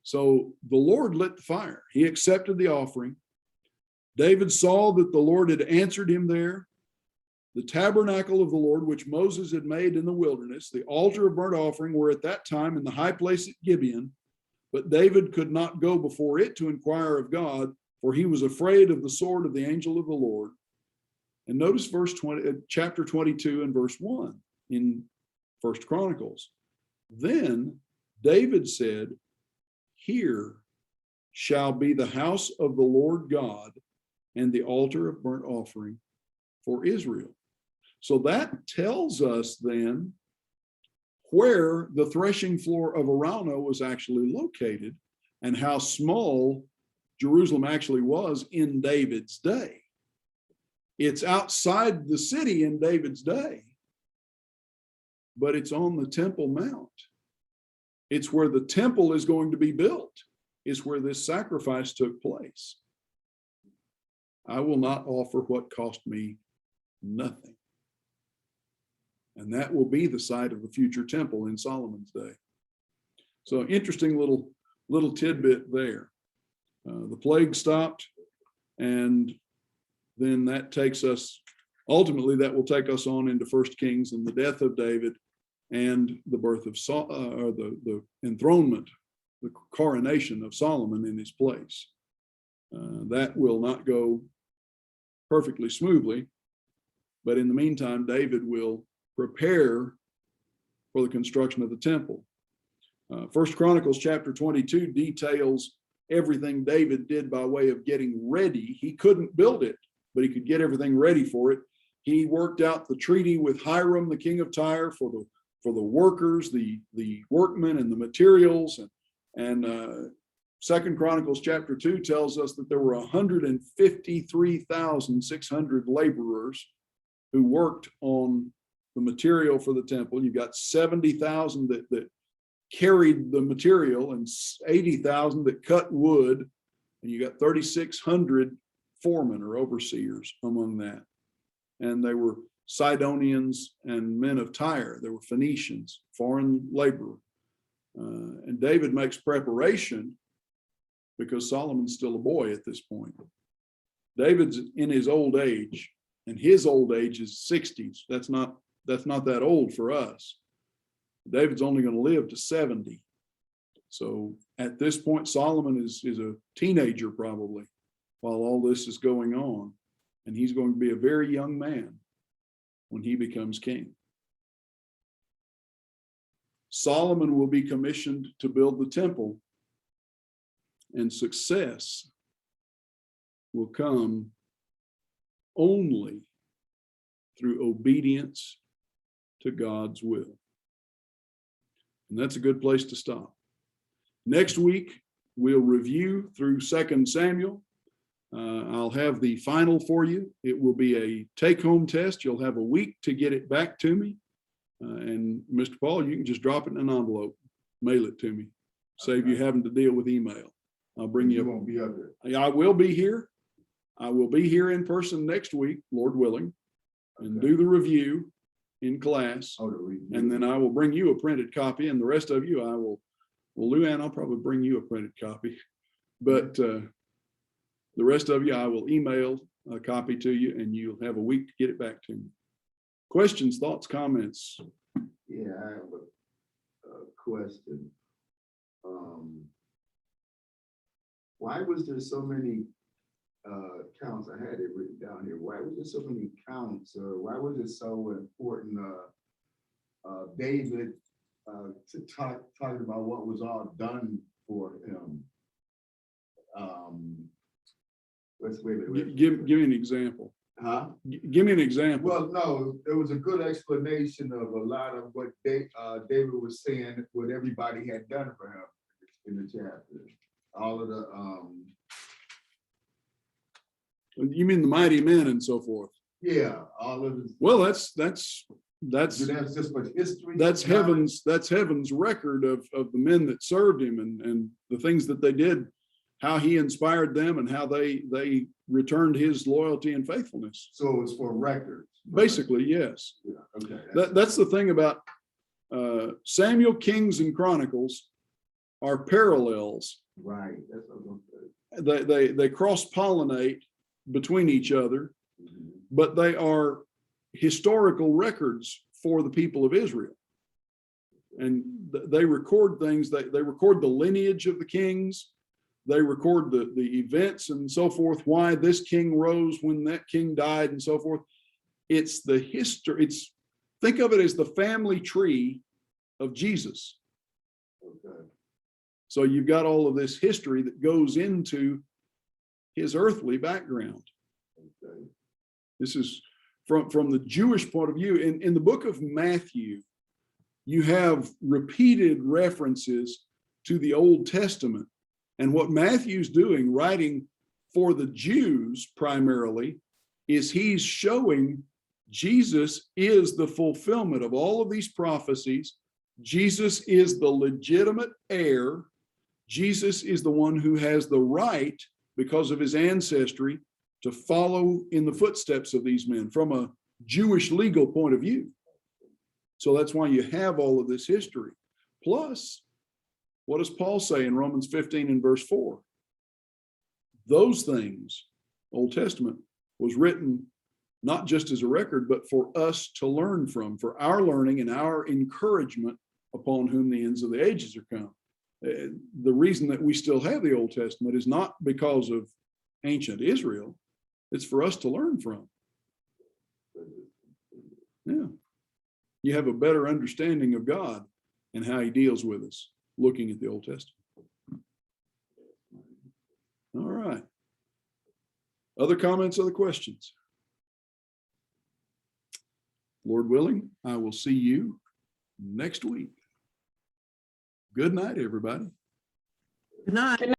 So the Lord lit the fire. He accepted the offering. David saw that the Lord had answered him there. The tabernacle of the Lord, which Moses had made in the wilderness, the altar of burnt offering, were at that time in the high place at Gibeon, but David could not go before it to inquire of God, for he was afraid of the sword of the angel of the Lord. And notice verse 20, chapter 22 and verse 1 in First Chronicles. Then David said, "Here shall be the house of the Lord God and the altar of burnt offering for Israel." So that tells us then where the threshing floor of Araunah was actually located and how small Jerusalem actually was in David's day. It's outside the city in David's day, but it's on the Temple Mount. It's where the temple is going to be built. It's where this sacrifice took place. I will not offer what cost me nothing. And that will be the site of the future temple in Solomon's day. So interesting little tidbit there. The plague stopped, and then that takes us, ultimately that will take us on into First Kings and the death of David and the birth of the enthronement, the coronation of Solomon in his place. That will not go perfectly smoothly, but in the meantime, David will prepare for the construction of the temple. First Chronicles chapter 22 details everything David did by way of getting ready. He couldn't build it, but he could get everything ready for it. He worked out the treaty with Hiram, the king of Tyre, for the workers, the workmen, and the materials. And Second Chronicles chapter 2 tells us that there were 153,600 laborers who worked on the material for the temple. You've got 70,000 that carried the material and 80,000 that cut wood, and you got 3,600 foremen or overseers among that. And they were Sidonians and men of Tyre. They were Phoenicians, foreign labor. And David makes preparation because Solomon's still a boy at this point. David's in his old age, and his old age is 60s. That's not that old for us. David's only going to live to 70. So at this point, Solomon is a teenager probably while all this is going on. And he's going to be a very young man when he becomes king. Solomon will be commissioned to build the temple, and success will come only through obedience to God's will. And that's a good place to stop. Next week, we'll review through 2 Samuel. I'll have the final for you. It will be a take-home test. You'll have a week to get it back to me. And Mr. Paul, you can just drop it in an envelope, mail it to me, save you having to deal with email. I'll bring you. You won't be up there. I will be here. I will be here in person next week, Lord willing, and do the review in class. And then I will bring you a printed copy, and the rest of you, Luann, I'll probably bring you a printed copy. But the rest of you, I will email a copy to you, and you'll have a week to get it back to me. Questions, thoughts, comments? Yeah, I have a question. why was there so many counts? I had it written down here. Why was there so many counts? Why was it so important? David to talking about what was all done for him. Let's wait. Give me an example. Huh? Give me an example. Well, no, there was a good explanation of a lot of what David was saying, what everybody had done for him in the chapter. All of the You mean the mighty men and so forth? yeah, all of the. Well, that's That's just for history. heaven's record of the men that served him and the things that they did, how he inspired them and how they returned his loyalty and faithfulness. So it's for records. Basically, yes. Yeah, okay. That's the thing about Samuel, Kings, and Chronicles are parallels. Right. That's what I'm gonna say. They cross-pollinate between each other, Mhm. but they are historical records for the people of Israel. And they record things, they record the lineage of the kings, they record the events and so forth, why this king rose when that king died and so forth. It's the history, think of it as the family tree of Jesus. Okay. So you've got all of this history that goes into his earthly background. Okay. This is from the Jewish point of view. In the book of Matthew, you have repeated references to the Old Testament. And what Matthew's doing, writing for the Jews primarily, is he's showing Jesus is the fulfillment of all of these prophecies. Jesus is the legitimate heir. Jesus is the one who has the right, because of his ancestry, to follow in the footsteps of these men from a Jewish legal point of view. So that's why you have all of this history. Plus, what does Paul say in Romans 15 and verse 4? Those things, Old Testament, was written not just as a record, but for us to learn from, for our learning and our encouragement, upon whom the ends of the ages are come. The reason that we still have the Old Testament is not because of ancient Israel. It's for us to learn from. Yeah. You have a better understanding of God and how he deals with us looking at the Old Testament. All right. Other comments, other questions? Lord willing, I will see you next week. Good night, everybody. Good night.